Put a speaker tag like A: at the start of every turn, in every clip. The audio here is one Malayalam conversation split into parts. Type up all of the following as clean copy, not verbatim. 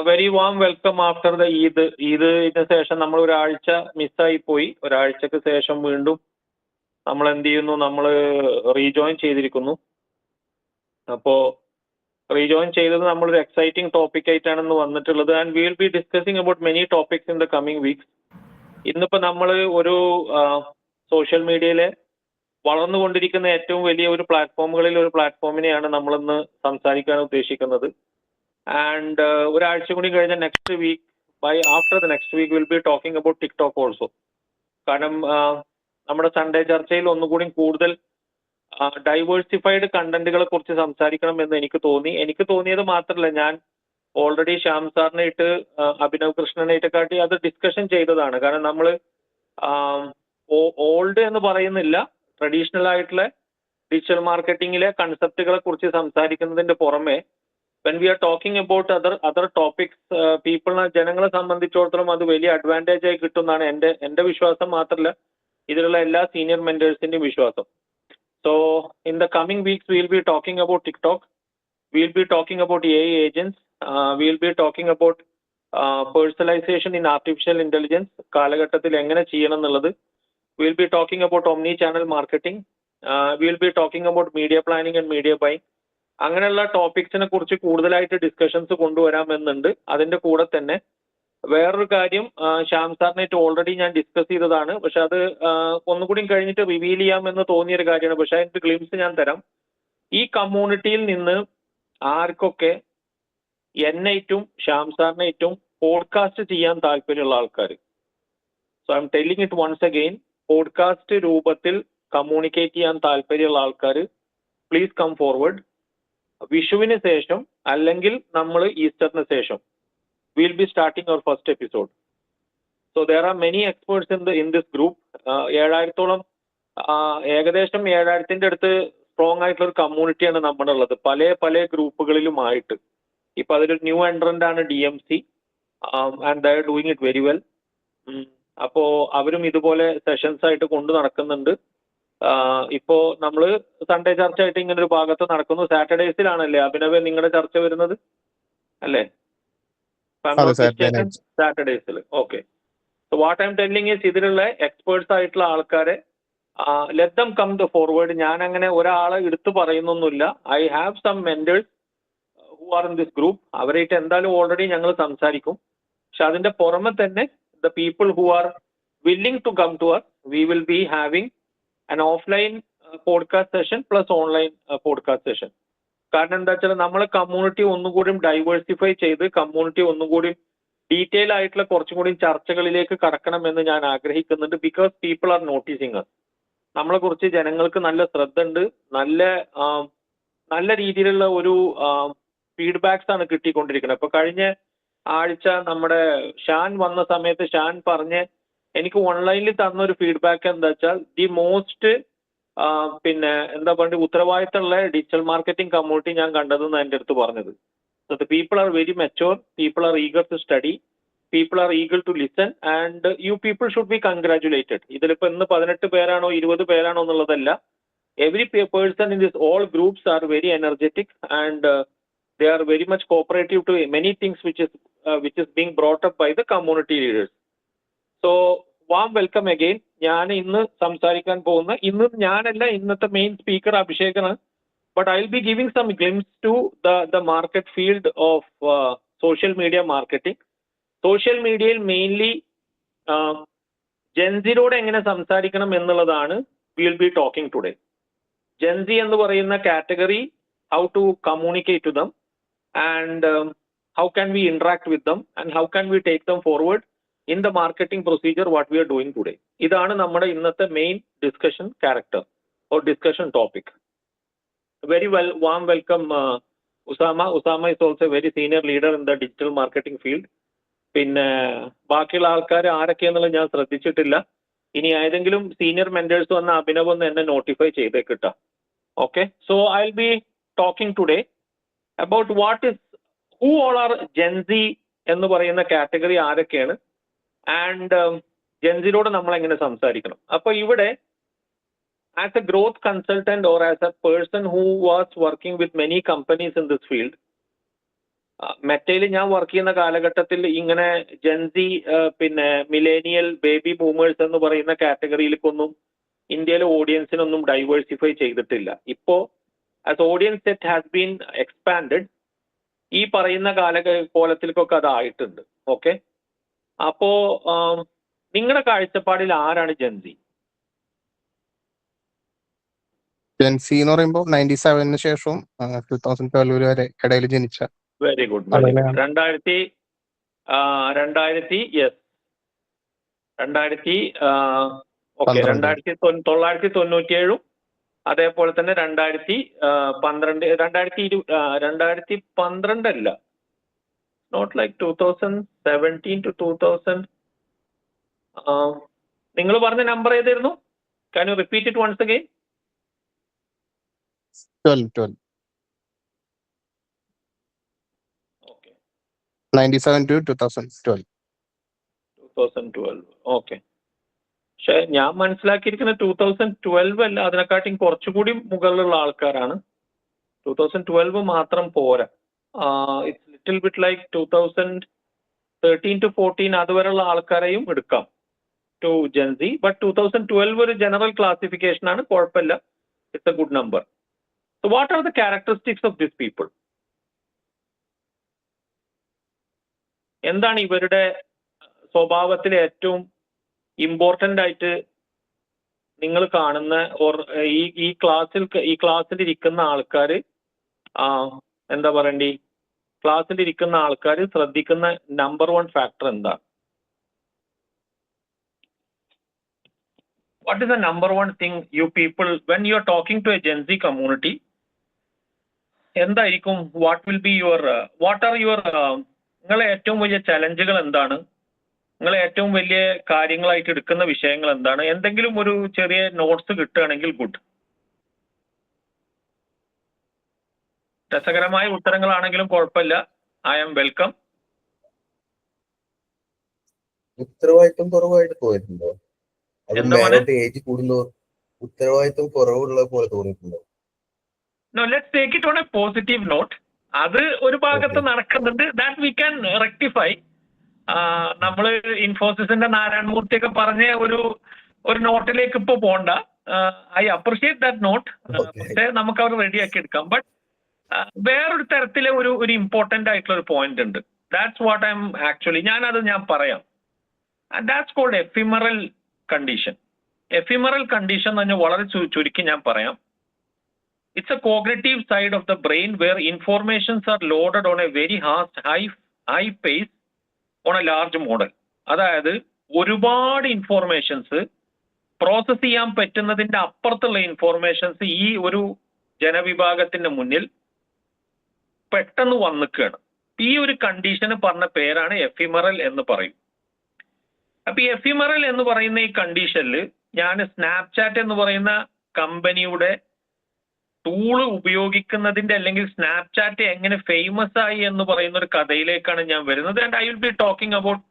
A: Very warm welcome after the ഈദിന് ശേഷം നമ്മൾ ഒരാഴ്ച മിസ്സായി പോയി. ഒരാഴ്ചക്ക് ശേഷം വീണ്ടും നമ്മൾ എന്ത് ചെയ്യുന്നു, നമ്മൾ റീജോയിൻ ചെയ്തിരിക്കുന്നു. അപ്പോൾ റീജോയിൻ ചെയ്തത് നമ്മളൊരു എക്സൈറ്റിംഗ് ടോപ്പിക് ആയിട്ടാണ് ഇന്ന് വന്നിട്ടുള്ളത്. And will be discussing about many topics in the coming weeks. ഇന്നിപ്പോൾ നമ്മൾ ഒരു സോഷ്യൽ മീഡിയയിലെ വളർന്നുകൊണ്ടിരിക്കുന്ന ഏറ്റവും വലിയ ഒരു പ്ലാറ്റ്ഫോമുകളിൽ ഒരു പ്ലാറ്റ്ഫോമിനെയാണ് നമ്മളിന്ന് സംസാരിക്കാൻ ഉദ്ദേശിക്കുന്നത്. ആൻഡ് ഒരാഴ്ച കൂടി കഴിഞ്ഞ next week, after the next week will be talking about TikTok also. കാരണം നമ്മുടെ സൺഡേ ചർച്ചയിൽ ഒന്നുകൂടി കൂടുതൽ ഡൈവേഴ്സിഫൈഡ് കണ്ടന്റുകളെ കുറിച്ച് സംസാരിക്കണം എന്ന് എനിക്ക് തോന്നിയത് മാത്രമല്ല, ഞാൻ ഓൾറെഡി ശ്യാം സാറിനായിട്ട് അഭിനവ് കൃഷ്ണനായിട്ട് കാട്ടി അത് ഡിസ്കഷൻ ചെയ്തതാണ്. കാരണം നമ്മൾ ഓൾഡ് എന്ന് പറയുന്നില്ല, ട്രഡീഷണൽ ആയിട്ടുള്ള ഡിജിറ്റൽ മാർക്കറ്റിംഗിലെ കൺസെപ്റ്റുകളെ കുറിച്ച് സംസാരിക്കുന്നതിന്റെ പുറമെ when we are talking about other topics, ജനങ്ങളെ സംബന്ധിച്ചിടത്തോളം അത് വലിയ അഡ്വാൻറ്റേജ് ആയി കിട്ടുന്നതാണ് എൻ്റെ വിശ്വാസം. മാത്രമല്ല ഇതിലുള്ള എല്ലാ സീനിയർ മെന്റേഴ്സിന്റെയും വിശ്വാസം. So in the coming weeks will be talking about TikTok, will be talking about AI agents, will be talking about personalisation in artificial intelligence കാലഘട്ടത്തിൽ എങ്ങനെ ചെയ്യണം എന്നുള്ളത്. Will be talking about omni channel marketing, will be talking about media planning and media buying. അങ്ങനെയുള്ള ടോപ്പിക്സിനെ കുറിച്ച് കൂടുതലായിട്ട് ഡിസ്കഷൻസ് കൊണ്ടുവരാമെന്നുണ്ട്. അതിന്റെ കൂടെ തന്നെ വേറൊരു കാര്യം ശ്യാം സാറിനായിട്ട് ഓൾറെഡി ഞാൻ ഡിസ്കസ് ചെയ്തതാണ്, പക്ഷെ അത് ഒന്നുകൂടി കഴിഞ്ഞിട്ട് റിവീൽ ചെയ്യാമെന്ന് തോന്നിയൊരു കാര്യമാണ്. പക്ഷെ അതിന്റെ ഗ്ലിംസ് ഞാൻ തരാം. ഈ കമ്മ്യൂണിറ്റിയിൽ നിന്ന് ആർക്കൊക്കെ എന്നേറ്റവും ശ്യാം സാറിനേറ്റവും പോഡ്കാസ്റ്റ് ചെയ്യാൻ താല്പര്യമുള്ള ആൾക്കാർ, so I M telling it once again, podcast രൂപത്തിൽ കമ്മ്യൂണിക്കേറ്റ് ചെയ്യാൻ താല്പര്യമുള്ള ആൾക്കാർ പ്ലീസ് കം ഫോർവേഡ്. വിഷുവിന് ശേഷം അല്ലെങ്കിൽ നമ്മൾ ഈസ്റ്ററിന് ശേഷം will be starting our first episode. So there are many experts in this group. 7000-ഓളം, ഏകദേശം 7000-ന്റെ അടുത്ത് സ്ട്രോങ് ആയിട്ടുള്ള ഒരു കമ്മ്യൂണിറ്റിയാണ് നമ്മുടെ ഉള്ളത്, പല ഗ്രൂപ്പുകളിലുമായിട്ട്. ഇപ്പൊ അതിലൊരു ന്യൂ എൻട്രന്റ് ആണ് DMC, and they are doing it very well. അപ്പോ അവരും ഇതുപോലെ സെഷൻസ് ആയിട്ട് കൊണ്ടു നടക്കുന്നുണ്ട്. ഇപ്പോ നമ്മൾ സൺഡേ ചർച്ച ആയിട്ട് ഇങ്ങനെ ഒരു ഭാഗത്ത് നടക്കുന്നു. സാറ്റർഡേസിലാണല്ലേ അഭിനവ് നിങ്ങളുടെ ചർച്ച വരുന്നത് അല്ലേ? സാറ്റർഡേസിൽ. Okay. So what I M telling is, ഇതിലുള്ള എക്സ്പേർട്സ് ആയിട്ടുള്ള ആൾക്കാരെ let them come the forward. ഞാൻ അങ്ങനെ ഒരാളെ എടുത്തു പറയുന്നൊന്നുമില്ല. I have some mentors who are in this group. അവരായിട്ട് എന്തായാലും ഓൾറെഡി ഞങ്ങൾ സംസാരിക്കും. പക്ഷെ അതിന്റെ പുറമെ തന്നെ the people who are willing to come to us, we will be having an offline podcast session plus online podcast session. കാരണം എന്താ വെച്ചാൽ നമ്മളെ കമ്മ്യൂണിറ്റി ഒന്നുകൂടി ഡൈവേഴ്സിഫൈ ചെയ്ത് കമ്മ്യൂണിറ്റി ഒന്നുകൂടി ഡീറ്റെയിൽ ആയിട്ടുള്ള കുറച്ചും കൂടി ചർച്ചകളിലേക്ക് കടക്കണമെന്ന് ഞാൻ ആഗ്രഹിക്കുന്നുണ്ട്. Because people are noticing us. നമ്മളെ കുറിച്ച് ജനങ്ങൾക്ക് നല്ല ശ്രദ്ധ ഉണ്ട്, നല്ല രീതിയിലുള്ള ഒരു ഫീഡ്ബാക്സ് ആണ് കിട്ടിക്കൊണ്ടിരിക്കുന്നത്. ഇപ്പൊ കഴിഞ്ഞ ആഴ്ച നമ്മുടെ ഷാൻ വന്ന സമയത്ത് ഷാൻ പറഞ്ഞ് എനിക്ക് ഓൺലൈനിൽ തന്നൊരു ഫീഡ്ബാക്ക് എന്താ വെച്ചാൽ, ദി മോസ്റ്റ് എന്താ പറയുക ഉത്തരവാദിത്തമുള്ള ഡിജിറ്റൽ മാർക്കറ്റിംഗ് കമ്മ്യൂണിറ്റി ഞാൻ കണ്ടതെന്ന് എൻ്റെ അടുത്ത് പറഞ്ഞത്. So the people are very mature, people are eager to study, people are eager to listen, and you people should be congratulated. ഇതിലിപ്പോൾ ഇന്ന് 18 പേരാണോ 20 പേരാണോ എന്നുള്ളതല്ല. Every person in this all groups are very energetic and they are very much cooperative to many things which is being brought up by the community leaders. So warm welcome again. ഞാൻ ഇന്ന് സംസാരിക്കാൻ പോകുന്ന ഇന്നത്തെ മെയിൻ സ്പീക്കർ അഭിഷേകാണ്. But I will be giving some glimpse to the market field of social media marketing. Social മീഡിയയിൽ മെയിൻലി ജെൻസിനോട് എങ്ങനെ സംസാരിക്കണം എന്നുള്ളതാണ് we will be talking today. Gen Z എന്ന് പറയുന്ന category, how to communicate to them, and how can we interact with them, and how can we take them forward in the marketing procedure what we are doing today. ഇതാണ് നമ്മുടെ ഇന്നത്തെ main discussion character or discussion topic. Very well, warm welcome Usama. Usama is also a very senior leader in the digital marketing field. പിന്നെ ബാക്കിയുള്ള ആൾക്കാർ ആരൊക്കെയെന്നുള്ളത് ഞാൻ ശ്രദ്ധിച്ചിട്ടില്ല. ഇനി ഏതെങ്കിലും സീനിയർ മെന്റേഴ്സ് വന്ന അഭിനവ് ഒന്ന് എന്നെ നോട്ടിഫൈ ചെയ്തേക്കിട്ടാ. Okay. So I will be talking today about who all are Gen Z എന്ന് പറയുന്ന കാറ്റഗറി ആരൊക്കെയാണ്, ആൻഡ് ജെൻസിനോട് നമ്മൾ എങ്ങനെ സംസാരിക്കണം. അപ്പൊ ഇവിടെ as A growth consultant or as a person who was working with many companies in this field, മെറ്റയിൽ ഞാൻ വർക്ക് ചെയ്യുന്ന കാലഘട്ടത്തിൽ ഇങ്ങനെ ജെൻസി പിന്നെ മിലേനിയൽ ബേബി ബൂമേഴ്സ് എന്ന് പറയുന്ന കാറ്റഗറിയിലേക്കൊന്നും ഇന്ത്യയിലെ ഓഡിയൻസിനൊന്നും ഡൈവേഴ്സിഫൈ ചെയ്തിട്ടില്ല. ഇപ്പോ as audience set has been expanded ഈ പറയുന്ന കോലത്തിലേക്കൊക്കെ അതായിട്ടുണ്ട്. ഓക്കെ, അപ്പോ നിങ്ങളുടെ കാഴ്ചപ്പാടിൽ ആരാണ് ജെൻസി?
B: ജെൻസി എന്ന് പറയുമ്പോൾ 97 ശേഷവും 2012 വരെ ഇടയിൽ ജനിച്ച.
A: Very good, very good. 2000 1997 അതേപോലെ തന്നെ 2012 അല്ല, നോട്ട് ലൈക്ക് 2017 to 2000. നിങ്ങൾ പറഞ്ഞ നമ്പർ ഏതായിരുന്നു? Can you repeat it once again?
B: 12. 97 to 2012.
A: Okay. പക്ഷെ ഞാൻ മനസ്സിലാക്കിയിരിക്കുന്ന 2012 അല്ല, അതിനെക്കാട്ടിയും കുറച്ചുകൂടി മുകളിലുള്ള ആൾക്കാരാണ്. 2012 മാത്രം പോരാ. It's little bit like 2013 to 14 അതുവരെയുള്ള ആൾക്കാരെയും എടുക്കാം ടു ജെൻസി. ബട്ട് 2012 ഒരു ജനറൽ ക്ലാസിഫിക്കേഷൻ ആണ്, കുഴപ്പമില്ല. It's A good number. So what are the characteristics of this people? എന്താണ് ഇവരുടെ സ്വഭാവത്തിൽ ഏറ്റവും ഇമ്പോർട്ടൻ്റ് ആയിട്ട് നിങ്ങൾ കാണുന്ന ഈ ക്ലാസ്സിൽ ഇരിക്കുന്ന ആൾക്കാർ എന്താ പറയണ്ടേ, ക്ലാസ്സിൽ ഇരിക്കുന്ന ആൾക്കാർ ശ്രദ്ധിക്കുന്ന നമ്പർ 1 ഫാക്ടർ എന്താണ്? What is the number 1 thing you people, when you are talking to a Gen Z community, എന്തായിരിക്കും, what are your നിങ്ങളെ ഏറ്റവും വലിയ ചലഞ്ചുകൾ എന്താണ്? നിങ്ങളെ ഏറ്റവും വലിയ കാര്യങ്ങളായിട്ട് എടുക്കുന്ന വിഷയങ്ങൾ എന്താണ്? എന്തെങ്കിലും ഒരു ചെറിയ നോട്ട്സ് കിട്ടുകയാണെങ്കിൽ ഗുഡ്. രസകരമായ ഉത്തരങ്ങളാണെങ്കിലും കുഴപ്പമില്ല, ഐ ആം വെൽക്കം.
C: ഉത്തരവാദിത്വം കുറവായിട്ട് തോന്നിയിട്ടുണ്ടോ? ഏജ് കൂടുന്നോ ഉത്തരവാദിത്വം കുറവുള്ള പോലെ തോന്നിയിട്ടുണ്ടോ?
A: No, let's take it on a positive note. അത് ഒരു ഭാഗത്ത് നടക്കുന്നുണ്ട്, ദാറ്റ് വി ക്യാൻ റെക്ടിഫൈ. നമ്മള് ഇൻഫോസിസിന്റെ നാരായണമൂർത്തിയൊക്കെ പറഞ്ഞ ഒരു നോട്ടിലേക്ക് ഇപ്പൊ പോണ്ട. I appreciate that note. പക്ഷേ നമുക്ക് അവർ റെഡിയാക്കി എടുക്കാം. ബട്ട് വേറൊരു തരത്തിലെ ഒരു ഇമ്പോർട്ടന്റ് ആയിട്ടുള്ള ഒരു പോയിന്റ് ഉണ്ട്. That's what I M actually, ഞാൻ പറയാം. That's called ephemeral condition. Ephemeral condition എന്ന് പറഞ്ഞാൽ വളരെ ചുരുക്കി ഞാൻ പറയാം. It's a cognitive side of the brain where informations are loaded on a very high pace on a large model. അതായത് ഒരുപാട് ഇൻഫോർമേഷൻസ് പ്രോസസ് ചെയ്യാൻ പറ്റുന്നതിന്റെ അപ്പുറത്തുള്ള ഇൻഫോർമേഷൻസ് ഈ ഒരു ജനവിഭാഗത്തിന്റെ മുന്നിൽ പെട്ടെന്ന് വന്നിക്കുകയാണ്. ഈ ഒരു കണ്ടീഷന് പറഞ്ഞ പേരാണ് എഫിമറൽ എന്ന് പറയും. അപ്പൊ ഈ എഫിമറൽ എന്ന് പറയുന്ന ഈ കണ്ടീഷനിൽ ഞാൻ സ്നാപ്ചാറ്റ് എന്ന് പറയുന്ന കമ്പനിയുടെ ടൂള് ഉപയോഗിക്കുന്നതിന്റെ അല്ലെങ്കിൽ സ്നാപ്ചാറ്റ് എങ്ങനെ ഫേമസ് ആയി എന്ന് പറയുന്ന ഒരു കഥയിലേക്കാണ് ഞാൻ വരുന്നത്. And I will be talking about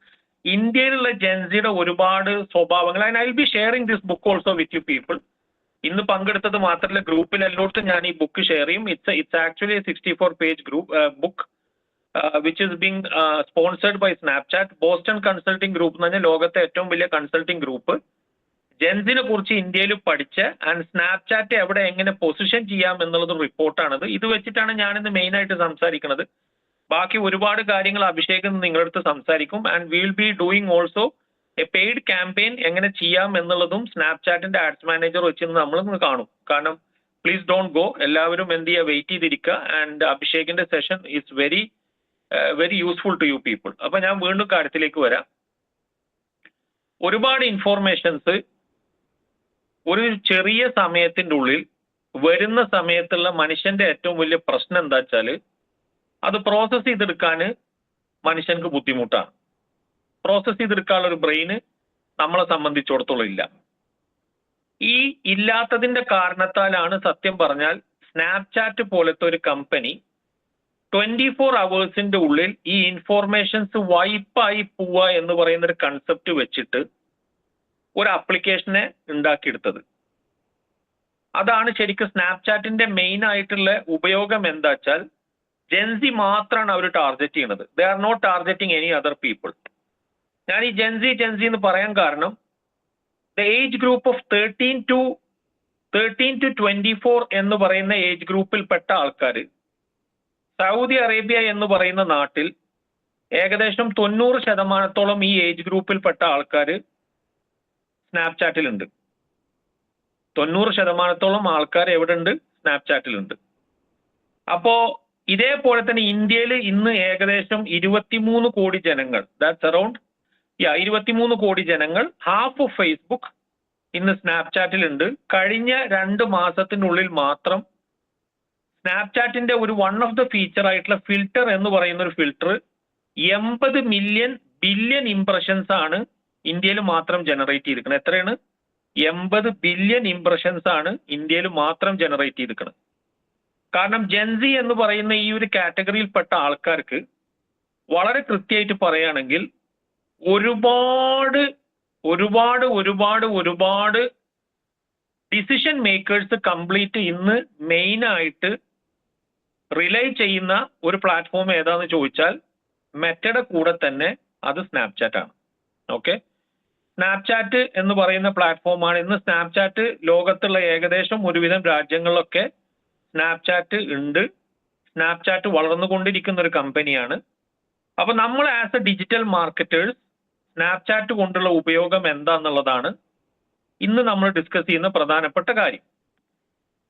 A: ഇന്ത്യയിലുള്ള ജെൻസിയുടെ ഒരുപാട് സ്വഭാവങ്ങൾ. And I will be sharing this book also with you people. ഇന്ന് പങ്കെടുത്തത് മാത്രമല്ല, ഗ്രൂപ്പിൽ എല്ലായിടത്തും ഞാൻ ഈ ബുക്ക് ഷെയർ ചെയ്യും. It's actually 64 page book which is being sponsored by Snapchat. Boston Consulting Group എന്ന് പറഞ്ഞാൽ ലോകത്തെ ഏറ്റവും വലിയ കൺസൾട്ടിംഗ് ഗ്രൂപ്പ്. ജെൻസിനെ കുറിച്ച് ഇന്ത്യയിൽ പഠിച്ച് ആൻഡ് സ്നാപ്ചാറ്റ് എവിടെ എങ്ങനെ പൊസിഷൻ ചെയ്യാം എന്നുള്ളത് റിപ്പോർട്ടാണത്. ഇത് വെച്ചിട്ടാണ് ഞാനിന്ന് മെയിനായിട്ട് സംസാരിക്കുന്നത്. ബാക്കി ഒരുപാട് കാര്യങ്ങൾ അഭിഷേക് നിങ്ങളടുത്ത് സംസാരിക്കും. And will be doing also A paid campaign എങ്ങനെ ചെയ്യാം എന്നുള്ളതും സ്നാപ്ചാറ്റിന്റെ ആഡ്സ് മാനേജർ വെച്ച് നമ്മൾ കാണും. കാരണം പ്ലീസ് ഡോണ്ട് ഗോ, എല്ലാവരും എന്ത് ചെയ്യുക, വെയിറ്റ് ചെയ്തിരിക്കുക. ആൻഡ് അഭിഷേകിന്റെ session is very useful to you people. അപ്പൊ ഞാൻ വീണ്ടും കാര്യത്തിലേക്ക് വരാം. ഒരുപാട് ഇൻഫോർമേഷൻസ് ഒരു ചെറിയ സമയത്തിന്റെ ഉള്ളിൽ വരുന്ന സമയത്തുള്ള മനുഷ്യന്റെ ഏറ്റവും വലിയ പ്രശ്നം എന്താ വെച്ചാൽ അത് പ്രോസസ് ചെയ്തെടുക്കാൻ മനുഷ്യർക്ക് ബുദ്ധിമുട്ടാണ്. പ്രോസസ് ചെയ്തെടുക്കാനുള്ള ഒരു ബ്രെയിന് നമ്മളെ സംബന്ധിച്ചിടത്തോളം ഇല്ല. ഈ ഇല്ലാത്തതിന്റെ കാരണത്താലാണ് സത്യം പറഞ്ഞാൽ സ്നാപ്ചാറ്റ് പോലത്തെ ഒരു കമ്പനി 24 അവേഴ്സിന്റെ ഉള്ളിൽ ഈ ഇൻഫോർമേഷൻസ് വൈപ്പായി പോവുക എന്ന് പറയുന്ന ഒരു കൺസെപ്റ്റ് വെച്ചിട്ട് ഒരു ആപ്ലിക്കേഷനെ ഉണ്ടാക്കിയെടുത്തത്. അതാണ് ശരിക്കും സ്നാപ്ചാറ്റിന്റെ മെയിൻ ആയിട്ടുള്ള ഉപയോഗം. എന്താ വെച്ചാൽ ജെൻസി മാത്രമാണ് അവർ ടാർഗറ്റ് ചെയ്യുന്നത്. They are not targeting any other people. ഞാൻ ഈ ജെൻസി എന്ന് പറയാൻ കാരണം the age group of 13 to 24 എന്ന് പറയുന്ന ഏജ് ഗ്രൂപ്പിൽപ്പെട്ട ആൾക്കാർ സൗദി അറേബ്യ എന്ന് പറയുന്ന നാട്ടിൽ ഏകദേശം 90% ഈ ഏജ് ഗ്രൂപ്പിൽപ്പെട്ട ആൾക്കാർ സ്നാപ്ചാറ്റിലുണ്ട്. 90% ആൾക്കാർ എവിടെ ഉണ്ട്? സ്നാപ്ചാറ്റിലുണ്ട്. അപ്പോ ഇതേപോലെ തന്നെ ഇന്ത്യയിൽ ഇന്ന് ഏകദേശം 23 കോടി ജനങ്ങൾ, ദാറ്റ്സ് അറൌണ്ട് 23 കോടി ജനങ്ങൾ, ഹാഫ് ഓഫ് ഫേസ്ബുക്ക് ഇന്ന് സ്നാപ്ചാറ്റിലുണ്ട്. കഴിഞ്ഞ 2 മാസത്തിനുള്ളിൽ മാത്രം സ്നാപ്ചാറ്റിന്റെ ഒരു വൺ ഓഫ് ദ ഫീച്ചർ ആയിട്ടുള്ള ഫിൽറ്റർ എന്ന് പറയുന്ന ഒരു ഫിൽറ്റർ 80 ബില്യൺ ഇംപ്രഷൻസ് ആണ് ഇന്ത്യയിൽ മാത്രം ജനറേറ്റ് ചെയ്തിരിക്കുന്നത്. എത്രയാണ്? 80 ബില്യൺ ഇംപ്രഷൻസ് ആണ് ഇന്ത്യയിൽ മാത്രം ജനറേറ്റ് ചെയ്തിരിക്കുന്നത്. കാരണം ജെൻസി എന്ന് പറയുന്ന ഈ ഒരു കാറ്റഗറിയിൽപ്പെട്ട ആൾക്കാർക്ക് വളരെ കൃത്യമായിട്ട് പറയുകയാണെങ്കിൽ ഒരുപാട് ഡിസിഷൻ മേക്കേഴ്സ് കംപ്ലീറ്റ് ഇന്ന് മെയിൻ ആയിട്ട് റിലൈ ചെയ്യുന്ന ഒരു പ്ലാറ്റ്ഫോം ഏതാന്ന് ചോദിച്ചാൽ മെറ്റയുടെ കൂടെ തന്നെ അത് സ്നാപ്ചാറ്റ് ആണ്. ഓക്കെ, സ്നാപ്ചാറ്റ് എന്ന് പറയുന്ന പ്ലാറ്റ്ഫോമാണ്. ഇന്ന് സ്നാപ്ചാറ്റ് ലോകത്തുള്ള ഏകദേശം ഒരുവിധം രാജ്യങ്ങളിലൊക്കെ സ്നാപ്ചാറ്റ് ഉണ്ട്. സ്നാപ്ചാറ്റ് വളർന്നുകൊണ്ടിരിക്കുന്ന ഒരു കമ്പനിയാണ്. അപ്പൊ നമ്മൾ as a digital marketers Snapchat കൊണ്ടുള്ള ഉപയോഗം എന്താന്നുള്ളതാണ് ഇന്ന് നമ്മൾ ഡിസ്കസ് ചെയ്യുന്ന പ്രധാനപ്പെട്ട കാര്യം.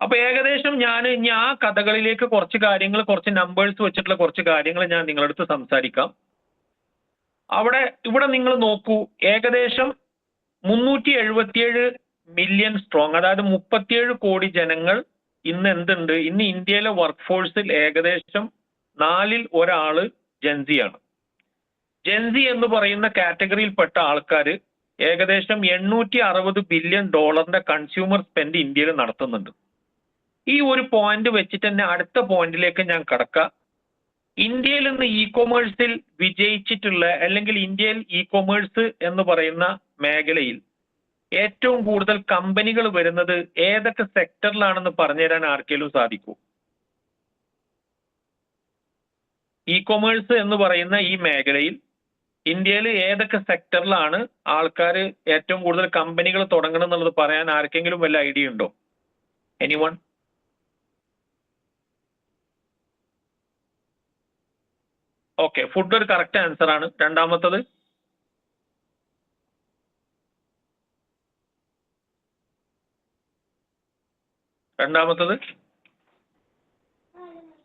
A: അപ്പൊ ഏകദേശം ഞാൻ ഇനി ആ കഥകളിലേക്ക് കുറച്ച് കാര്യങ്ങൾ, കുറച്ച് നമ്പേഴ്സ് വെച്ചിട്ടുള്ള കുറച്ച് കാര്യങ്ങൾ ഞാൻ നിങ്ങളുടെ അടുത്ത് സംസാരിക്കാം. ഇവിടെ നിങ്ങൾ നോക്കൂ, ഏകദേശം 377 മില്യൺ സ്ട്രോങ്, അതായത് 37 കോടി ജനങ്ങൾ ഇന്ന് എന്തുണ്ട്? ഇന്ന് ഇന്ത്യയിലെ വർക്ക് ഫോഴ്സിൽ ഏകദേശം 4-ൽ 1 ജെൻസിയാണ്. ജെൻസി എന്ന് പറയുന്ന കാറ്റഗറിയിൽപ്പെട്ട ആൾക്കാർ ഏകദേശം $860 ബില്യൺ കൺസ്യൂമർ സ്പെൻഡ് ഇന്ത്യയിൽ നടത്തുന്നുണ്ട്. ഈ ഒരു പോയിന്റ് വെച്ചിട്ട് തന്നെ അടുത്ത പോയിന്റിലേക്ക് ഞാൻ കടക്കാം. ഇന്ത്യയിൽ നിന്ന് ഇ കൊമേഴ്സിൽ വിജയിച്ചിട്ടുള്ള, അല്ലെങ്കിൽ ഇന്ത്യയിൽ ഇ കൊമേഴ്സ് എന്ന് പറയുന്ന മേഖലയിൽ ഏറ്റവും കൂടുതൽ കമ്പനികൾ വരുന്നത് ഏതൊക്കെ സെക്ടറിലാണെന്ന് പറഞ്ഞുതരാൻ ആർക്കെങ്കിലും സാധിക്കൂ? ഇ കൊമേഴ്സ് എന്ന് പറയുന്ന ഈ മേഖലയിൽ ഇന്ത്യയിൽ ഏതൊക്കെ സെക്ടറിലാണ് ആൾക്കാർ ഏറ്റവും കൂടുതൽ കമ്പനികൾ തുടങ്ങണം എന്നുള്ളത് പറയാൻ ആർക്കെങ്കിലും വല്ല ഐഡിയ ഉണ്ടോ? എനിവൺ? ഓക്കെ, ഫുഡ് ഒരു കറക്റ്റ് ആൻസർ ആണ്. രണ്ടാമത്തത്?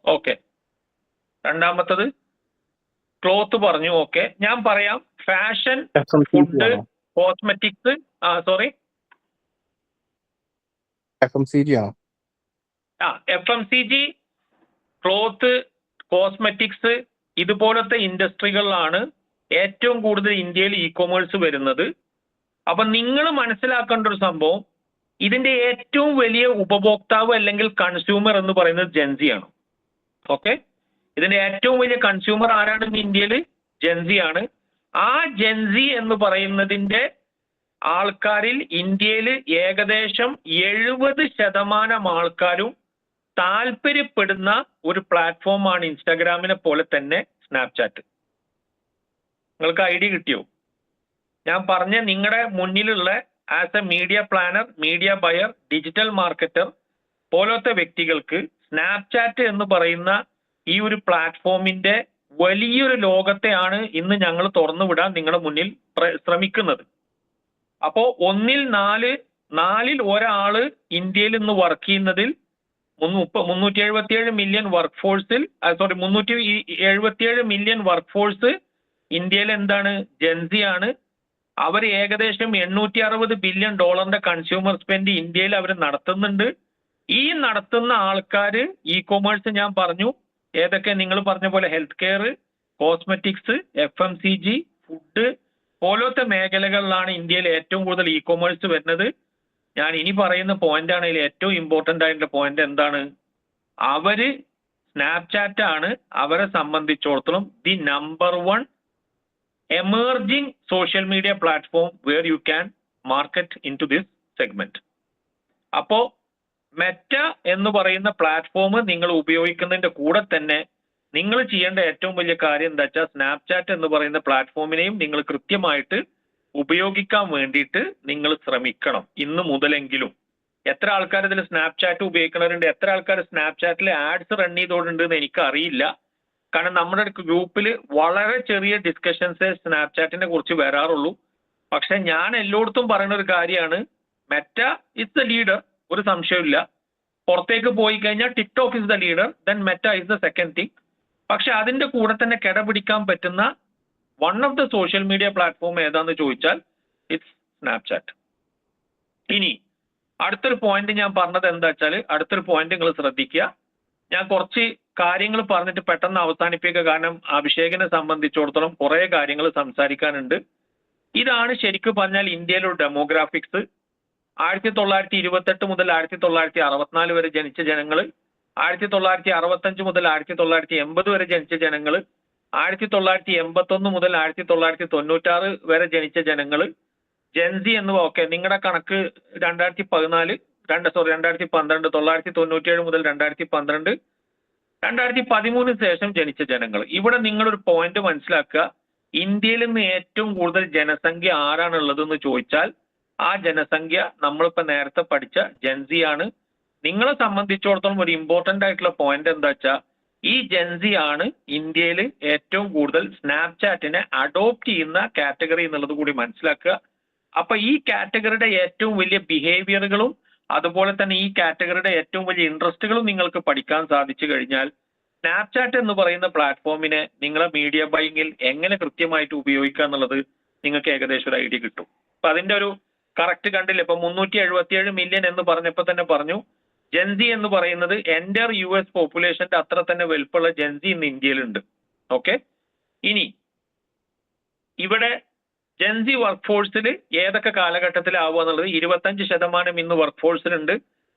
A: ഓക്കെ, രണ്ടാമത്തത് ക്ലോത്ത് പറഞ്ഞു. ഓക്കെ, ഞാൻ പറയാം. Fashion, food, cosmetics, sorry
B: FMCG ആണോ?
A: FMCG, ക്ലോത്ത്, കോസ്മെറ്റിക്സ് ഇതുപോലത്തെ ഇൻഡസ്ട്രികളിലാണ് ഏറ്റവും കൂടുതൽ ഇന്ത്യയിൽ ഇ കൊമേഴ്സ് വരുന്നത്. അപ്പൊ നിങ്ങൾ മനസ്സിലാക്കേണ്ട ഒരു സംഭവം, ഇതിന്റെ ഏറ്റവും വലിയ ഉപഭോക്താവ് അല്ലെങ്കിൽ കൺസ്യൂമർ എന്ന് പറയുന്നത് ജെൻസിയാണ്. ഓക്കെ, ഇതിന്റെ ഏറ്റവും വലിയ കൺസ്യൂമർ ആരാണ് ഇന്ത്യയിൽ? ജെൻസിയാണ്. ആ ജെൻസി എന്ന് പറയുന്നതിന്റെ ആൾക്കാരിൽ ഇന്ത്യയിൽ ഏകദേശം 70% ആൾക്കാരും താല്പര്യപ്പെടുന്ന ഒരു പ്ലാറ്റ്ഫോമാണ് ഇൻസ്റ്റാഗ്രാമിനെ പോലെ തന്നെ സ്നാപ്ചാറ്റ്. നിങ്ങൾക്ക് ഐഡിയ കിട്ടിയോ? ഞാൻ പറഞ്ഞ നിങ്ങളുടെ മുന്നിലുള്ള as a media planner, media buyer, digital marketer പോലത്തെ വ്യക്തികൾക്ക് സ്നാപ്ചാറ്റ് എന്ന് പറയുന്ന ഈ ഒരു പ്ലാറ്റ്ഫോമിന്റെ വലിയൊരു ലോകത്തെയാണ് ഇന്ന് ഞങ്ങൾ തുറന്നു വിടാൻ നിങ്ങളുടെ മുന്നിൽ ശ്രമിക്കുന്നത്. അപ്പോ 4-ൽ 1 ഇന്ത്യയിൽ ഇന്ന് വർക്ക് ചെയ്യുന്നതിൽ 377 മില്യൺ വർക്ക് ഫോഴ്സിൽ 377 മില്യൺ വർക്ക് ഫോഴ്സ് ഇന്ത്യയിൽ എന്താണ്? ജെൻസിയാണ്. അവർ ഏകദേശം $860 ബില്യൺ കൺസ്യൂമർ സ്പെൻഡ് ഇന്ത്യയിൽ അവർ നടത്തുന്നുണ്ട്. ഈ നടത്തുന്ന ആൾക്കാർ ഇ കൊമേഴ്സ് ഞാൻ പറഞ്ഞു, ഏതൊക്കെ നിങ്ങൾ പറഞ്ഞ പോലെ health care, cosmetics, FMCG, food പോലത്തെ മേഖലകളിലാണ് ഇന്ത്യയിൽ ഏറ്റവും കൂടുതൽ ഇ കൊമേഴ്സ് വരുന്നത്. ഞാൻ ഇനി പറയുന്ന പോയിന്റ് ആണ് ഇതിൽ ഏറ്റവും ഇമ്പോർട്ടന്റ് ആയിട്ടുള്ള പോയിന്റ്. എന്താണ്? അവര് സ്നാപ്ചാറ്റ് ആണ് അവരെ സംബന്ധിച്ചിടത്തോളം the number 1 emerging social media platform where you can market into this segment. അപ്പോ മെറ്റ എന്ന് പറയുന്ന പ്ലാറ്റ്ഫോം നിങ്ങൾ ഉപയോഗിക്കുന്നതിന്റെ കൂടെ തന്നെ നിങ്ങൾ ചെയ്യേണ്ട ഏറ്റവും വലിയ കാര്യം എന്താ വെച്ചാൽ സ്നാപ്ചാറ്റ് എന്ന് പറയുന്ന പ്ലാറ്റ്ഫോമിനെയും നിങ്ങൾ കൃത്യമായിട്ട് ഉപയോഗിക്കാൻ വേണ്ടിയിട്ട് നിങ്ങൾ ശ്രമിക്കണം ഇന്ന് മുതലെങ്കിലും. എത്ര ആൾക്കാർ ഇതിൽ സ്നാപ്ചാറ്റ് ഉപയോഗിക്കുന്നവരുണ്ട്, എത്ര ആൾക്കാർ സ്നാപ്ചാറ്റിൽ ആഡ്സ് റൺ ചെയ്തോടുണ്ട് എന്ന് എനിക്ക് അറിയില്ല. കാരണം നമ്മുടെ ഗ്രൂപ്പിൽ വളരെ ചെറിയ ഡിസ്കഷൻസ് സ്നാപ്ചാറ്റിനെ കുറിച്ച് വരാറുള്ളൂ. പക്ഷെ ഞാൻ എല്ലായിടത്തും പറയുന്ന ഒരു കാര്യമാണ്, മെറ്റ ഇസ് ദ ലീഡർ, ഒരു സംശയമില്ല. പുറത്തേക്ക് പോയി കഴിഞ്ഞാൽ TikTok is the leader, then Meta is the second thing. പക്ഷെ അതിന്റെ കൂടെ തന്നെ കിടപിടിക്കാൻ പറ്റുന്ന one of the social media platform ഏതാന്ന് ചോദിച്ചാൽ ഇറ്റ്സ് സ്നാപ്ചാറ്റ്. ഇനി അടുത്തൊരു പോയിന്റ് ഞാൻ പറഞ്ഞത് എന്താ വെച്ചാൽ, അടുത്തൊരു പോയിന്റ് നിങ്ങൾ ശ്രദ്ധിക്കുക. ഞാൻ കുറച്ച് കാര്യങ്ങൾ പറഞ്ഞിട്ട് പെട്ടെന്ന് അവസാനിപ്പിക്കുക, കാരണം അഭിഷേകിനെ സംബന്ധിച്ചിടത്തോളം കുറെ കാര്യങ്ങൾ സംസാരിക്കാനുണ്ട്. ഇതാണ് ശരിക്കും പറഞ്ഞാൽ ഇന്ത്യയിലെ ഒരു ഡെമോഗ്രാഫിക്സ്. 1928 മുതൽ 1964 വരെ ജനിച്ച ജനങ്ങൾ, 1965 മുതൽ 1980 വരെ ജനിച്ച ജനങ്ങൾ, 1981 മുതൽ 1996 വരെ ജനിച്ച ജനങ്ങൾ, ജെൻസി എന്ന് ഓക്കെ നിങ്ങളുടെ കണക്ക് 2012 997 മുതൽ 2012, 2013 ശേഷം ജനിച്ച ജനങ്ങൾ. ഇവിടെ നിങ്ങളൊരു പോയിന്റ് മനസ്സിലാക്കുക, ഇന്ത്യയിൽ നിന്ന് ഏറ്റവും കൂടുതൽ ജനസംഖ്യ ആരാണുള്ളതെന്ന് ചോദിച്ചാൽ ആ ജനസംഖ്യ നമ്മളിപ്പോ നേരത്തെ പഠിച്ച ജെൻസി ആണ്. നിങ്ങളെ സംബന്ധിച്ചിടത്തോളം ഒരു ഇമ്പോർട്ടന്റ് ആയിട്ടുള്ള പോയിന്റ് എന്താ വെച്ചാൽ, ഈ ജെൻസി ആണ് ഇന്ത്യയിൽ ഏറ്റവും കൂടുതൽ സ്നാപ്ചാറ്റിനെ അഡോപ്റ്റ് ചെയ്യുന്ന കാറ്റഗറി എന്നുള്ളത് കൂടി മനസ്സിലാക്കുക. അപ്പൊ ഈ കാറ്റഗറിയുടെ ഏറ്റവും വലിയ ബിഹേവിയറുകളും അതുപോലെ തന്നെ ഈ കാറ്റഗറിയുടെ ഏറ്റവും വലിയ ഇൻട്രസ്റ്റുകളും നിങ്ങൾക്ക് പഠിക്കാൻ സാധിച്ചു കഴിഞ്ഞാൽ സ്നാപ്ചാറ്റ് എന്ന് പറയുന്ന പ്ലാറ്റ്ഫോമിനെ നിങ്ങളെ മീഡിയ ബൈങ്ങിൽ എങ്ങനെ കൃത്യമായിട്ട് ഉപയോഗിക്കുക എന്നുള്ളത് നിങ്ങൾക്ക് ഏകദേശം ഒരു ഐഡിയ കിട്ടും. അപ്പൊ അതിന്റെ ഒരു കറക്റ്റ് കണ്ടില്ല. ഇപ്പൊ 377 മില്യൺ എന്ന് പറഞ്ഞപ്പോ തന്നെ പറഞ്ഞു, ജെൻസി എന്ന് പറയുന്നത് എൻ്റെ US പോപ്പുലേഷന്റെ അത്ര തന്നെ വലുപ്പമുള്ള ജെൻസി ഇന്ന് ഇന്ത്യയിലുണ്ട്. ഓക്കെ, ഇനി ഇവിടെ ജെൻസി വർക്ക് ഫോഴ്സിൽ ഏതൊക്കെ കാലഘട്ടത്തിലാവുക എന്നുള്ളത് 25% ഇന്ന് വർക്ക് ഫോഴ്സിലുണ്ട്.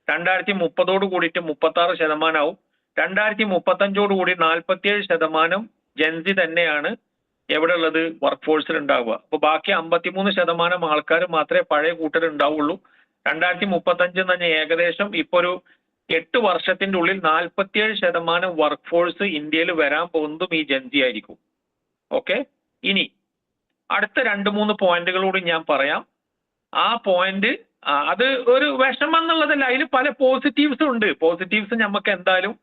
A: 2030 കൂടിയിട്ട് 36% ആവും. 2035 കൂടി 47% ജെൻസി തന്നെയാണ് എവിടെ ഉള്ളത്, വർക്ക് ഫോഴ്സിൽ ഉണ്ടാവുക. അപ്പൊ ബാക്കി 53% ആൾക്കാർ മാത്രമേ പഴയ കൂട്ടർ ഉണ്ടാവുള്ളൂ. 2035 എന്ന് പറഞ്ഞാൽ ഏകദേശം ഇപ്പൊ ഒരു 8 വർഷത്തിന്റെ ഉള്ളിൽ 47% വർക്ക് ഫോഴ്സ് ഇന്ത്യയിൽ വരാൻ പോകുന്നതും ഈ ജെൻസി ആയിരിക്കും. ഓക്കെ, ഇനി അടുത്ത 2-3 പോയിന്റുകൾ കൂടി ഞാൻ പറയാം. ആ പോയിന്റ് അത് ഒരു വിഷമം എന്നുള്ളതല്ല, അതിൽ പല പോസിറ്റീവ്സും ഉണ്ട്. പോസിറ്റീവ്സ് നമുക്ക് എന്തായാലും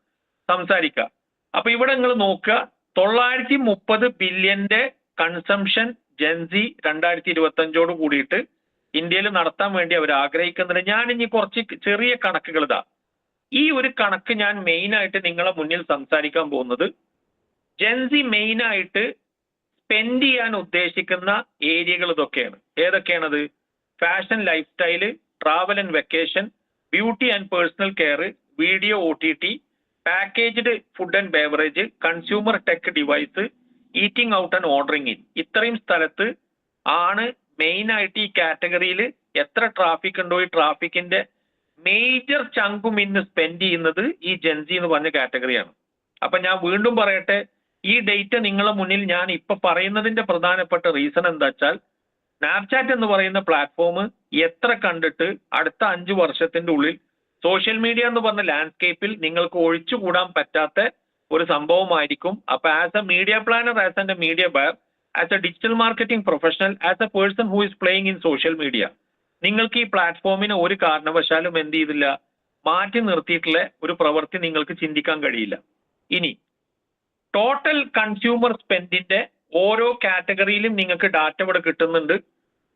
A: സംസാരിക്കാം. അപ്പൊ ഇവിടെ നിങ്ങൾ നോക്കുക, 930 ബില്യന്റെ കൺസംഷൻ ജെൻസി 2025 കൂടിയിട്ട് ഇന്ത്യയിൽ നടത്താൻ വേണ്ടി അവർ ആഗ്രഹിക്കുന്നുണ്ട്. ഞാൻ ഇനി കുറച്ച് ചെറിയ കണക്കുകൾ ഇതാ. ഈ ഒരു കണക്ക് ഞാൻ മെയിൻ ആയിട്ട് നിങ്ങളെ മുന്നിൽ സംസാരിക്കാൻ പോകുന്നത്, ജെൻസി മെയിൻ ആയിട്ട് സ്പെൻഡ് ചെയ്യാൻ ഉദ്ദേശിക്കുന്ന ഏരിയകൾ ഇതൊക്കെയാണ്. ഏതൊക്കെയാണത്? Fashion lifestyle, travel and vacation, beauty and personal care, video OTT, packaged food and beverage, consumer tech device, eating out and ordering in. ഇത്രയും സ്ഥലത്ത് ആണ് മെയിൻ ആയിട്ട് ഈ കാറ്റഗറിയിൽ എത്ര ട്രാഫിക് ഉണ്ടോ ഈ ട്രാഫിക്കിന്റെ മേജർ ചങ്കും ഇന്ന് സ്പെൻഡ് ചെയ്യുന്നത് ഈ ജെൻസി എന്ന് പറഞ്ഞ കാറ്റഗറിയാണ്. അപ്പൊ ഞാൻ വീണ്ടും പറയട്ടെ, ഈ ഡേറ്റ് നിങ്ങളെ മുന്നിൽ ഞാൻ ഇപ്പൊ പറയുന്നതിന്റെ പ്രധാനപ്പെട്ട റീസൺ എന്താ വെച്ചാൽ, സ്നാപ്ചാറ്റ് എന്ന് പറയുന്ന പ്ലാറ്റ്ഫോം എത്ര കണ്ടിട്ട് അടുത്ത 5 വർഷത്തിന്റെ ഉള്ളിൽ സോഷ്യൽ മീഡിയ എന്ന് പറഞ്ഞ ലാൻഡ്സ്കേപ്പിൽ നിങ്ങൾക്ക് ഒഴിച്ചുകൂടാൻ പറ്റാത്ത ഒരു സംഭവമായിരിക്കും. അപ്പൊ as a media planner, as a media buyer, as a digital marketing professional, as a person who is playing in social media, നിങ്ങൾക്ക് ഈ പ്ലാറ്റ്ഫോമിനെ ഒരു കാരണവശാലും എന്ത് ചെയ്തില്ല, മാറ്റി നിർത്തിയിട്ടുള്ള ഒരു പ്രവൃത്തി നിങ്ങൾക്ക് ചിന്തിക്കാൻ കഴിയില്ല. ഇനി ടോട്ടൽ കൺസ്യൂമർ സ്പെൻഡിന്റെ ഓരോ കാറ്റഗറിയിലും നിങ്ങൾക്ക് ഡാറ്റ ഇവിടെ കിട്ടുന്നുണ്ട്.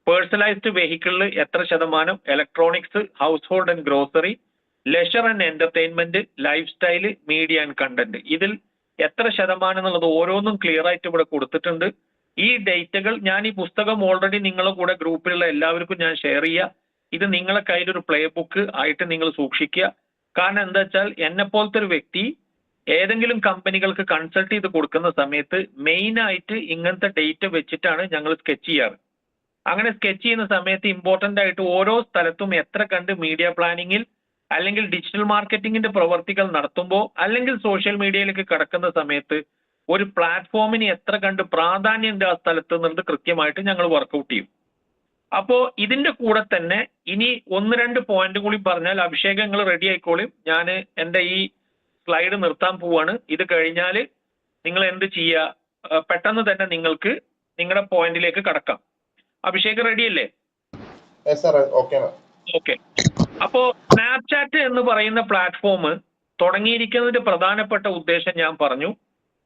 A: പേഴ്സണലൈസ്ഡ് വെഹിക്കിളിൽ എത്ര ശതമാനം, electronics, house hold and grocery, leisure and entertainment, life style, media and content, ഇതിൽ എത്ര ശതമാനം എന്നുള്ളത് ഓരോന്നും ക്ലിയർ ആയിട്ട് ഇവിടെ കൊടുത്തിട്ടുണ്ട്. ഈ ഡേറ്റകൾ ഞാൻ ഈ പുസ്തകം ഓൾറെഡി നിങ്ങളുടെ കൂടെ ഗ്രൂപ്പിലുള്ള എല്ലാവർക്കും ഞാൻ ഷെയർ ചെയ്യുക. ഇത് നിങ്ങളെ കയ്യിൽ ഒരു പ്ലേ ബുക്ക് ആയിട്ട് നിങ്ങൾ സൂക്ഷിക്കുക. കാരണം എന്താ വെച്ചാൽ, എന്നെ പോലത്തെ ഒരു വ്യക്തി ഏതെങ്കിലും കമ്പനികൾക്ക് കൺസൾട്ട് ചെയ്ത് കൊടുക്കുന്ന സമയത്ത് മെയിൻ ആയിട്ട് ഇങ്ങനത്തെ ഡേറ്റ വെച്ചിട്ടാണ് ഞങ്ങൾ സ്കെച്ച് ചെയ്യാറ്. അങ്ങനെ സ്കെച്ച് ചെയ്യുന്ന സമയത്ത് ഇമ്പോർട്ടന്റ് ആയിട്ട് ഓരോ സ്ഥലത്തും എത്ര കണ്ട് മീഡിയ പ്ലാനിങ്ങിൽ അല്ലെങ്കിൽ ഡിജിറ്റൽ മാർക്കറ്റിംഗിന്റെ പ്രവർത്തികൾ നടത്തുമ്പോൾ അല്ലെങ്കിൽ സോഷ്യൽ മീഡിയയിലേക്ക് കടക്കുന്ന സമയത്ത് ഒരു പ്ലാറ്റ്ഫോമിന് എത്ര കണ്ട് പ്രാധാന്യമുണ്ട് ആ സ്ഥലത്ത് എന്നുള്ളത് കൃത്യമായിട്ട് ഞങ്ങൾ വർക്കൗട്ട് ചെയ്യും. അപ്പോ ഇതിന്റെ കൂടെ തന്നെ ഇനി 1-2 പോയിന്റ് കൂടി പറഞ്ഞാൽ അഭിഷേകങ്ങൾ റെഡി ആയിക്കോളും. ഞാൻ എൻ്റെ ഈ സ്ലൈഡ് നിർത്താൻ പോവാണ്. ഇത് കഴിഞ്ഞാൽ നിങ്ങൾ എന്ത് ചെയ്യുക, പെട്ടെന്ന് തന്നെ നിങ്ങൾക്ക് നിങ്ങളുടെ പോയിന്റിലേക്ക് കടക്കാം. അഭിഷേക് റെഡി അല്ലേ? ഓക്കെ. അപ്പോ സ്നാപ്ചാറ്റ് എന്ന് പറയുന്ന പ്ലാറ്റ്ഫോം തുടങ്ങിയിരിക്കുന്നതിന്റെ പ്രധാനപ്പെട്ട ഉദ്ദേശം ഞാൻ പറഞ്ഞു.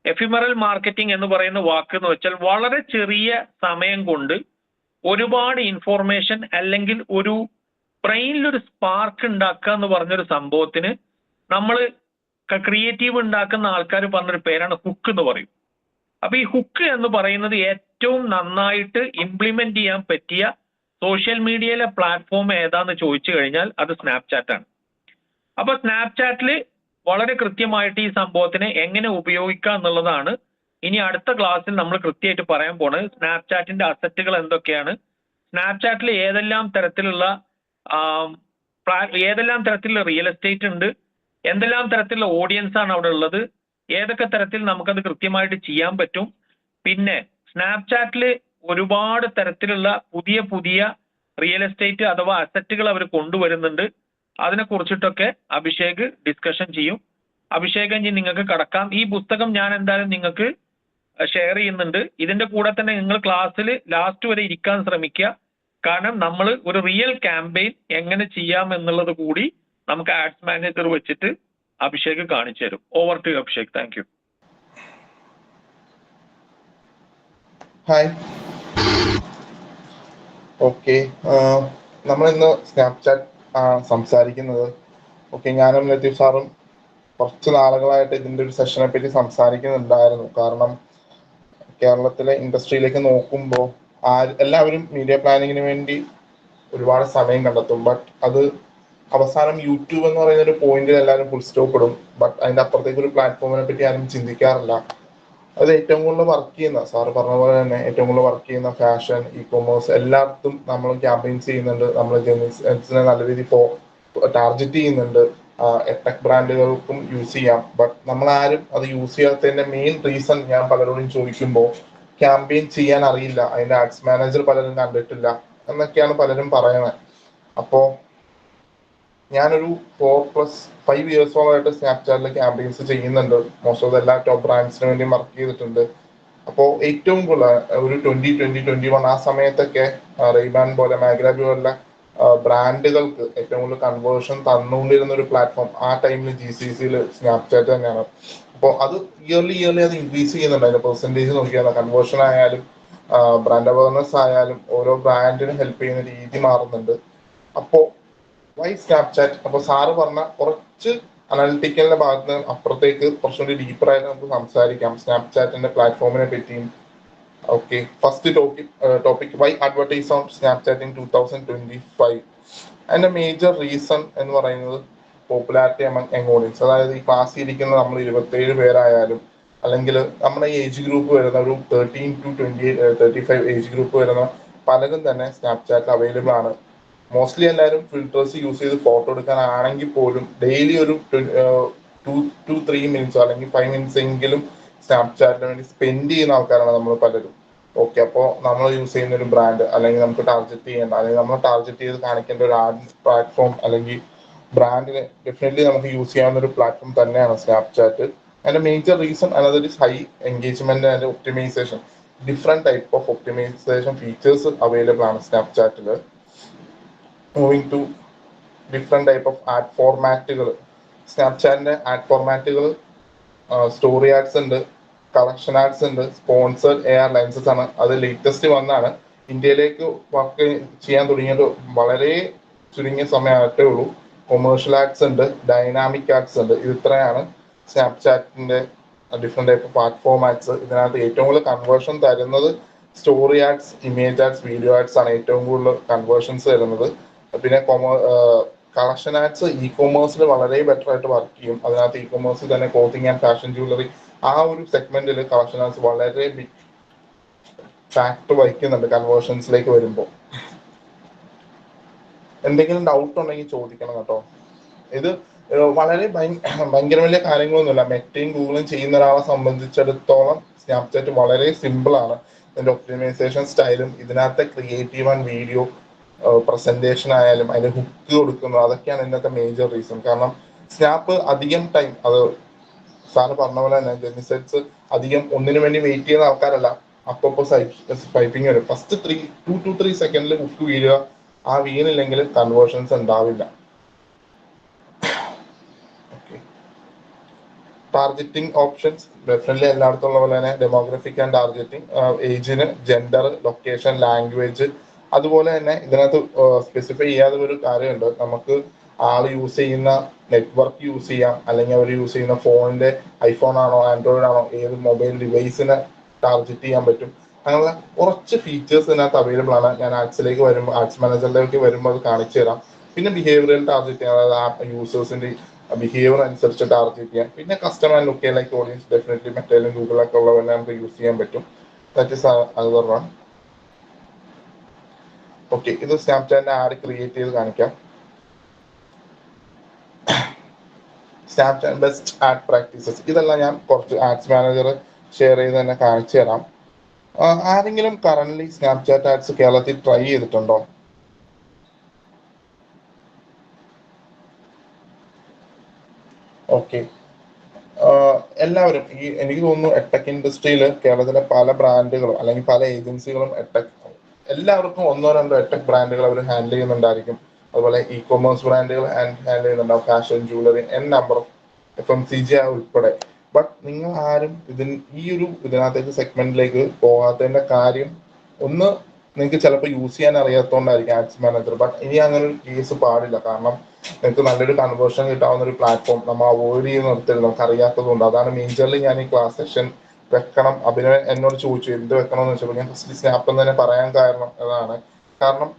A: എഫിമറൽ മാർക്കറ്റിംഗ് എന്ന് പറയുന്ന വാക്ക് എന്ന് വെച്ചാൽ വളരെ ചെറിയ സമയം കൊണ്ട് ഒരുപാട് ഇൻഫോർമേഷൻ അല്ലെങ്കിൽ ഒരു ബ്രെയിനിലൊരു സ്പാർക്ക് ഉണ്ടാക്കുക എന്ന് പറഞ്ഞൊരു സംഭവത്തിന് നമ്മൾ ക്രിയേറ്റീവ് ഉണ്ടാക്കുന്ന ആൾക്കാർ പറഞ്ഞൊരു പേരാണ് ഹുക്ക് എന്ന് പറയും. അപ്പൊ ഈ ഹുക്ക് എന്ന് പറയുന്നത് ഏറ്റവും നന്നായിട്ട് ഇംപ്ലിമെന്റ് ചെയ്യാൻ പറ്റിയ സോഷ്യൽ മീഡിയയിലെ പ്ലാറ്റ്ഫോം ഏതാന്ന് ചോദിച്ചു കഴിഞ്ഞാൽ അത് സ്നാപ്ചാറ്റ് ആണ്. അപ്പൊ സ്നാപ്ചാറ്റിൽ വളരെ കൃത്യമായിട്ട് ഈ സംഭവത്തിനെ എങ്ങനെ ഉപയോഗിക്കുക എന്നുള്ളതാണ് ഇനി അടുത്ത ക്ലാസ്സിൽ നമ്മൾ കൃത്യമായിട്ട് പറയാൻ പോണത്. സ്നാപ്ചാറ്റിന്റെ അസറ്റുകൾ എന്തൊക്കെയാണ്, സ്നാപ്ചാറ്റിൽ ഏതെല്ലാം തരത്തിലുള്ള റിയൽ എസ്റ്റേറ്റ് ഉണ്ട്, എന്തെല്ലാം തരത്തിലുള്ള ഓഡിയൻസ് ആണ് അവിടെ ഉള്ളത്, ഏതൊക്കെ തരത്തിൽ നമുക്കത് കൃത്യമായിട്ട് ചെയ്യാൻ പറ്റും. പിന്നെ സ്നാപ്ചാറ്റിൽ ഒരുപാട് തരത്തിലുള്ള പുതിയ പുതിയ റിയൽ എസ്റ്റേറ്റ് അഥവാ അസറ്റുകൾ അവർ കൊണ്ടുവരുന്നുണ്ട്. അതിനെ കുറിച്ചിട്ടൊക്കെ അഭിഷേക് ഡിസ്കഷൻ ചെയ്യും. അഭിഷേക് ഇനി നിങ്ങൾക്ക് കടക്കാം. ഈ പുസ്തകം ഞാൻ എന്തായാലും നിങ്ങൾക്ക് ഷെയർ ചെയ്യുന്നുണ്ട്. ഇതിന്റെ കൂടെ തന്നെ നിങ്ങൾ ക്ലാസ്സിൽ ലാസ്റ്റ് വരെ ഇരിക്കാൻ ശ്രമിക്കുക. കാരണം നമ്മൾ ഒരു റിയൽ ക്യാമ്പയിൻ എങ്ങനെ ചെയ്യാം എന്നുള്ളത് കൂടി നമുക്ക് ആഡ്സ് മാനേജർ വെച്ചിട്ട് അഭിഷേക് കാണിച്ചു തരും. Over to Abhishek. Thank you.
D: Hi. Okay, നമ്മൾ ഇന്ന് സ്നാപ്ചാറ്റ് സംസാരിക്കുന്നത്. ഓക്കെ, ഞാനും ലത്തീഫ് സാറും കുറച്ച് നാളുകളായിട്ട് ഇതിൻ്റെ ഒരു സെഷനെ പറ്റി സംസാരിക്കുന്നുണ്ടായിരുന്നു. കാരണം കേരളത്തിലെ ഇൻഡസ്ട്രിയിലേക്ക് നോക്കുമ്പോൾ എല്ലാവരും മീഡിയ പ്ലാനിങ്ങിന് വേണ്ടി ഒരുപാട് സമയം കണ്ടെത്തും. ബട്ട് അത് അവസാനം യൂട്യൂബ് എന്ന് പറയുന്ന ഒരു പോയിന്റിൽ എല്ലാവരും ഫുൾ സ്റ്റോപ്പ് ഇടും. ബട്ട് അതിൻ്റെ അപ്പുറത്തേക്ക് ഒരു പ്ലാറ്റ്ഫോമിനെ പറ്റി ആരും ചിന്തിക്കാറില്ല. അത് ഏറ്റവും കൂടുതൽ വർക്ക് ചെയ്യുന്ന, സാറ് പറഞ്ഞ പോലെ തന്നെ ഏറ്റവും കൂടുതൽ വർക്ക് ചെയ്യുന്ന ഫാഷൻ, ഇ കൊമേഴ്സ് എല്ലായിടത്തും നമ്മൾ ക്യാമ്പയിൻസ് ചെയ്യുന്നുണ്ട്. നമ്മൾ ജേർണലിസ്റ്റിനെ നല്ല രീതിയിൽ ടാർഗറ്റ് ചെയ്യുന്നുണ്ട്. ടെക് ബ്രാൻഡുകൾക്കും യൂസ് ചെയ്യാം. ബട്ട് നമ്മളാരും അത് യൂസ് ചെയ്യാത്തതിന്റെ മെയിൻ റീസൺ ഞാൻ പലരോടും ചോദിക്കുമ്പോൾ ക്യാമ്പയിൻ ചെയ്യാൻ അറിയില്ല, അതിന്റെ ആഡ്സ് മാനേജർ പലരും കണ്ടിട്ടില്ല എന്നൊക്കെയാണ് പലരും പറയുന്നത്. അപ്പോൾ ഞാനൊരു 4+5 ഇയേഴ്സോളായിട്ട് സ്നാപ്ചാറ്റിൽ ക്യാമ്പയിൻസ് ചെയ്യുന്നുണ്ട്. മോസ്റ്റ് ഓഫ് എല്ലാ ടോപ്പ് ബ്രാൻഡ്സിന് വേണ്ടി വർക്ക് ചെയ്തിട്ടുണ്ട്. അപ്പോൾ ഏറ്റവും കൂടുതൽ ഒരു 2021 ആ സമയത്തൊക്കെ റെയ്ബാൻ പോലെ, മാഗ്രാബി പോലെ ബ്രാൻഡുകൾക്ക് ഏറ്റവും കൂടുതൽ കൺവേർഷൻ തന്നുകൊണ്ടിരുന്ന ഒരു പ്ലാറ്റ്ഫോം ആ ടൈമിൽ GCCയിൽ സ്നാപ്ചാറ്റ് തന്നെയാണ്. അപ്പോൾ അത് ഇയർലി അത് ഇൻക്രീസ് ചെയ്യുന്നുണ്ട്. അതിന്റെ പെർസെൻറ്റേജ് നോക്കിയാൽ കൺവേർഷൻ ആയാലും ബ്രാൻഡ് അവയർനെസ് ആയാലും ഓരോ ബ്രാൻഡിനും ഹെൽപ്പ് ചെയ്യുന്ന രീതി മാറുന്നുണ്ട്. അപ്പോൾ വൈ സ്നാപ്ചാറ്റ്? അപ്പോൾ സാറ് പറഞ്ഞ കുറച്ച് അനാലിറ്റിക്കലിന്റെ ഭാഗത്ത് അപ്പുറത്തേക്ക് കുറച്ചുകൂടി ഡീപ്പറായിട്ട് നമുക്ക് സംസാരിക്കാം സ്നാപ്ചാറ്റിന്റെ പ്ലാറ്റ്ഫോമിനെ പറ്റിയും. Okay, first topic why advertise on Snapchat in 2025. അതിന്റെ മേജർ റീസൺ എന്ന് പറയുന്നത് പോപ്പുലാരിറ്റി അമംഗ് യങ് ഓഡിയൻസ്. അതായത് ഈ ക്ലാസ്സിൽ ഇരിക്കുന്ന നമ്മൾ 27 പേരായാലും അല്ലെങ്കിൽ നമ്മുടെ ഈ ഏജ് ഗ്രൂപ്പ് വരുന്ന ഒരു 13 to 35 ഏജ് ഗ്രൂപ്പ് വരുന്ന പലരും തന്നെ സ്നാപ്ചാറ്റിൽ അവൈലബിൾ ആണ്. മോസ്റ്റ്ലി എല്ലാവരും ഫിൽറ്റേഴ്സ് യൂസ് ചെയ്ത് ഫോട്ടോ എടുക്കാനാണെങ്കിൽ പോലും ഡെയിലി ഒരു 2-3 മിനിറ്റ്സോ അല്ലെങ്കിൽ 5 മിനിറ്റ്സ് എങ്കിലും സ്നാപ്ചാറ്റിന് വേണ്ടി സ്പെൻഡ് ചെയ്യുന്ന ആൾക്കാരാണ് നമ്മൾ പലരും. ഓക്കെ, അപ്പോൾ നമ്മൾ യൂസ് ചെയ്യുന്ന ഒരു ബ്രാൻഡ് അല്ലെങ്കിൽ നമുക്ക് ടാർഗറ്റ് ചെയ്യേണ്ട അല്ലെങ്കിൽ നമ്മൾ ടാർഗറ്റ് ചെയ്ത് കാണിക്കേണ്ട ഒരു ആഡ് പ്ലാറ്റ്ഫോം അല്ലെങ്കിൽ ബ്രാൻഡിന് ഡെഫിനറ്റ്ലി നമുക്ക് യൂസ് ചെയ്യാവുന്ന ഒരു പ്ലാറ്റ്ഫോം തന്നെയാണ് സ്നാപ്ചാറ്റ്. അതിന്റെ major reason another is high engagement and optimization. Different type of optimization features available ആണ് സ്നാപ്ചാറ്റിൽ. Moving to different type of ad ഫോർമാറ്റുകൾ. സ്നാപ്ചാറ്റിന്റെ ആഡ് ഫോർമാറ്റുകൾ സ്റ്റോറി ആഡ്സ് ഉണ്ട്, കളക്ഷൻ ആഡ്സ് ഉണ്ട്, സ്പോൺസേഡ് AR ലൈൻസസ് ആണ്. അത് ലേറ്റസ്റ്റ് വന്നാണ്. ഇന്ത്യയിലേക്ക് വർക്ക് ചെയ്യാൻ തുടങ്ങിയത് വളരെ ചുരുങ്ങിയ സമയമായിട്ടേ ഉള്ളൂ. കൊമേഴ്ഷ്യൽ ആഡ്സ് ഉണ്ട്, ഡൈനാമിക് ആഡ്സ് ഉണ്ട്. ഇത് ഇത്രയാണ് സ്നാപ്ചാറ്റിന്റെ different type of ad formats. ഇതിനകത്ത് ഏറ്റവും കൂടുതൽ കൺവേർഷൻ തരുന്നത് story ads, image ads, video ads ആണ് ഏറ്റവും കൂടുതൽ കൺവേർഷൻസ് തരുന്നത്. പിന്നെ കളക്ഷൻ ആഡ്സ് ഇ കൊമേഴ്സിൽ വളരെ ബെറ്റർ ആയിട്ട് വർക്ക് ചെയ്യും. അതിനകത്ത് ഇ കൊമേഴ്സിൽ തന്നെ ക്ലോത്തിങ് ആൻഡ് ഫാഷൻ ജ്വല്ലറി ആ ഒരു സെഗ്മെന്റിൽ കളക്ഷൻ ആഡ്സ് വളരെ ബിഗ് ഫാക്ടർ വഹിക്കുന്നുണ്ട് കൺവേർഷൻസിലേക്ക് വരുമ്പോൾ. എന്തെങ്കിലും ഡൗട്ട് ഉണ്ടെങ്കിൽ ചോദിക്കണം കേട്ടോ. ഇത് വളരെ ഭയങ്കര വലിയ കാര്യങ്ങളൊന്നുമില്ല. മെറ്റയും ഗൂഗിളും ചെയ്യുന്ന ഒരാളെ സംബന്ധിച്ചിടത്തോളം സ്നാപ്ചാറ്റ് വളരെ സിമ്പിൾ ആണ്. ഇതിന്റെ ഒപ്റ്റിമൈസേഷൻ സ്റ്റൈലും ഇതിനകത്തെ ക്രിയേറ്റീവ് ആൻഡ് വീഡിയോ പ്രസന്റേഷൻ ആയാലും അതിന്റെ ഹുക്ക് കൊടുക്കുന്നത് അതൊക്കെയാണ് ഇന്നത്തെ മേജർ റീസൺ. കാരണം സ്നാപ്പ് അധികം ടൈം അത് സാറ് പറഞ്ഞ പോലെ തന്നെ ജെനിസൈറ്റ്സ് അധികം ഒന്നിനു വേണ്ടി വെയിറ്റ് ചെയ്യുന്ന ആൾക്കാരല്ല. അപ്പൊ സ്വൈപ്പിംഗ് വരും. ഫസ്റ്റ് 2 to 3 സെക്കൻഡിൽ ഹുക്ക് വീഴുക. ആ വീണില്ലെങ്കിൽ കൺവേർഷൻസ് ഉണ്ടാവില്ല. ടാർഗറ്റിംഗ് ഓപ്ഷൻസ് ഡെഫിനറ്റ്ലി എല്ലായിടത്തും ഉള്ള പോലെ തന്നെ ഡെമോഗ്രഫിക് ആൻഡ് ടാർഗറ്റിംഗ്, ഏജിന്, ജെൻഡർ, ലൊക്കേഷൻ, ലാംഗ്വേജ്. അതുപോലെ തന്നെ ഇതിനകത്ത് സ്പെസിഫൈ ചെയ്യാതെ ഒരു കാര്യമുണ്ട്. നമുക്ക് ആള് യൂസ് ചെയ്യുന്ന നെറ്റ്വർക്ക് യൂസ് ചെയ്യാം, അല്ലെങ്കിൽ അവർ യൂസ് ചെയ്യുന്ന ഫോണിന്റെ ഐഫോൺ ആണോ ആൻഡ്രോയിഡ് ആണോ ഏത് മൊബൈൽ ഡിവൈസിനെ ടാർഗറ്റ് ചെയ്യാൻ പറ്റും. അങ്ങനെയുള്ള കുറച്ച് ഫീച്ചേഴ്സ് ഇതിനകത്ത് അവൈലബിൾ ആണ്. ഞാൻ ആഡ്സിലേക്ക് വരുമ്പോൾ, ആഡ്സ് മാനേജറിലേക്ക് വരുമ്പോൾ അത് കാണിച്ചു തരാം. പിന്നെ ബിഹേവിയറൽ ടാർഗറ്റ് ചെയ്യാം, അതായത് ആപ്പ് യൂസേഴ്സിന്റെ ബിഹേവിയർ അനുസരിച്ച് ടാർഗറ്റ് ചെയ്യാം. പിന്നെ customer and look like audience definitely മറ്റേലും ഗൂഗിളൊക്കെ ഉള്ളവരെ നമുക്ക് യൂസ് ചെയ്യാൻ പറ്റും. That is another one. Okay, ഇത് സ്നാപ്ചാറ്റിന്റെ ആഡ് ക്രിയേറ്റ് ചെയ്ത് കാണിക്കാം. സ്നാപ്ചാറ്റ് ബെസ്റ്റ് ആഡ് പ്രാക്ടീസസ്, ഇതെല്ലാം ഞാൻ കുറച്ച് ആഡ്സ് മാനേജർ ഷെയർ ചെയ്ത് തന്നെ കാണിച്ചു തരാം. ആരെങ്കിലും കറന്റ് സ്നാപ്ചാറ്റ് ആഡ്സ് കേരളത്തിൽ ട്രൈ ചെയ്തിട്ടുണ്ടോ? ഓക്കെ, എല്ലാവരും എനിക്ക് തോന്നുന്നു എടെക് ഇൻഡസ്ട്രിയിൽ കേരളത്തിലെ പല ബ്രാൻഡുകളും അല്ലെങ്കിൽ പല ഏജൻസികളും എല്ലാവർക്കും ഒന്നോ രണ്ടോ എടെക് ബ്രാൻഡുകൾ അവർ ഹാൻഡിൽ ചെയ്യുന്നുണ്ടായിരിക്കും. അതുപോലെ ഇ കൊമേഴ്സ് ബ്രാൻഡുകൾ ഹാൻഡിൽ ചെയ്യുന്നുണ്ടാവും, fashion, jewellery, number of FMCG ഉൾപ്പെടെ. ബട്ട് നിങ്ങൾ ആരും ഇതിനകത്തേക്ക് സെഗ്മെന്റിലേക്ക് പോകാത്തതിന്റെ കാര്യം ഒന്ന്, നിങ്ങൾക്ക് ചിലപ്പോൾ യൂസ് ചെയ്യാൻ അറിയാത്തതുകൊണ്ടായിരിക്കും ആഡ്സ് മാനേജർ. ബട്ട് ഇനി അങ്ങനെ ഒരു കേസ് പാടില്ല. കാരണം നിങ്ങൾക്ക് നല്ലൊരു കൺവേർഷൻ കിട്ടാവുന്ന ഒരു പ്ലാറ്റ്ഫോം നമ്മൾ അവോയ്ഡ് ചെയ്ത് നിർത്തരുത്, നമുക്ക് അറിയാത്തതുകൊണ്ട്. അതാണ് മേജർലി ഞാൻ ഈ ക്ലാസ് സെഷൻ വെക്കണം. എന്നോട് ചോദിച്ചു എന്ത് വെക്കണം എന്ന് വെച്ചപ്പോൾ ഞാൻ ഫസ്റ്റ് സ്നാപ്പ് തന്നെ പറയാൻ കാരണം അതാണ്. കാരണം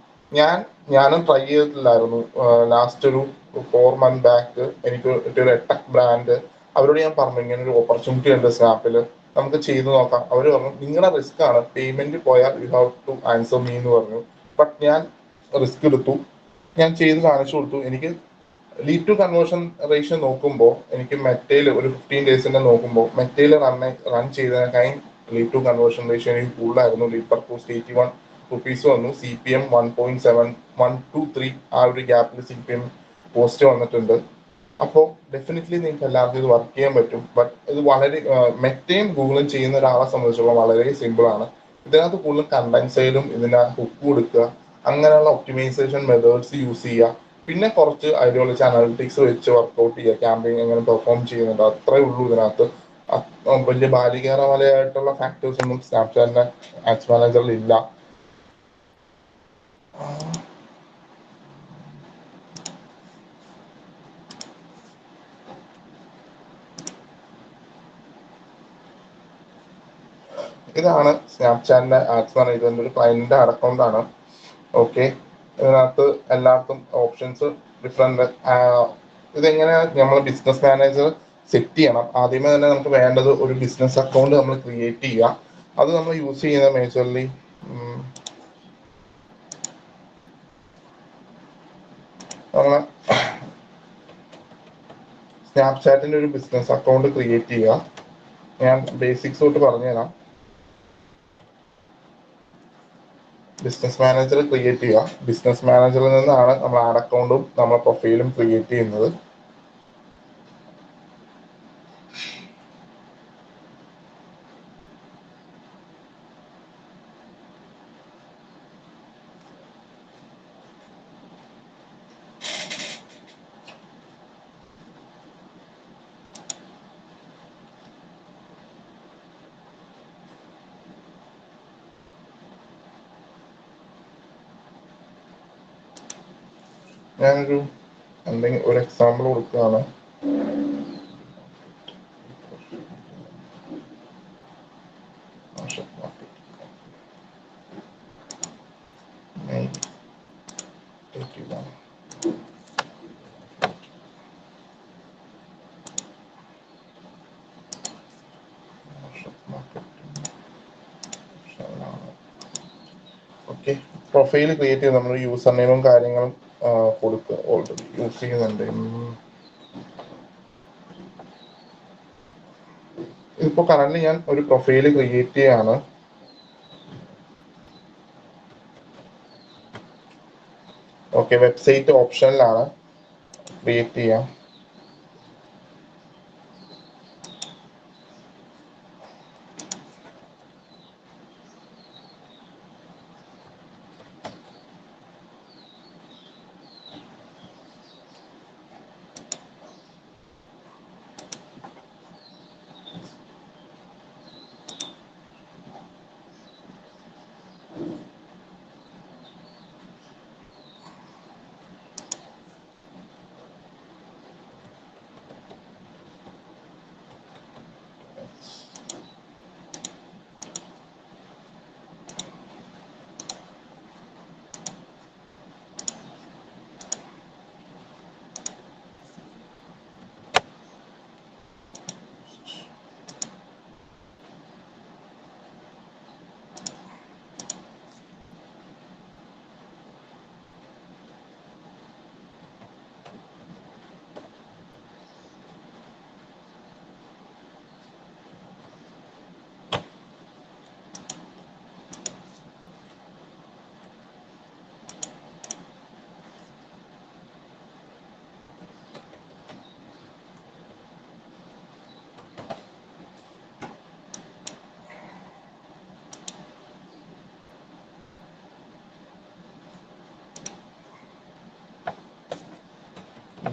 D: ഞാനും ട്രൈ ചെയ്തിട്ടില്ലായിരുന്നു. ലാസ്റ്റ് ഒരു 4 months ബാക്ക് എനിക്ക് ഒരു എടെക് ബ്രാൻഡ്, അവരോട് ഞാൻ പറഞ്ഞു ഇങ്ങനെ ഒരു ഓപ്പർച്യൂണിറ്റി ഉണ്ട് സ്നാപ്പിൽ, നമുക്ക് ചെയ്തു നോക്കാം. അവർ പറഞ്ഞു നിങ്ങളുടെ റിസ്ക് ആണ്, പേയ്മെന്റ് പോയാൽ you have to answer me എന്ന് പറഞ്ഞു. ബട്ട് ഞാൻ റിസ്ക് എടുത്തു, ഞാൻ ചെയ്ത് കാണിച്ചു കൊടുത്തു. എനിക്ക് ലീഡ് ടു കൺവേർഷൻ റേഷ്യോ നോക്കുമ്പോൾ എനിക്ക് മെറ്റയിൽ ഒരു 15 days നോക്കുമ്പോൾ മെറ്റയിൽ റൺ ചെയ്തതിനേക്കാളും ലീഡ് ടു കൺവേർഷൻ റേഷ്യോ എനിക്ക് കൂടുതലായിരുന്നു. ലീഡ് പെർ പോസ്റ്റ് 81 rupees വന്നു. CPM 1.7, 1 to 3 ആ ഒരു ഗ്യാപ്പിൽ CPM പോസ്റ്റ് വന്നിട്ടുണ്ട്. അപ്പോൾ ഡെഫിനറ്റ്ലി നിങ്ങൾക്ക് എല്ലാവർക്കും ഇത് വർക്ക് ചെയ്യാൻ പറ്റും. ബട്ട് ഇത് വളരെ മെറ്റയും ഗൂഗിളും ചെയ്യുന്ന ഒരാളെ സംബന്ധിച്ചുള്ള വളരെ സിമ്പിൾ ആണ്. ഇതിനകത്ത് കൂടുതൽ കണ്ടന്റ് സൈഡും ഇതിനകത്ത് ഹുക്ക് കൊടുക്കുക, അങ്ങനെയുള്ള ഒപ്റ്റിമൈസേഷൻ മെത്തേഡ്സ് യൂസ് ചെയ്യുക. പിന്നെ കുറച്ച് ഐഡിയോളജി അനാലിറ്റിക്സ് വെച്ച് വർക്ക്ഔട്ട് ചെയ്യുക, ക്യാമ്പയിൻ എങ്ങനെ പെർഫോം ചെയ്യുന്നുണ്ട്, അത്രേ ഉള്ളൂ ഇതിനകത്ത്. വലിയ ബാലികേറമലയായിട്ടുള്ള ഫാക്ടേഴ്സ് ഒന്നും സ്നാപ്ചാറ്റിന്റെ ആഡ്സ് മാനേജറിൽ ഇല്ല. ഇതാണ് സ്നാപ്ചാറ്റിന്റെ ആഡ്സ് മാനേജർ. ഇതിന്റെ ഒരു ക്ലയന്റിന്റെ അക്കൗണ്ട് ആണ്. ഓക്കെ, ഇതിനകത്ത് എല്ലാവർക്കും ഓപ്ഷൻസ് ഡിഫറെന്റ്. ഇതെങ്ങനെയാണ് നമ്മൾ ബിസിനസ് മാനേജർ സെറ്റ് ചെയ്യണം. ആദ്യമേ തന്നെ നമുക്ക് വേണ്ടത് ഒരു ബിസിനസ് അക്കൗണ്ട് നമ്മൾ ക്രിയേറ്റ് ചെയ്യുക. അത് നമ്മൾ യൂസ് ചെയ്യുന്ന മേജർലി നമ്മളെ സ്നാപ്ചാറ്റിന്റെ ഒരു ബിസിനസ് അക്കൗണ്ട് ക്രിയേറ്റ് ചെയ്യുക. ഞാൻ ബേസിക്സ് തൊട്ട് പറഞ്ഞുതരാം. ബിസിനസ് മാനേജർ ക്രിയേറ്റ് ചെയ്യുക. ബിസിനസ് മാനേജറിൽ നിന്നാണ് നമ്മൾ ആഡ് അക്കൗണ്ടും നമ്മുടെ പ്രൊഫൈലും ക്രിയേറ്റ് ചെയ്യുന്നത്. ഞാനൊരു ഒരു എക്സാമ്പിൾ കൊടുക്കുകയാണ്. ഓക്കെ, പ്രൊഫൈൽ ക്രിയേറ്റ് ചെയ്ത് നമ്മൾ യൂസർ നെയിമും കാര്യങ്ങളും കൊടുക്കുക. ഓൾറെഡി യൂസ് ചെയ്യുന്നുണ്ട്. ഇതിപ്പോ കറന്റ് ഞാൻ ഒരു പ്രൊഫൈൽ ക്രിയേറ്റ് ചെയ്യാണ്. ഓക്കെ, വെബ്സൈറ്റ് ഓപ്ഷനിലാണ് ക്രിയേറ്റ് ചെയ്യാം.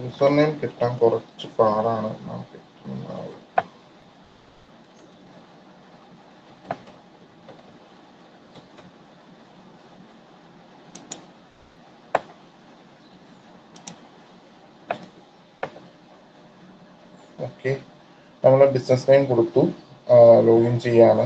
D: യൂസർ നെയിം കിട്ടാൻ കുറച്ച് പാടാണ്. ഓക്കെ, നമ്മൾ ബിസിനസ് നെയിം കൊടുത്തു, ലോഗിൻ ചെയ്യാണ്.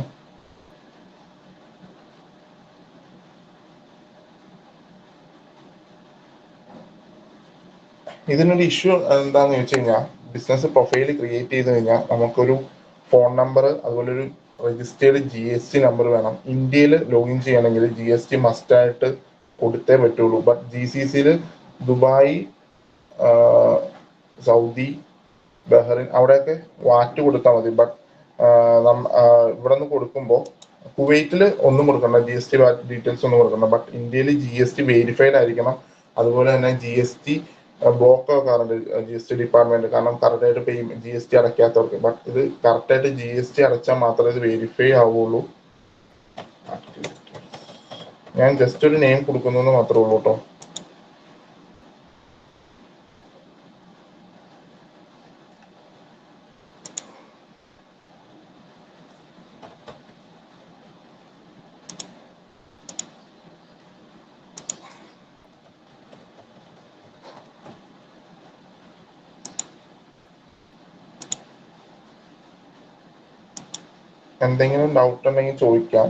D: ഇതിനൊരു ഇഷ്യൂ എന്താന്ന് ചോദിച്ചു കഴിഞ്ഞാൽ, ബിസിനസ് പ്രൊഫൈൽ ക്രിയേറ്റ് ചെയ്ത് കഴിഞ്ഞാൽ നമുക്കൊരു ഫോൺ നമ്പർ, അതുപോലെ ഒരു രജിസ്റ്റേർഡ് GST നമ്പർ വേണം. ഇന്ത്യയിൽ ലോഗിൻ ചെയ്യണമെങ്കിൽ GST മസ്റ്റ് ആയിട്ട് കൊടുത്തേ പറ്റുള്ളൂ. ബട്ട് GCCയിൽ ദുബായ്, സൗദി, ബഹ്റിൻ അവിടെയൊക്കെ വാറ്റ് കൊടുത്താൽ മതി. ബട്ട് ഇവിടെ നിന്ന് കൊടുക്കുമ്പോൾ കുവൈറ്റിൽ ഒന്നും കൊടുക്കണ്ട, GST വാറ്റ് ഡീറ്റെയിൽസ് ഒന്നും കൊടുക്കണ്ട. ബട്ട് ഇന്ത്യയിൽ GST വെരിഫൈഡ് ആയിരിക്കണം. അതുപോലെ തന്നെ GST ബ്ലോക്ക് ആക്കാറുണ്ട് GST ഡിപ്പാർട്ട്മെന്റ്, കാരണം കറക്റ്റായിട്ട് GST അടയ്ക്കാത്തവർക്ക്. ബട്ട് ഇത് കറക്റ്റായിട്ട് GST അടച്ചാൽ മാത്രമേ ഇത് വെരിഫൈ ആവുള്ളൂ. ഞാൻ ജസ്റ്റ് ഒരു നെയിം കൊടുക്കുന്നു മാത്രമേ ഉള്ളൂ കേട്ടോ. എന്തെങ്കിലും ഡൗട്ട് ഉണ്ടെങ്കിൽ ചോദിക്കാം.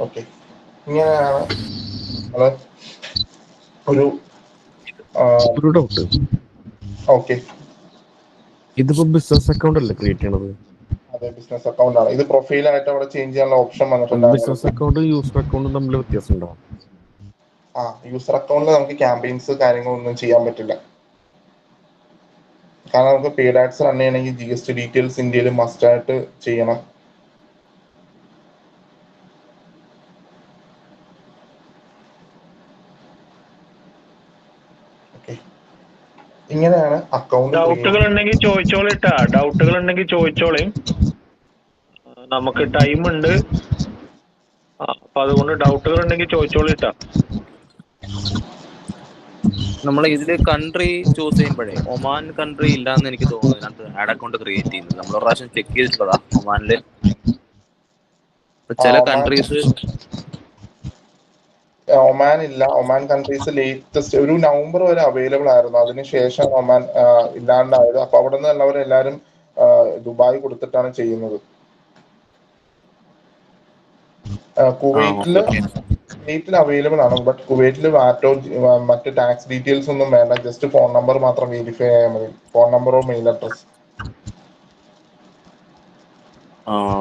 D: ഓക്കെ, ഇങ്ങനെയാണ് നമ്മള് ഒരു
E: ഒരു ഡൗട്ട്.
D: ഓക്കെ.
E: ഇതിപ്പോ ബിസിനസ് അക്കൗണ്ട് അല്ലേ ക്രിയേറ്റ് ചെയ്യണത്?
D: അതെ, ബിസിനസ് അക്കൗണ്ട് ആണ് ഇത്. പ്രൊഫൈലായിട്ട് അവിടെ ചേഞ്ച് ചെയ്യാനുള്ള ഓപ്ഷൻ വന്നിട്ടുണ്ട്.
E: ബിസിനസ് അക്കൗണ്ട് യൂസർ അക്കൗണ്ടും തമ്മിൽ വ്യത്യാസം ഉണ്ടോ?
D: യൂസർ അക്കൗണ്ടിൽ നമുക്ക് ക്യാമ്പയിൻസ് കാര്യങ്ങളൊന്നും ചെയ്യാൻ പറ്റില്ല. കാരണം നമുക്ക് പെയ്ഡ് ആഡ്സ് റൺ ചെയ്യണമെങ്കിൽ GST ഡീറ്റെയിൽസ് ഇന്ത്യയിൽ മസ്റ്റ് ആയിട്ട് ചെയ്യണം. ഇങ്ങനെയാണ് അക്കൗണ്ട്.
A: ഡൗട്ടുകൾ ഉണ്ടെങ്കിൽ ചോദിച്ചോളിട്ടാ, ഡൗട്ടുകൾ ഉണ്ടെങ്കിൽ ചോദിച്ചോളി. നമുക്ക് ടൈം ഉണ്ട്, അപ്പൊ അതുകൊണ്ട് ഡൗട്ടുകൾ ഉണ്ടെങ്കിൽ ചോദിച്ചോളിട്ടാ.
F: നമ്മൾ ഇതില് കൺട്രി ചൂസ് ചെയ്യുമ്പോഴേ ഒമാൻ കൺട്രി ഇല്ലാന്ന് എനിക്ക് തോന്നുന്നു. ഇതിനകത്ത് ആഡ് അക്കൗണ്ട് ക്രിയേറ്റ് ചെയ്യുന്നത് നമ്മൾ ഒരു പ്രാവശ്യം ചെക്ക് ചെയ്തിട്ടുള്ളതാ ഒമാനില്. ചില കൺട്രീസ്
D: ഒമാൻ ഇല്ല. ഒമാൻ കൺട്രീസ് ലേറ്റസ്റ്റ് ഒരു നവംബർ വരെ അവൈലബിൾ ആയിരുന്നു, അതിനുശേഷം ഒമാൻ ഇല്ലാണ്ടായത്. അപ്പൊ അവിടെ നിന്ന് എല്ലാവരും ദുബായ് കൊടുത്തിട്ടാണ് ചെയ്യുന്നത്. കുവൈറ്റിൽ അവൈലബിൾ ആണ്. ബട്ട് കുവൈറ്റിൽ വാറ്റോ മറ്റ് ടാക്സ് ഡീറ്റെയിൽസ് ഒന്നും വേണ്ട, ജസ്റ്റ് ഫോൺ നമ്പർ മാത്രം വെരിഫൈ ആയാൽ മതി. ഫോൺ നമ്പറോ മെയിൽ അഡ്രസ്.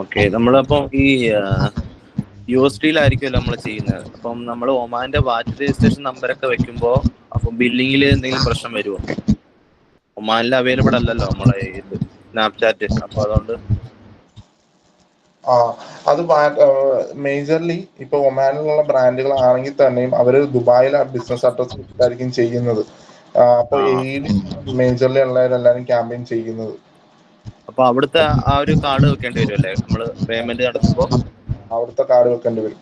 F: ഓക്കെ. നമ്മളപ്പം ഈ USD-യിലായിരിക്കുമല്ലോ നമ്മൾ ചെയ്യുന്നത്. അപ്പം നമ്മൾ ഒമാന്റെ വാറ്റ് രജിസ്ട്രേഷൻ നമ്പറൊക്കെ വെക്കുമ്പോൾ അപ്പം ബില്ലിങ്ങിൽ എന്തെങ്കിലും പ്രശ്നം വരുമോ? ഒമാനിൽ അവൈലബിൾ അല്ലല്ലോ നമ്മളെ ഇത് സ്നാപ്ചാറ്റ്. അപ്പൊ അതുകൊണ്ട്
D: അത് മേജർലി ഇപ്പൊ ഒമാനിലുള്ള ബ്രാൻഡുകളാണെങ്കിൽ തന്നെയും അവര് ദുബായിൽ ബിസിനസ് അഡ്രസ് ആയിരിക്കും ചെയ്യുന്നത്. അപ്പൊ മേജർലി ഉള്ളവരെല്ലാരും ക്യാമ്പയിൻ ചെയ്യുന്നത്.
F: അപ്പൊ അവിടുത്തെ ആ ഒരു കാർഡ് വെക്കേണ്ടി വരും അല്ലേ നമ്മള് പേയ്മെന്റ് നടത്തുമ്പോ?
D: അവിടുത്തെ കാർഡ് വെക്കേണ്ടി വരും.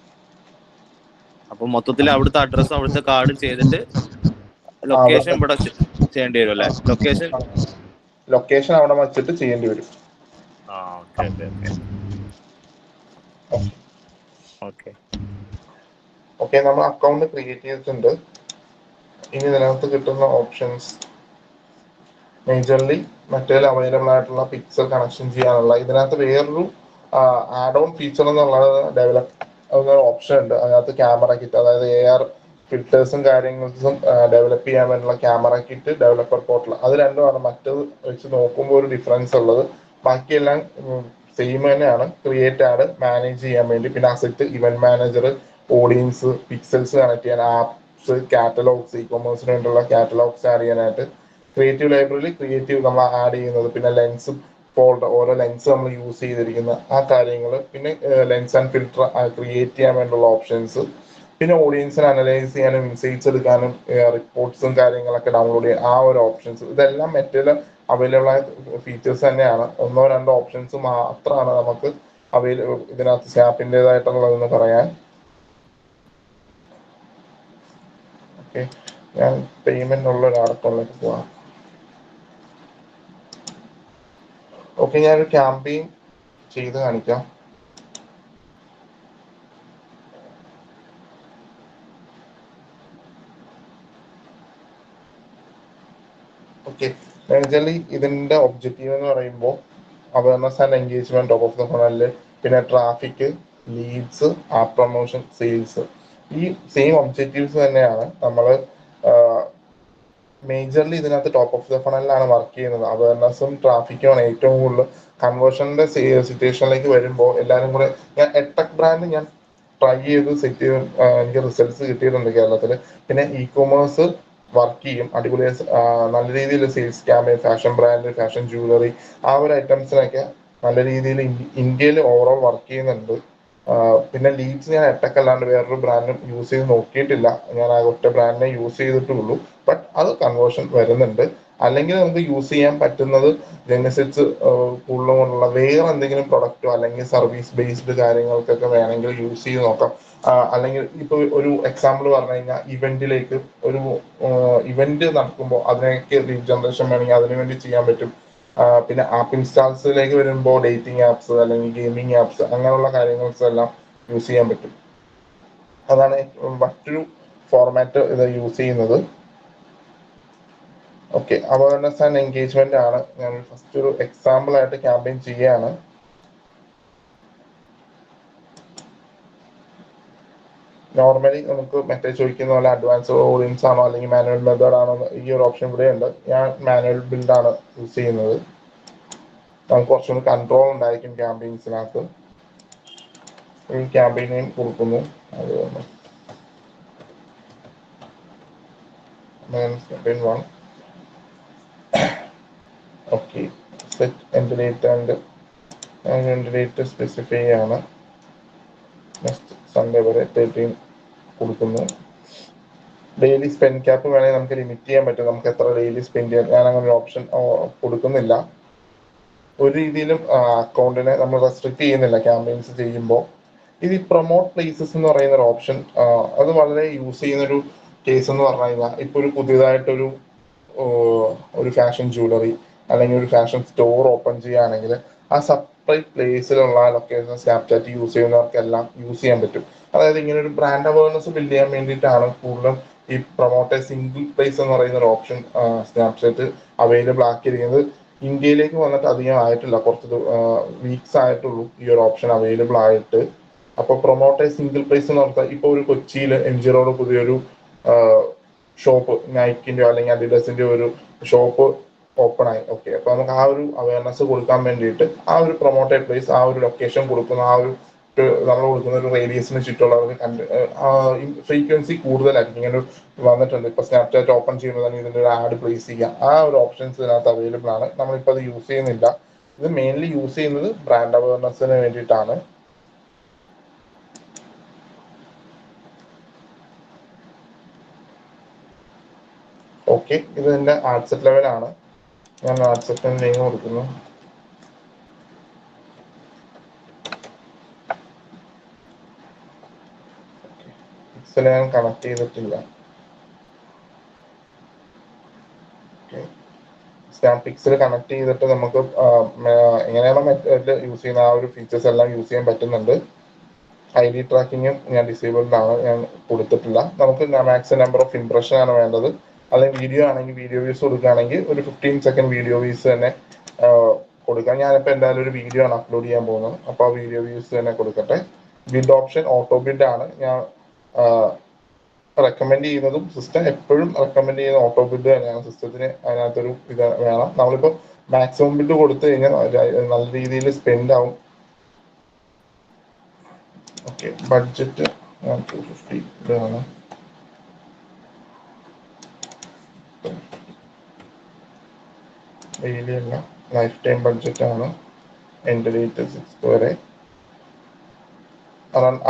F: അപ്പൊ മൊത്തത്തിൽ അവിടുത്തെ അഡ്രസ്സും അവിടുത്തെ കാർഡും ചെയ്തിട്ട് ലൊക്കേഷൻ ഇവിടെ ചെയ്യേണ്ടി വരും അല്ലേ?
D: ലൊക്കേഷൻ അവിടെ വെച്ചിട്ട് ചെയ്യേണ്ടി വരും. ഓക്കെ, നമ്മൾ അക്കൗണ്ട് ക്രിയേറ്റ് ചെയ്തിട്ടുണ്ട്. ഇനി ഇതിനകത്ത് കിട്ടുന്ന ഓപ്ഷൻസ് മേജർലി മറ്റേ അവൈലബിൾ ആയിട്ടുള്ള പിക്സൽ കണക്ഷൻ ചെയ്യാനുള്ള, ഇതിനകത്ത് വേറൊരു ആഡ് ഓൺ ഫീച്ചർ എന്നുള്ളത് ഡെവലപ്പ് ഓപ്ഷൻ ഉണ്ട്. അതിനകത്ത് ക്യാമറ കിറ്റ്, അതായത് AR ഫിൽറ്റേഴ്സും കാര്യങ്ങൾക്കും ഡെവലപ്പ് ചെയ്യാൻ വേണ്ടിയുള്ള ക്യാമറ കിറ്റ്, ഡെവലപ്പർ പോർട്ടൽ, അത് രണ്ടുമാണ് മറ്റത് വെച്ച് നോക്കുമ്പോൾ ഒരു ഡിഫറൻസ് ഉള്ളത്. ബാക്കിയെല്ലാം സെയിം തന്നെയാണ്. ക്രിയേറ്റ് ആഡ്, മാനേജ് ചെയ്യാൻ വേണ്ടി, പിന്നെ asset, event manager, audience, pixels connect ചെയ്യാൻ, ആപ്സ്, കാറ്റലോഗ്സ്, ഇ-കൊമേഴ്സിന് വേണ്ടിയുള്ള കാറ്റലോഗ്സ് ആഡ് ചെയ്യാനായിട്ട്, ക്രിയേറ്റീവ് ലൈബ്രറിയിൽ ക്രിയേറ്റീവ് നമ്മൾ ആഡ് ചെയ്യുന്നത്, പിന്നെ ലെൻസ് ഫോൾഡർ, ഓരോ ലെൻസ് നമ്മൾ യൂസ് ചെയ്തിരിക്കുന്ന ആ കാര്യങ്ങൾ, പിന്നെ ലെൻസ് ആൻഡ് ഫിൽറ്റർ ക്രിയേറ്റ് ചെയ്യാൻ വേണ്ടിയുള്ള ഓപ്ഷൻസ്, പിന്നെ ഓഡിയൻസിനെ അനലൈസ് ചെയ്യാനും ഇൻസൈറ്റ്സ് എടുക്കാനും റിപ്പോർട്ട്സും കാര്യങ്ങളൊക്കെ ഡൗൺലോഡ് ചെയ്യാൻ ആ ഒരു ഓപ്ഷൻസ്, ഇതെല്ലാം മെറ്റയിൽ അവൈലബിൾ ആയ ഫീച്ചേഴ്സ് തന്നെയാണ്. 1-2 ഓപ്ഷൻസ് മാത്രമാണ് നമുക്ക് ഇതിനകത്ത് സ്നാപ്പിൻ്റെതായിട്ടുള്ളതെന്ന് പറയാൻ. ഓക്കെ, ഞാൻ പേയ്മെന്റ് ഉള്ള ഒരു ആർക്കുള്ളിലേക്ക് പോവാം. ഓക്കെ, ഞാനൊരു ക്യാമ്പയിൻ ചെയ്ത് കാണിക്കാം. ഓക്കെ, മേജർലി ഇതിന്റെ ഒബ്ജക്റ്റീവ് എന്ന് പറയുമ്പോൾ awareness and engagement top of the ഫണലില്, പിന്നെ traffic, leads, app promotion, sales, ഈ സെയിം ഒബ്ജക്റ്റീവ്സ് തന്നെയാണ് നമ്മൾ മേജർലി ഇതിനകത്ത് ടോപ്പ് ഓഫ് ദ ഫണലിലാണ് വർക്ക് ചെയ്യുന്നത്. അവയർനെസ്സും ട്രാഫിക്കുമാണ് ഏറ്റവും കൂടുതൽ. കൺവേർഷന്റെ സിറ്റുവേഷനിലേക്ക് വരുമ്പോൾ എല്ലാവരും കൂടെ, ഞാൻ എട്ടെക് ബ്രാൻഡ് ഞാൻ ട്രൈ ചെയ്ത് സെറ്റ് ചെയ്ത് എനിക്ക് റിസൾട്ട്സ് കിട്ടിയിട്ടുണ്ട് കേരളത്തിൽ. പിന്നെ ഇ കൊമേഴ്സ് വർക്ക് ചെയ്യും, അടിപൊളി നല്ല രീതിയിൽ sales campaign, fashion brand, fashion jewellery, ആ ഒരു ഐറ്റംസിനൊക്കെ നല്ല രീതിയിൽ ഇന്ത്യയിൽ ഓവറോൾ വർക്ക് ചെയ്യുന്നുണ്ട്. പിന്നെ ലീഡ്സ് ഞാൻ എട്ടെക് അല്ലാണ്ട് വേറൊരു ബ്രാൻഡും യൂസ് ചെയ്ത് നോക്കിയിട്ടില്ല, ഞാൻ ആ ഒറ്റ ബ്രാൻഡിനെ യൂസ് ചെയ്തിട്ടുള്ളൂ. ബട്ട് അത് കൺവേർഷൻ വരുന്നുണ്ട്. അല്ലെങ്കിൽ നമുക്ക് യൂസ് ചെയ്യാൻ പറ്റുന്നത് ജെനസിറ്റ്സ് കൂടുതലുള്ള വേറെ എന്തെങ്കിലും പ്രൊഡക്റ്റോ അല്ലെങ്കിൽ സർവീസ് ബേസ്ഡ് കാര്യങ്ങൾക്കൊക്കെ വേണമെങ്കിൽ യൂസ് ചെയ്ത് നോക്കാം. അല്ലെങ്കിൽ ഇപ്പൊ ഒരു എക്സാമ്പിൾ പറഞ്ഞു കഴിഞ്ഞാൽ, ഇവന്റിലേക്ക് ഒരു ഇവന്റ് നടക്കുമ്പോൾ അതിനൊക്കെ ലീഡ് ജനറേഷൻ വേണമെങ്കിൽ അതിനു വേണ്ടി ചെയ്യാൻ പറ്റും. പിന്നെ ആപ്പ് ഇൻസ്റ്റാൾസിലേക്ക് വരുമ്പോൾ ഡേറ്റിംഗ് ആപ്സ് അല്ലെങ്കിൽ ഗെയിമിംഗ് ആപ്സ് അങ്ങനെയുള്ള കാര്യങ്ങൾസ് എല്ലാം യൂസ് ചെയ്യാൻ പറ്റും. അതാണ് മറ്റൊരു ഫോർമാറ്റ് ഇത് യൂസ് ചെയ്യുന്നത്. ഓക്കെ, അവയർനെസ് ആൻഡ് എൻഗേജ്മെന്റ് ആണ് ഞാൻ ഫസ്റ്റ് ഒരു എക്സാമ്പിൾ ആയിട്ട് ക്യാമ്പയിൻ ചെയ്യാണ്. നോർമലി നമുക്ക് മറ്റേ ചോദിക്കുന്ന പോലെ അഡ്വാൻസ് ഓഡിയൻസ് ആണോ അല്ലെങ്കിൽ മാനുവൽ മെത്തേഡ് ആണോ, ഈ ഒരു ഓപ്ഷൻ ഇവിടെ ഉണ്ട്. ഞാൻ മാനുവൽ ബിൽഡാണ് യൂസ് ചെയ്യുന്നത്. നമുക്ക് കുറച്ചുകൂടി കൺട്രോൾ ഉണ്ടായിരിക്കും ക്യാമ്പയിൻസിനകത്ത്. ഈ ക്യാമ്പയിൻ നെയിം കൊടുക്കുന്നു, അത് campaign 1. Okay, set end date and end date specify ആണ്. നെക്സ്റ്റ് സൺഡേ വരെ 13 കൊടുക്കുന്നു. ഡെയിലി സ്പെൻഡ് ക്യാപ്പ് വേണമെങ്കിൽ നമുക്ക് ലിമിറ്റ് ചെയ്യാൻ പറ്റും, നമുക്ക് എത്ര ഡെയിലി സ്പെൻഡ് ചെയ്യാൻ. ഞാൻ അങ്ങനെ ഒരു ഓപ്ഷൻ കൊടുക്കുന്നില്ല. ഒരു രീതിയിലും അക്കൗണ്ടിനെ നമ്മൾ റെസ്ട്രിക്ട് ചെയ്യുന്നില്ല ക്യാമ്പയിൻസ് ചെയ്യുമ്പോൾ. ഇത് പ്രൊമോട്ട് പ്ലേസസ് എന്ന് പറയുന്ന ഒരു ഓപ്ഷൻ, അത് വളരെ യൂസ് ചെയ്യുന്ന ഒരു കേസ് എന്ന് പറഞ്ഞു കഴിഞ്ഞാൽ, ഇപ്പൊ ഒരു പുതിയതായിട്ടൊരു ഒരു ഫാഷൻ ജുവലറി അല്ലെങ്കിൽ ഒരു ഫാഷൻ സ്റ്റോർ ഓപ്പൺ ചെയ്യുകയാണെങ്കിൽ ആ സെപ്പറേറ്റ് പ്ലേസിലുള്ള ലൊക്കേഷൻ സ്നാപ്ചാറ്റ് യൂസ് ചെയ്യുന്നവർക്കെല്ലാം യൂസ് ചെയ്യാൻ പറ്റും. അതായത് ഇങ്ങനെ ഒരു ബ്രാൻഡ് അവയർനെസ് ബിൽഡ് ചെയ്യാൻ വേണ്ടിയിട്ടാണ് കൂടുതലും ഈ പ്രൊമോട്ട് സിംഗിൾ പ്ലേസ് എന്ന് പറയുന്ന ഒരു ഓപ്ഷൻ സ്നാപ്ചാറ്റ് അവൈലബിൾ ആക്കിയിരിക്കുന്നത്. ഇന്ത്യയിലേക്ക് വന്നിട്ട് അധികം ആയിട്ടില്ല, കുറച്ച് വീക്സ് ആയിട്ടുള്ളൂ ഈ ഒരു ഓപ്ഷൻ അവൈലബിൾ ആയിട്ട്. അപ്പൊ പ്രൊമോട്ട് സിംഗിൾ പ്ലേസ് എന്ന് പറഞ്ഞാൽ ഇപ്പൊ ഒരു കൊച്ചിയിൽ MG റോഡ് പുതിയൊരു ഷോപ്പ്, നൈക്കിന്റെയോ അല്ലെങ്കിൽ അഡിഡാസിന്റെയോ ഒരു ഷോപ്പ് ഓപ്പൺ ആയി. ഓക്കെ, അപ്പൊ നമുക്ക് ആ ഒരു അവയർനെസ് കൊടുക്കാൻ വേണ്ടിയിട്ട് ആ ഒരു പ്രൊമോട്ടഡ് പ്ലേസ്, ആ ഒരു ലൊക്കേഷൻ കൊടുക്കുന്ന ആ ഒരു നമ്മൾ കൊടുക്കുന്ന ഒരു റേഡിയസിന് ചുറ്റുള്ളവർക്ക് ഫ്രീക്വൻസി കൂടുതലായിരിക്കും. ഇങ്ങനെ വന്നിട്ടുണ്ട്, ഇപ്പൊ സ്നാപ്ചാറ്റ് ഓപ്പൺ ചെയ്യുമ്പോൾ തന്നെ ഇതിന്റെ ഒരു ആഡ് പ്ലേസ് ചെയ്യാം, ആ ഒരു ഓപ്ഷൻസ് ഇതിനകത്ത് അവൈലബിൾ ആണ്. നമ്മളിപ്പോൾ അത് യൂസ് ചെയ്യുന്നില്ല. ഇത് മെയിൻലി യൂസ് ചെയ്യുന്നത് ബ്രാൻഡ് അവയർനെസ്സിന് വേണ്ടിയിട്ടാണ്. ഓക്കെ, ഇത് എന്റെ ആഡ് സെറ്റ് ലെവലാണ്. ഞാൻ ആഡ് സെറ്റിന് നെയിം കൊടുക്കുന്നു. പിക്സൽ ഞാൻ കണക്ട് ചെയ്തിട്ടില്ല. സ്നാപ് പിക്സൽ കണക്ട് ചെയ്തിട്ട് നമുക്ക് എങ്ങനെയാണോ മെത്തേഡ് യൂസ് ചെയ്യുന്ന ആ ഒരു ഫീച്ചേഴ്സ് എല്ലാം യൂസ് ചെയ്യാൻ പറ്റുന്നുണ്ട്. ID ട്രാക്കിങ്ങും ഞാൻ ഡിസേബിൾഡ് ആണ്, ഞാൻ കൊടുത്തിട്ടില്ല. നമുക്ക് മാക്സിമം നമ്പർ ഓഫ് ഇംപ്രഷൻ ആണ് വേണ്ടത്. അല്ലെങ്കിൽ വീഡിയോ ആണെങ്കിൽ വീഡിയോ വ്യൂസ് കൊടുക്കുകയാണെങ്കിൽ ഒരു 15 സെക്കൻഡ് വീഡിയോ വ്യൂസ് തന്നെ കൊടുക്കാം. ഞാനിപ്പോൾ എന്തായാലും ഒരു വീഡിയോ ആണ് അപ്ലോഡ് ചെയ്യാൻ പോകുന്നത്, അപ്പോൾ ആ വീഡിയോ വ്യൂസ് തന്നെ കൊടുക്കട്ടെ. ബിഡ് ഓപ്ഷൻ ഓട്ടോ ബിഡ് ആണ് ഞാൻ റെക്കമെൻഡ് ചെയ്യുന്നതും. സിസ്റ്റം എപ്പോഴും റെക്കമെൻഡ് ചെയ്യുന്ന ഓട്ടോ ബിഡ് തന്നെയാണ്. സിസ്റ്റത്തിന് അതിനകത്തൊരു ഇത് വേണം. നമ്മളിപ്പോൾ മാക്സിമം ബിഡ് കൊടുത്തു കഴിഞ്ഞാൽ നല്ല രീതിയിൽ സ്പെൻഡ് ആവും. ഓക്കെ, ബഡ്ജറ്റ് 250 ഇതാണ്. ഡെയിലി അല്ല, ലൈഫ് ടൈം ബഡ്ജറ്റ് ആണ്. എൻ്റെ ഡേറ്റ് 6 വരെ.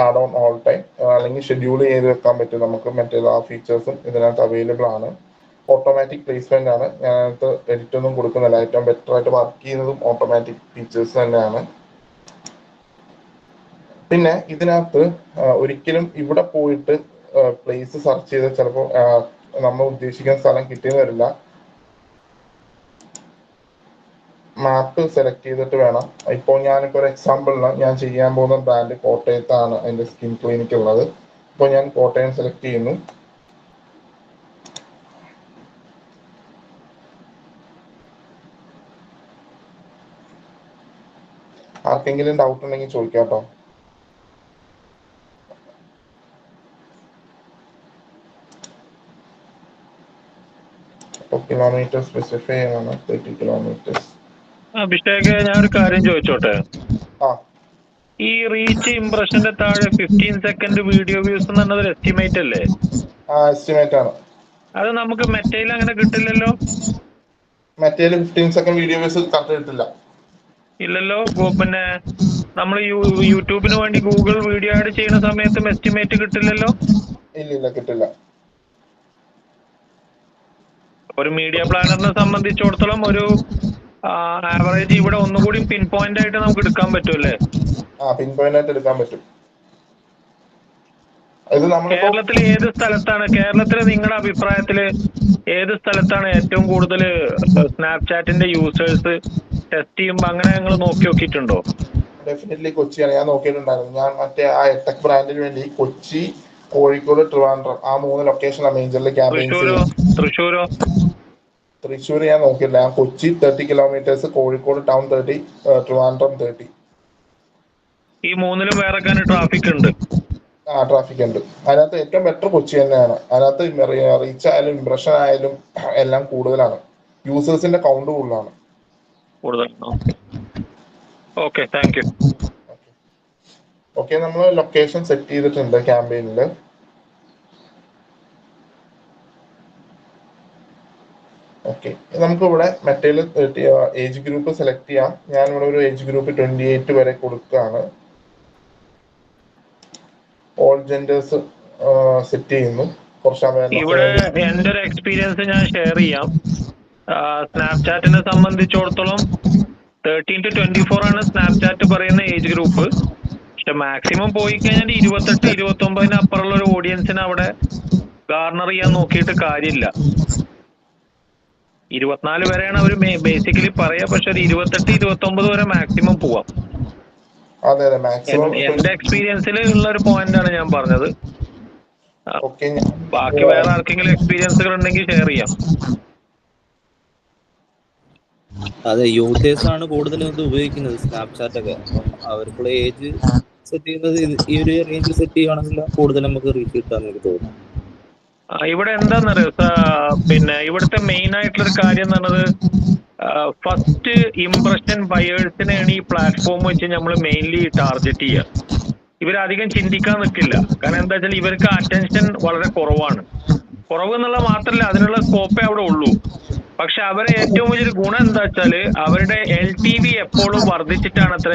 D: ആഡ് ഓൺ ഓൾ ടൈം, അല്ലെങ്കിൽ ഷെഡ്യൂൾ ചെയ്ത് വെക്കാൻ പറ്റും നമുക്ക്. മറ്റേ ആ ഫീച്ചേഴ്സും ഇതിനകത്ത് അവൈലബിൾ ആണ്. ഓട്ടോമാറ്റിക് പ്ലേസ്മെന്റ് ആണ്. ഞാനകത്ത് എഡിറ്റ് ഒന്നും കൊടുക്കുന്നില്ല. ഏറ്റവും ബെറ്റർ ആയിട്ട് വർക്ക് ചെയ്യുന്നതും ഓട്ടോമാറ്റിക് ഫീച്ചേഴ്സ് തന്നെയാണ്. പിന്നെ ഇതിനകത്ത് ഒരിക്കലും ഇവിടെ പോയിട്ട് പ്ലേസ് സെർച്ച് ചെയ്ത് ചിലപ്പോൾ നമ്മൾ ഉദ്ദേശിക്കുന്ന സ്ഥലം കിട്ടിയെന്ന് വരില്ല. മാപ്പ് സെലക്ട് ചെയ്തിട്ട് വേണം. ഇപ്പോൾ ഞാനിപ്പോൾ ഒരു എക്സാമ്പിളിന് ഞാൻ ചെയ്യാൻ പോകുന്ന ബ്രാൻഡ് കോട്ടയത്താണ് എൻ്റെ സ്കിൻ ക്ലിനിക് ഉള്ളത്. ഇപ്പോൾ ഞാൻ കോട്ടയം സെലക്ട് ചെയ്യുന്നു. ആർക്കെങ്കിലും ഡൗട്ട് ഉണ്ടെങ്കിൽ ചോദിക്കാം കേട്ടോ. കിലോമീറ്റർ സ്പെസിഫൈ ആണ് 30 കിലോമീറ്റേഴ്സ്.
A: അഭിഷേക്, ഞാൻ ഒരു കാര്യം ചോദിച്ചോട്ടെ.
D: ആ,
A: ഈ റീച്ച് ഇംപ്രഷന്റെ താഴെ 15 സെക്കൻഡ് വീഡിയോ വ്യൂസ് എന്ന് പറഞ്ഞത് എസ്റ്റിമേറ്റ് അല്ലേ?
D: എസ്റ്റിമേറ്റ് ആണ്.
A: അത് നമുക്ക് മെറ്റയിൽ അങ്ങനെ കിട്ടില്ലല്ലോ.
D: മറ്റേല് 15 സെക്കൻഡ് വീഡിയോ വ്യൂസ് കറക്റ്റ് കിട്ടില്ല.
A: ഇല്ലല്ലോ. പിന്നെ നമ്മൾ യൂട്യൂബിന് വേണ്ടി ഗൂഗിൾ വീഡിയോ ആഡ് ചെയ്യുന്ന സമയത്തും എസ്റ്റിമേറ്റ് കിട്ടില്ലല്ലോ.
D: ഇല്ല, കിട്ടില്ല.
A: ഒരു മീഡിയ പ്ലാനറിനെ സംബന്ധിച്ചിടത്തോളം ഒരു ആവറേജ് ഇവിടെ ഒന്നുകൂടി പിൻ പോയിന്റ് ആയിട്ട് നമുക്ക് എടുക്കാൻ പറ്റുമല്ലേ?
D: പിൻ പോയിന്റ് ആയിട്ട് എടുക്കാൻ പറ്റും.
A: കേരളത്തിൽ ഏത് സ്ഥലത്താണ്, കേരളത്തില് നിങ്ങളുടെ അഭിപ്രായത്തില് ഏത് സ്ഥലത്താണ് ഏറ്റവും കൂടുതൽ സ്നാപ്ചാറ്റിന്റെ യൂസേഴ്സ് ടെസ്റ്റ് ചെയ്യുമ്പോൾ അങ്ങനെ നിങ്ങൾ നോക്കിയിട്ടുണ്ടോ?
D: ഡെഫിനറ്റ്ലി കൊച്ചിയാണ്. ഞാൻ നോക്കിയിട്ടുണ്ടായിരുന്നു. ഞാൻ മറ്റേ ആ എടെക് ബ്രാൻഡിന് വേണ്ടി കൊച്ചി, കോഴിക്കോട്, ട്രിവാൻഡ്രം ആ 3 ലൊക്കേഷനാണ് മേജർലി ക്യാമ്പയിൻസ്. തൃശ്ശൂർ ഞാൻ നോക്കിയില്ല. ഞാൻ കൊച്ചി 30 കിലോമീറ്റേഴ്സ്, കോഴിക്കോട് ടൗൺ 30, ട്രിവാൻഡ്രം 30.
A: ഈ 3ലും വേറെ ട്രാഫിക് ഉണ്ട്.
D: ട്രാഫിക് ഉണ്ട്. അതിനകത്ത് ഏറ്റവും ബെറ്റർ കൊച്ചി തന്നെയാണ്. അതിനകത്ത് റീച്ച് ആയാലും ഇംപ്രഷൻ ആയാലും എല്ലാം കൂടുതലാണ്. യൂസേഴ്സിന്റെ കൗണ്ട് കൂടുതലാണ്. ഓക്കെ, നമ്മൾ ലൊക്കേഷൻ സെറ്റ് ചെയ്തിട്ടുണ്ട് ക്യാമ്പയിനില്. ഓക്കെ, നമുക്കിവിടെ മറ്റേ ഏജ് ഗ്രൂപ്പ് സെലക്ട് ചെയ്യാം. ഞാനിവിടെ ഒരു ഏജ് ഗ്രൂപ്പ് 28 വരെ കൊടുക്കുകയാണ്. ഓൾ ജെൻഡേഴ്സ് സെറ്റ് ചെയ്യുന്നു.
A: ഇവിടെ എന്റെ ഒരു എക്സ്പീരിയൻസ് ഞാൻ ഷെയർ ചെയ്യാം. സ്നാപ്ചാറ്റിനെ സംബന്ധിച്ചിടത്തോളം 13 to 24 ആണ് സ്നാപ്ചാറ്റ് പറയുന്ന ഏജ് ഗ്രൂപ്പ്. പക്ഷെ മാക്സിമം പോയി കഴിഞ്ഞാൽ 28-29 അപ്പുറമുള്ള ഒരു ഓഡിയൻസിനെ അവിടെ ഗാർണർ ചെയ്യാൻ നോക്കിയിട്ട് കാര്യമില്ല. 24 വരെയാണ് അവർ ബേസിക്കലി പറയാ. പക്ഷെ ഒരു 28-29 വരെ മാക്സിമം പോവാം. എന്റെ എക്സ്പീരിയൻസിൽ ഉള്ള ഒരു പോയിന്റ് ആണ് ഞാൻ പറഞ്ഞത്. ബാക്കി വേറെ ആർക്കെങ്കിലും എക്സ്പീരിയൻസുകൾ ഉണ്ടെങ്കിൽ ഷെയർ ചെയ്യാം.
F: അതെ, യൂത്തേഴ്സ് ആണ് കൂടുതലും ഇത് ഉപയോഗിക്കുന്നത് സ്നാപ്ചാറ്റ് ഒക്കെ. അപ്പം അവർക്കുള്ള ഏജ് സെറ്റ് ചെയ്യുന്നത് ഈ ഒരു റേഞ്ചിൽ സെറ്റ് ചെയ്യുകയാണെങ്കിൽ കൂടുതൽ നമുക്ക് റീച്ച് കിട്ടാന്ന് എനിക്ക് തോന്നുന്നു.
A: ഇവിടെ എന്താന്നറിയോ, പിന്നെ ഇവിടുത്തെ മെയിൻ ആയിട്ടുള്ള ഒരു കാര്യം എന്ന് പറഞ്ഞത് ഫസ്റ്റ് ഇംപ്രഷൻ ബയേഴ്സിനെയാണ് ഈ പ്ലാറ്റ്ഫോം വെച്ച് നമ്മൾ മെയിൻലി ടാർഗറ്റ് ചെയ്യുക. ഇവരധികം ചിന്തിക്കാൻ നിൽക്കില്ല. കാരണം എന്താ വെച്ചാൽ ഇവർക്ക് അറ്റൻഷൻ വളരെ കുറവാണ്. കുറവ് എന്നുള്ള മാത്രമല്ല, അതിനുള്ള സ്കോപ്പേ അവിടെ ഉള്ളൂ. പക്ഷെ അവരെ ഏറ്റവും വലിയൊരു ഗുണം എന്താ വെച്ചാല് അവരുടെ LTV എപ്പോഴും വർദ്ധിച്ചിട്ടാണ് അത്ര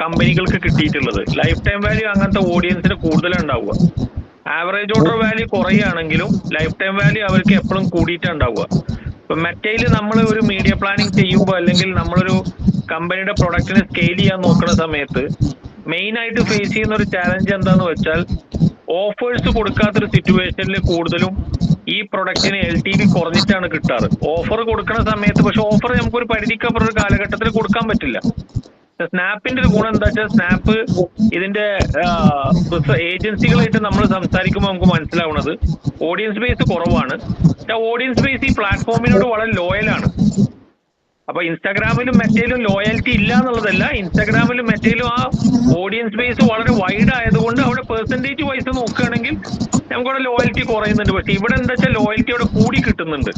A: കമ്പനികൾക്ക് കിട്ടിയിട്ടുള്ളത്. ലൈഫ് ടൈം വാല്യൂ അങ്ങനത്തെ ഓഡിയൻസിന് കൂടുതലുണ്ടാവുക. ആവറേജ് ഓർഡർ വാല്യൂ കുറയുകയാണെങ്കിലും ലൈഫ് ടൈം വാല്യൂ അവർക്ക് എപ്പോഴും കൂടിയിട്ടുണ്ടാവുക. ഇപ്പൊ മെറ്റയിൽ നമ്മൾ ഒരു മീഡിയ പ്ലാനിങ് ചെയ്യുമ്പോൾ അല്ലെങ്കിൽ നമ്മളൊരു കമ്പനിയുടെ പ്രൊഡക്റ്റിനെ സ്കെയിൽ ചെയ്യാൻ നോക്കുന്ന സമയത്ത് മെയിൻ ആയിട്ട് ഫേസ് ചെയ്യുന്ന ഒരു ചാലഞ്ച് എന്താന്ന് വെച്ചാൽ ഓഫേഴ്സ് കൊടുക്കാത്തൊരു സിറ്റുവേഷനിൽ കൂടുതലും ഈ പ്രൊഡക്റ്റിന് LTV കുറഞ്ഞിട്ടാണ് കിട്ടാറ്. ഓഫർ കൊടുക്കുന്ന സമയത്ത് പക്ഷെ ഓഫർ നമുക്കൊരു പരിധിക്കപ്പുറം ഒരു കാലഘട്ടത്തിൽ കൊടുക്കാൻ പറ്റില്ല. സ്നാപ്പിന്റെ ഒരു ഗുണം എന്താ വെച്ചാൽ സ്നാപ്പ് ഇതിന്റെ ഏജൻസികളായിട്ട് നമ്മൾ സംസാരിക്കുമ്പോൾ നമുക്ക് മനസ്സിലാവുന്നത് ഓഡിയൻസ് ബേസ് കുറവാണ്. ഓഡിയൻസ് ബേസ് ഈ പ്ലാറ്റ്ഫോമിനോട് വളരെ ലോയലാണ്. അപ്പൊ ഇൻസ്റ്റാഗ്രാമിലും മെറ്റയിലും ലോയൽറ്റി ഇല്ല എന്നുള്ളതല്ല, ഇൻസ്റ്റാഗ്രാമിലും മെറ്റയിലും ആ ഓഡിയൻസ് ബേസ് വളരെ വൈഡ് ആയതുകൊണ്ട് അവിടെ പെർസെന്റേജ് വൈസ് നോക്കുകയാണെങ്കിൽ നമുക്കവിടെ ലോയൽറ്റി കുറയുന്നുണ്ട്. പക്ഷെ ഇവിടെ എന്താ വെച്ചാൽ ലോയൽറ്റി അവിടെ കൂടി കിട്ടുന്നുണ്ട്.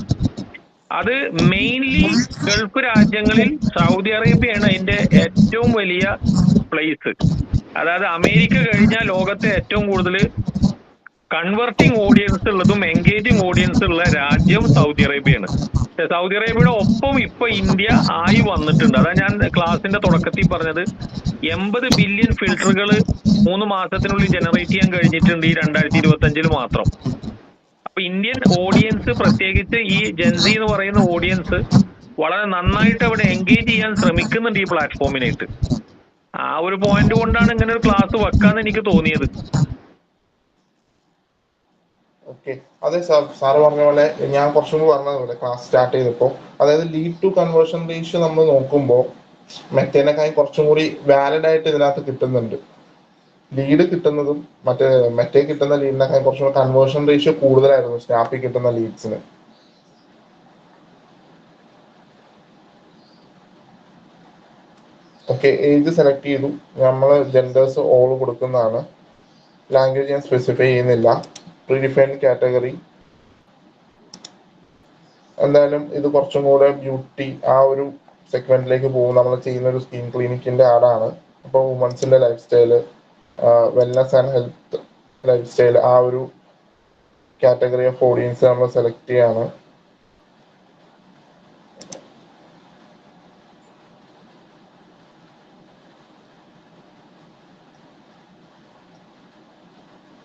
A: അത് മെയിൻലി ഗൾഫ് രാജ്യങ്ങളിൽ സൗദി അറേബ്യയാണ് അതിന്റെ ഏറ്റവും വലിയ പ്ലേസ്. അതായത് അമേരിക്ക കഴിഞ്ഞാൽ ലോകത്തെ ഏറ്റവും കൂടുതൽ കൺവെർട്ടിംഗ് ഓഡിയൻസ് ഉള്ളതും എൻഗേജിങ് ഓഡിയൻസ് ഉള്ള രാജ്യം സൗദി അറേബ്യയാണ്. സൗദി അറേബ്യയുടെ ഒപ്പം ഇപ്പൊ ഇന്ത്യ ആയി വന്നിട്ടുണ്ട്. അതാ ഞാൻ ക്ലാസിന്റെ തുടക്കത്തിൽ പറഞ്ഞത് 80 ബില്യൺ ഫിൽറ്ററുകൾ 3 മാസത്തിനുള്ളിൽ ജനറേറ്റ് ചെയ്യാൻ കഴിഞ്ഞിട്ടുണ്ട് ഈ 2025 മാത്രം. അപ്പൊ ഇന്ത്യൻ ഓഡിയൻസ്, പ്രത്യേകിച്ച് ഈ ജെൻസി എന്ന് പറയുന്ന ഓഡിയൻസ് വളരെ നന്നായിട്ട് അവിടെ എൻഗേജ് ചെയ്യാൻ ശ്രമിക്കുന്നുണ്ട് ഈ പ്ലാറ്റ്ഫോമിനായിട്ട്. ആ ഒരു പോയിന്റ് കൊണ്ടാണ് ഇങ്ങനെ ഒരു ക്ലാസ് വെക്കാന്ന് എനിക്ക് തോന്നിയത്.
D: ഓക്കെ, അതെ സാർ, സാറ് പറഞ്ഞ പോലെ ഞാൻ കുറച്ചും കൂടി പറഞ്ഞതുപോലെ ക്ലാസ് സ്റ്റാർട്ട് ചെയ്തപ്പോൾ, അതായത് ലീഡ് ടു കൺവേർഷൻ റേഷ്യോ നമ്മൾ നോക്കുമ്പോൾ മെറ്റേനേക്കായി കുറച്ചും കൂടി വാലിഡ് ആയിട്ട് ഇതിനകത്ത് കിട്ടുന്നുണ്ട്. ലീഡ് കിട്ടുന്നതും മറ്റേ കിട്ടുന്ന ലീഡിനേക്കാൾ കുറച്ചും കൂടി കൺവേർഷൻ റേഷ്യോ കൂടുതലായിരുന്നു സ്നാപ്പിൽ കിട്ടുന്ന ലീഡ്സിന്. ഓക്കെ, ഏജ് സെലക്ട് ചെയ്തു. നമ്മൾ ജെൻഡേഴ്സ് ഓൾ കൊടുക്കുന്നതാണ്. ലാംഗ്വേജ് ഞാൻ സ്പെസിഫൈ ചെയ്യുന്നില്ല. പ്രീഡിഫൈൻഡ് കാറ്റഗറി, എന്തായാലും ഇത് കുറച്ചും കൂടെ ബ്യൂട്ടി ആ ഒരു സെഗ്മെന്റിലേക്ക് പോകും. നമ്മൾ ചെയ്യുന്ന ഒരു സ്കിൻ ക്ലിനിക്കിന്റെ ആടാണ്. അപ്പോൾ വുമൻസിന്റെ lifestyle, wellness and health lifestyle, ആ ഒരു കാറ്റഗറി ഓഫ് ഓഡിയൻസ് നമ്മൾ സെലക്ട് ചെയ്യാണ്.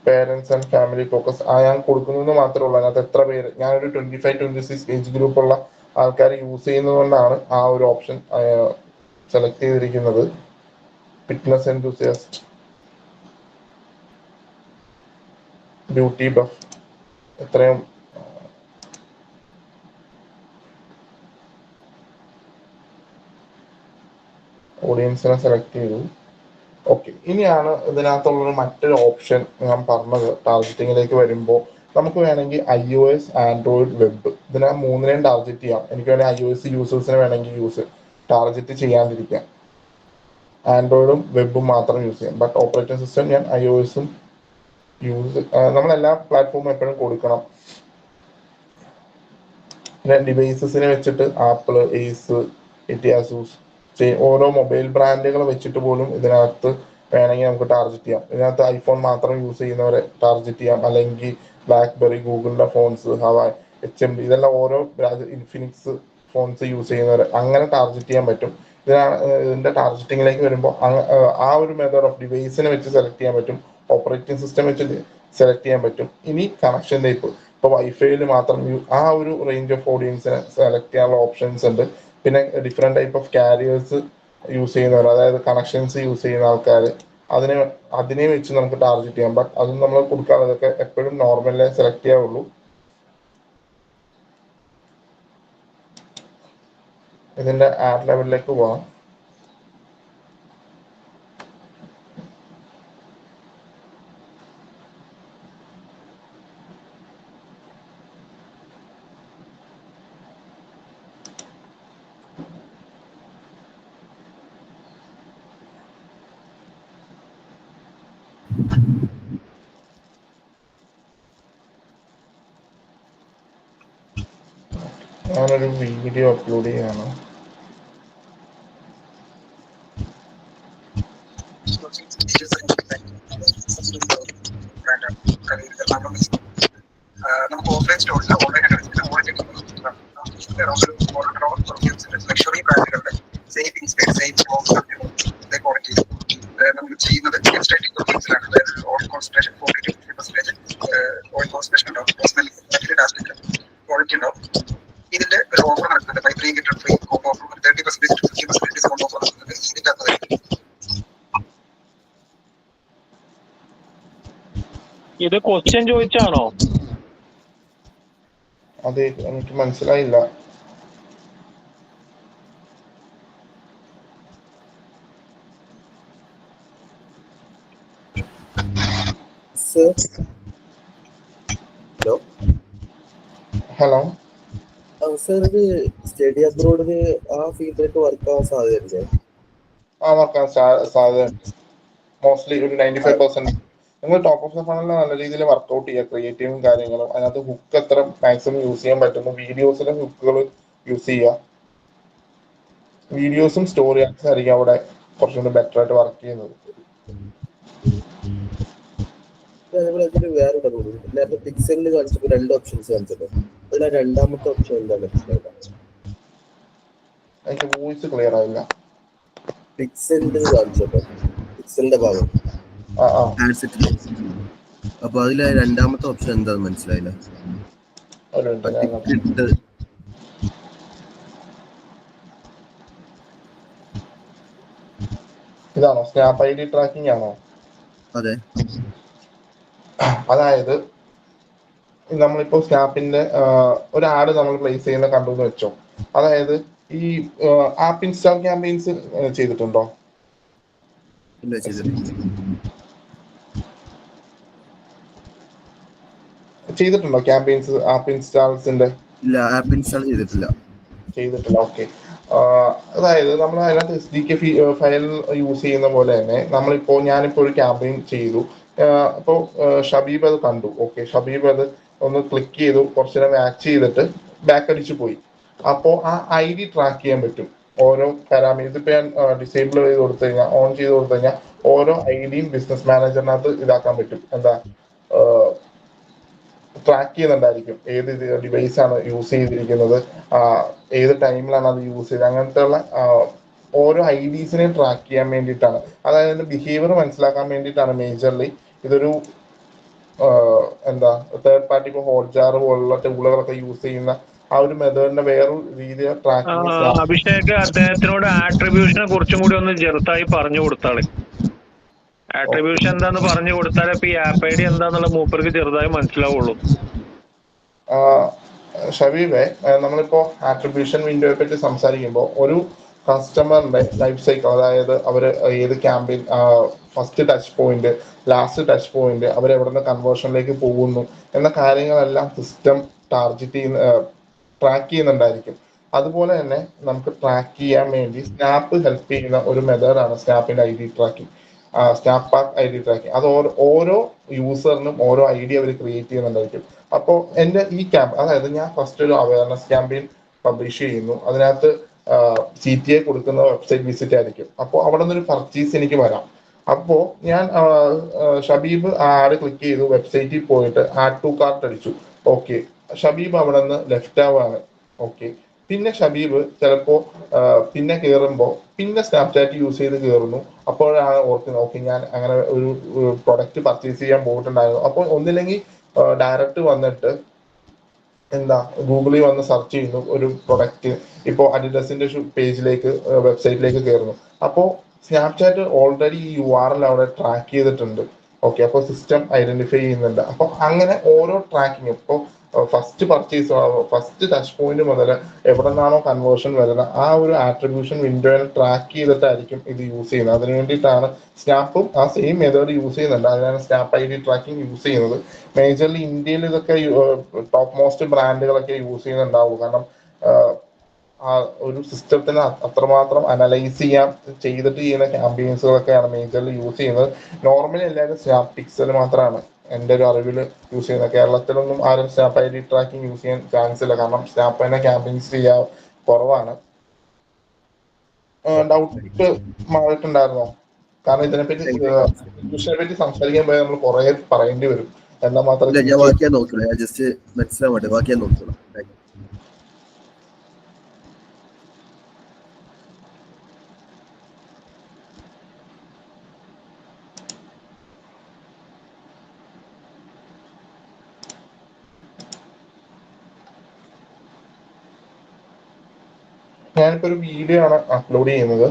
D: പേരൻസ് ആൻഡ് ഫാമിലി ഫോക്കസ് ഞാൻ കൊടുക്കുന്നത് മാത്രമേ ഉള്ളൂ. അതിനകത്ത് എത്ര പേര്, ഞാനൊരു 25-26 ഏജ് ഗ്രൂപ്പ് ഉള്ള ആൾക്കാർ യൂസ് ചെയ്യുന്നതുകൊണ്ടാണ് ആ ഒരു ഓപ്ഷൻ സെലക്ട് ചെയ്തിരിക്കുന്നത്. ഫിറ്റ്നസ് എൻതൂസിയാസ്റ്റ്, ബ്യൂട്ടി ബഫ്, എത്രയും ഓഡിയൻസിനെ സെലക്ട് ചെയ്തു. ഓക്കെ, ഇനിയാണ് ഇതിനകത്തുള്ളൊരു മറ്റൊരു ഓപ്ഷൻ ഞാൻ പറഞ്ഞത്. ടാർഗറ്റിങ്ങിലേക്ക് വരുമ്പോൾ നമുക്ക് വേണമെങ്കിൽ iOS, ആൻഡ്രോയിഡ്, വെബ്, ഇതിനെ മൂന്നിനെയും ടാർഗറ്റ് ചെയ്യാം. എനിക്ക് വേണമെങ്കിൽ iOS യൂസേഴ്സിനെ വേണമെങ്കിൽ ടാർഗറ്റ് ചെയ്യാതിരിക്കാം. ആൻഡ്രോയിഡും വെബും മാത്രം യൂസ് ചെയ്യാം. ബട്ട് ഓപ്പറേറ്റിംഗ് സിസ്റ്റം ഞാൻ iOSഉം നമ്മളെല്ലാ പ്ലാറ്റ്ഫോമും എപ്പോഴും കൊടുക്കണം. പിന്നെ ഡിവൈസസിനെ വെച്ചിട്ട് ആപ്പിള്, ഏസ്, എറ്റിയാസൂസ്, ഓരോ മൊബൈൽ ബ്രാൻഡുകൾ വെച്ചിട്ട് പോലും ഇതിനകത്ത് വേണമെങ്കിൽ നമുക്ക് ടാർഗറ്റ് ചെയ്യാം. ഇതിനകത്ത് ഐഫോൺ മാത്രം യൂസ് ചെയ്യുന്നവരെ ടാർഗറ്റ് ചെയ്യാം, അല്ലെങ്കിൽ ബ്ലാക്ക്ബെറി, ഗൂഗിളിന്റെ ഫോൺസ്, ഹവായ്, HMD, ഇതെല്ലാം ഓരോ ഇൻഫിനിക്സ് ഫോൺസ് യൂസ് ചെയ്യുന്നവരെ അങ്ങനെ ടാർഗറ്റ് ചെയ്യാൻ പറ്റും. ഇതിന്റെ ടാർഗറ്റിങ്ങിലേക്ക് വരുമ്പോൾ ആ ഒരു മെത്തേഡ് ഓഫ് ഡിവൈസിനെ വെച്ച് സെലക്ട് ചെയ്യാൻ പറ്റും, ഓപ്പറേറ്റിംഗ് സിസ്റ്റം വെച്ച് സെലക്ട് ചെയ്യാൻ പറ്റും. ഇനി കണക്ഷൻ ടൈപ്പ്, ഇപ്പൊ വൈഫൈയിൽ മാത്രം ആ ഒരു റേഞ്ച് ഓഫ് ഓഡിയൻസിനെ സെലക്ട് ചെയ്യാനുള്ള ഓപ്ഷൻസ് ഉണ്ട്. പിന്നെ different type of carriers use ചെയ്യുന്നവർ, അതായത് കണക്ഷൻസ് യൂസ് ചെയ്യുന്ന ആൾക്കാർ, അതിനെ വെച്ച് നമുക്ക് ടാർഗറ്റ് ചെയ്യാം. ബട്ട് അതും നമ്മൾ കൊടുക്കാനുള്ളതൊക്കെ എപ്പോഴും നോർമലിനെ സെലക്ട് ചെയ്യാവുള്ളൂ. ഇതിന്റെ ആഡ് ലെവലിലേക്ക് പോകാം. ഞാനൊരു വീഡിയോ അപ്ലോഡ് ചെയ്യാണ്.
G: നമുക്ക് ഓഫ്ലൈൻ സ്റ്റോറിൽ ഓൺലൈനായിട്ട് ലക്ഷറി ബ്രാൻഡുകളുടെ സേവിങ്സ് ക്വാളിറ്റി നമ്മൾ ചെയ്യുന്നത് കോൺസെൻട്രേഷൻ 40-50% ഓയിൽ കോൺസെൻട്രേഷൻ ഉണ്ടാവും, ക്വാളിറ്റി ഉണ്ടാവും. ഇതിന്റെ ഒരു ഓഫർ നടക്കുന്നത് buy 3 get 1 free combo offer 30% to 50% discount offer നടക്കുന്നത് ഇതിന്റെ അകത്തായിരിക്കും.
A: ഇത് ക്വസ്റ്റ്യൻ ചോദിച്ചാണോ?
D: അതെ, എനിക്ക് മനസ്സിലായില്ല. ഹലോ
C: സർ, ഇത് സ്റ്റഡി അബ്രോഡിന് ആ ഫീൽഡിലേക്ക് വർക്ക് ആവാൻ സാധ്യതയില്ലേ?
D: വർക്കാൻ സാധ്യത മോസ്റ്റ്ലി ഒരു 95%. നിങ്ങൾ ടോപ്പ് ഓഫ് ദ ഫണലിൽ നല്ല രീതിയിൽ വർക്ക്ഔട്ട് ചെയ്യുക, ക്രിയേറ്റീവും കാര്യങ്ങളും. അതിനകത്ത് ഹുക്ക് എത്ര മാക്സിമം യൂസ് ചെയ്യാൻ പറ്റുന്നു, വീഡിയോസിലെ ഹുക്കുകൾ യൂസ് ചെയ്യുക. വീഡിയോസും സ്റ്റോറി ആക്സ് ആയിരിക്കും അവിടെ കുറച്ചുകൂടി ബെറ്റർ ആയിട്ട് വർക്ക് ചെയ്യുന്നത്.
C: അതേപോലെ അതിൽ വേറെ കൂടും. നേരത്തെ പിക്സലിൽ കാണിച്ചപ്പോൾ 2 ഓപ്ഷൻസ് കാണിച്ചല്ലോ. അതിൽ രണ്ടാമത്തെ ഓപ്ഷൻ എന്താ മനസ്സിലായില്ല.
D: എനിക്ക് വോയിസ് ക്ലിയർ ആയില്ല.
C: പിക്സലിൽ കാണിച്ചല്ലോ, പിക്സലിന്റെ ഭാഗം
D: ആ
C: ഹാൻഡ്സെറ്റില്. അപ്പൊ അതിലെ രണ്ടാമത്തെ ഓപ്ഷൻ എന്താന്ന് മനസ്സിലായില്ല.
D: ഒരു മിനിറ്റ് ഞാൻ നോക്കാം.
C: ടിക്കിട്ട്
D: ഇതാണോ സ്നാപ്പ് ഐ ഡി ട്രാക്കിംഗ് ആണോ?
C: അതെ.
D: അതായത് നമ്മളിപ്പോ സ്നാപ്പിന്റെ ഒരു ആഡ് നമ്മൾ പ്ലേസ് ചെയ്യുന്ന കണ്ടു എന്ന് വെച്ചോ. അതായത് ഈ ആപ്പ് ഇൻസ്റ്റാൾ ക്യാമ്പയിൻസ് ചെയ്തിട്ടുണ്ടോ?
C: ഇല്ല, ചെയ്തിട്ടില്ല.
D: ചെയ്തിട്ടുണ്ടോ ക്യാമ്പയിൻസ് ആപ്പ് ഇൻസ്റ്റാൾസിന്റെ?
C: ഇല്ല, ആപ്പ് ഇൻസ്റ്റാൾ ചെയ്തിട്ടില്ല.
D: ചെയ്തിട്ടില്ല, ഓക്കെ. അതായത് നമ്മൾ അതിനകത്ത് SDK ഫയൽ യൂസ് ചെയ്യുന്ന പോലെ തന്നെ ഞാനിപ്പോ ഒരു ക്യാമ്പയിൻ ചെയ്തു. അപ്പോൾ ഷബീബ് അത് കണ്ടു. ഓക്കെ, ഷബീബ് അത് ഒന്ന് ക്ലിക്ക് ചെയ്തു, കുറച്ചു നേരം വാച്ച് ചെയ്തിട്ട് ബാക്ക് അടിച്ചു പോയി. അപ്പോൾ ആ ID ട്രാക്ക് ചെയ്യാൻ പറ്റും. ഓരോ പാരാമീറ്റർ ഇപ്പൊ ഞാൻ ഡിസേബിൾ ചെയ്ത് കൊടുത്തു കഴിഞ്ഞാൽ, ഓൺ ചെയ്ത് കൊടുത്തു കഴിഞ്ഞാൽ ഓരോ IDയും ബിസിനസ് മാനേജറിനകത്ത് ഇതാക്കാൻ പറ്റും. എന്താ, ട്രാക്ക് ചെയ്യുന്നുണ്ടായിരിക്കും. ഏത് ഡിവൈസ് ആണ് യൂസ് ചെയ്തിരിക്കുന്നത്, ഏത് ടൈമിലാണ് അത് യൂസ് ചെയ്തത്, അങ്ങനത്തെ ഉള്ള ഓരോ IDസിനെ ട്രാക്ക് ചെയ്യാൻ വേണ്ടിയിട്ടാണ്. അതായത് ബിഹേവിയർ മനസ്സിലാക്കാൻ വേണ്ടിയിട്ടാണ് മേജർലി ഇതൊരു എന്താ തേർഡ് പാർട്ടി ഇപ്പോൾ ഹോട്ട്ജാർ പോലുള്ള ടൂളുകളൊക്കെ യൂസ് ചെയ്യുന്ന ആ ഒരു മെത്തേഡിന്റെ വേറൊരു രീതി ട്രാക്കിംഗ്.
A: അഭിഷേക് അദ്ദേഹത്തിനോട് ആട്രിബ്യൂഷനെ കുറിച്ചും കൂടി ഒന്ന് ചെറുതായി പറഞ്ഞു കൊടുത്താളെ. ആട്രിബ്യൂഷൻ എന്താന്ന് പറഞ്ഞു കൊടുത്താലേ ഇപ്പൊ ഈ ആപ്പ് ID എന്താന്നുള്ള മൂപ്പർക്ക് ചെറുതായി മനസ്സിലാവുള്ളൂ.
D: ഷബീബെ, നമ്മളിപ്പോ ആട്രിബ്യൂഷൻ വിൻഡോയെ പറ്റി സംസാരിക്കുമ്പോൾ ഒരു കസ്റ്റമറിന്റെ ലൈഫ് സൈക്കിൾ, അതായത് അവർ ഏത് campaign, first touch point, last touch point, അവർ എവിടെ നിന്ന് കൺവേർഷനിലേക്ക് പോകുന്നു എന്ന കാര്യങ്ങളെല്ലാം സിസ്റ്റം ട്രാക്ക് ചെയ്യുന്നുണ്ടായിരിക്കും. അതുപോലെ തന്നെ നമുക്ക് ട്രാക്ക് ചെയ്യാൻ വേണ്ടി സ്നാപ്പ് ഹെൽപ്പ് ചെയ്യുന്ന ഒരു മെത്തേഡാണ് സ്നാപ്പിന്റെ ID tracking, snap pack ID tracking. അത് ഓരോ യൂസറിനും ഓരോ ID അവർ ക്രിയേറ്റ് ചെയ്യുന്നുണ്ടായിരിക്കും. അപ്പോൾ എൻ്റെ ഈ അതായത് ഞാൻ ഫസ്റ്റ് ഒരു അവയർനെസ് ക്യാമ്പയിൻ പബ്ലിഷ് ചെയ്യുന്നു. അതിനകത്ത് CTA കൊടുക്കുന്ന വെബ്സൈറ്റ് വിസിറ്റ് ആയിരിക്കും. അപ്പോൾ അവിടെ നിന്നൊരു പർച്ചേസ് എനിക്ക് വരാം. അപ്പോൾ ഞാൻ ഷബീബ് ആഡ് ക്ലിക്ക് ചെയ്തു, വെബ്സൈറ്റിൽ പോയിട്ട് ആഡ് ടു കാർട്ട് അടിച്ചു. ഓക്കെ, ഷബീബ് അവിടെ നിന്ന് ലെഫ്റ്റ് ആവാണ്. ഓക്കെ, പിന്നെ ഷബീബ് ചിലപ്പോ പിന്നെ കയറുമ്പോൾ പിന്നെ സ്നാപ്ചാറ്റ് യൂസ് ചെയ്ത് കയറുന്നു. അപ്പോഴാണ് ഓർക്കുന്നത്, ഓക്കെ ഞാൻ അങ്ങനെ ഒരു പ്രൊഡക്റ്റ് പർച്ചേസ് ചെയ്യാൻ പോയിട്ടുണ്ടായിരുന്നു. അപ്പോൾ ഒന്നില്ലെങ്കിൽ ഡയറക്റ്റ് വന്നിട്ട് എന്താ ഗൂഗിളിൽ വന്ന് സെർച്ച് ചെയ്യുന്നു ഒരു പ്രൊഡക്റ്റ്. ഇപ്പോൾ അഡിഡസിന്റെ പേജിലേക്ക് വെബ്സൈറ്റിലേക്ക് കയറുന്നു. അപ്പോൾ സ്നാപ്ചാറ്റ് ഓൾറെഡി ഈ URL അവിടെ ട്രാക്ക് ചെയ്തിട്ടുണ്ട്. ഓക്കെ, അപ്പോൾ സിസ്റ്റം ഐഡന്റിഫൈ ചെയ്യുന്നുണ്ട്. അപ്പോൾ അങ്ങനെ ഓരോ ട്രാക്കിങ്ങും ഇപ്പോൾ first purchase, first touch point മുതൽ എവിടെ നിന്നാണോ കൺവേർഷൻ വരുന്നത് ആ ഒരു ആട്രിബ്യൂഷൻ വിൻഡോയിൽ ട്രാക്ക് ചെയ്തിട്ടായിരിക്കും ഇത് യൂസ് ചെയ്യുന്നത്. അതിനു വേണ്ടിയിട്ടാണ് സ്നാപ്പും ആ സെയിം മെത്തേഡ് യൂസ് ചെയ്യുന്നുണ്ട്. അതിനാണ് സ്നാപ്പ് ID ട്രാക്കിംഗ് യൂസ് ചെയ്യുന്നത്. മേജർലി ഇന്ത്യയിൽ ഇതൊക്കെ ടോപ്പ് മോസ്റ്റ് ബ്രാൻഡുകളൊക്കെ യൂസ് ചെയ്യുന്നുണ്ടാവും. കാരണം ആ ഒരു സിസ്റ്റത്തിന് അത്രമാത്രം അനലൈസ് ചെയ്തിട്ട് ചെയ്യുന്ന ക്യാമ്പയിൻസുകളൊക്കെയാണ് മേജർലി യൂസ് ചെയ്യുന്നത്. നോർമലി എല്ലാവരും സ്നാപ്പ് പിക്സൽ മാത്രമാണ് എൻ്റെ ഒരു അറിവിൽ യൂസ് ചെയ്യുന്നത്. കേരളത്തിലൊന്നും ആരും സ്നാപ്പ് ID ട്രാക്കിംഗ് യൂസ് ചെയ്യാൻ ചാൻസ് ഇല്ല. കാരണം സ്നാപ്പ് തന്നെ ക്യാമ്പയിൻസ് ചെയ്യാൻ കുറവാണ്. ഡൗട്ട് മാറിയിട്ടുണ്ടായിരുന്നോ? കാരണം ഇതിനെപ്പറ്റി സംസാരിക്കാൻ പോയാൽ നമ്മൾ കുറെ പറയേണ്ടി വരും. എന്നാൽ മാത്രം
C: ഞാൻ ബാക്കിയാ നോക്കില്ല, ഞാൻ ജസ്റ്റ് മനസ്സിലാവട്ടെ, ബാക്കിയാ നോക്കിയോളാം.
D: ഞാനിപ്പോ ഒരു വീഡിയോ ആണ് അപ്ലോഡ് ചെയ്യുന്നത്.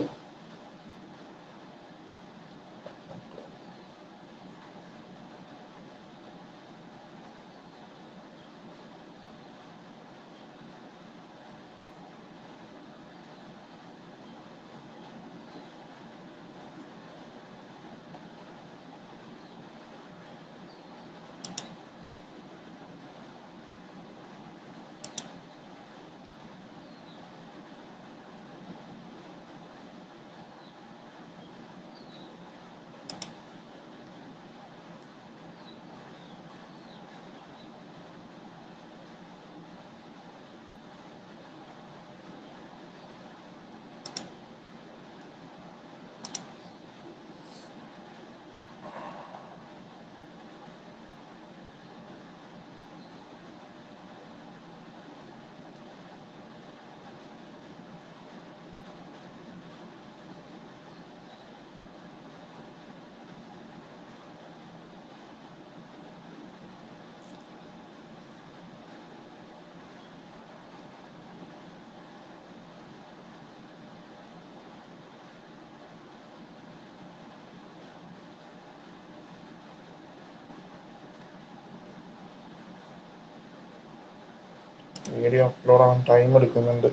D: വീഡിയോ അപ്ലോഡ് ആവാൻ ടൈം എടുക്കുന്നുണ്ട്.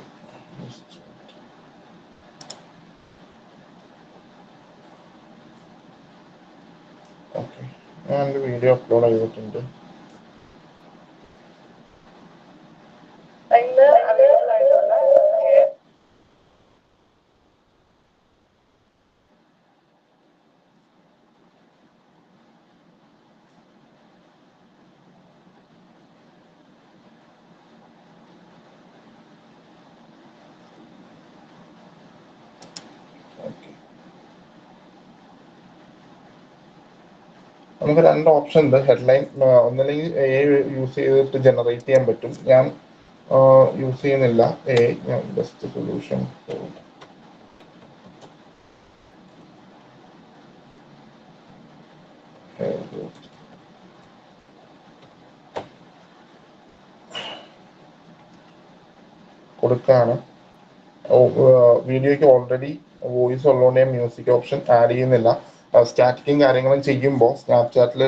D: ഓക്കെ, ഞാൻ എൻ്റെ വീഡിയോ അപ്ലോഡ് ചെയ്തിട്ടുണ്ട്. നമുക്ക് രണ്ട് ഓപ്ഷൻ ഉണ്ട്. ഹെഡ്ലൈൻ ഒന്നല്ലെങ്കിൽ AI യൂസ് ചെയ്തിട്ട് ജനറേറ്റ് ചെയ്യാൻ പറ്റും. ഞാൻ യൂസ് ചെയ്യുന്നില്ല AI. ഞാൻ ബെസ്റ്റ് സൊല്യൂഷൻ കൊടുക്കാണ്. വീഡിയോയ്ക്ക് ഓൾറെഡി വോയിസ് ഉള്ളതുകൊണ്ട് ഞാൻ മ്യൂസിക് ഓപ്ഷൻ ആഡ് ചെയ്യുന്നില്ല. സ്റ്റാറ്റിക്കും കാര്യങ്ങളും ചെയ്യുമ്പോൾ സ്നാപ്ചാറ്റിൽ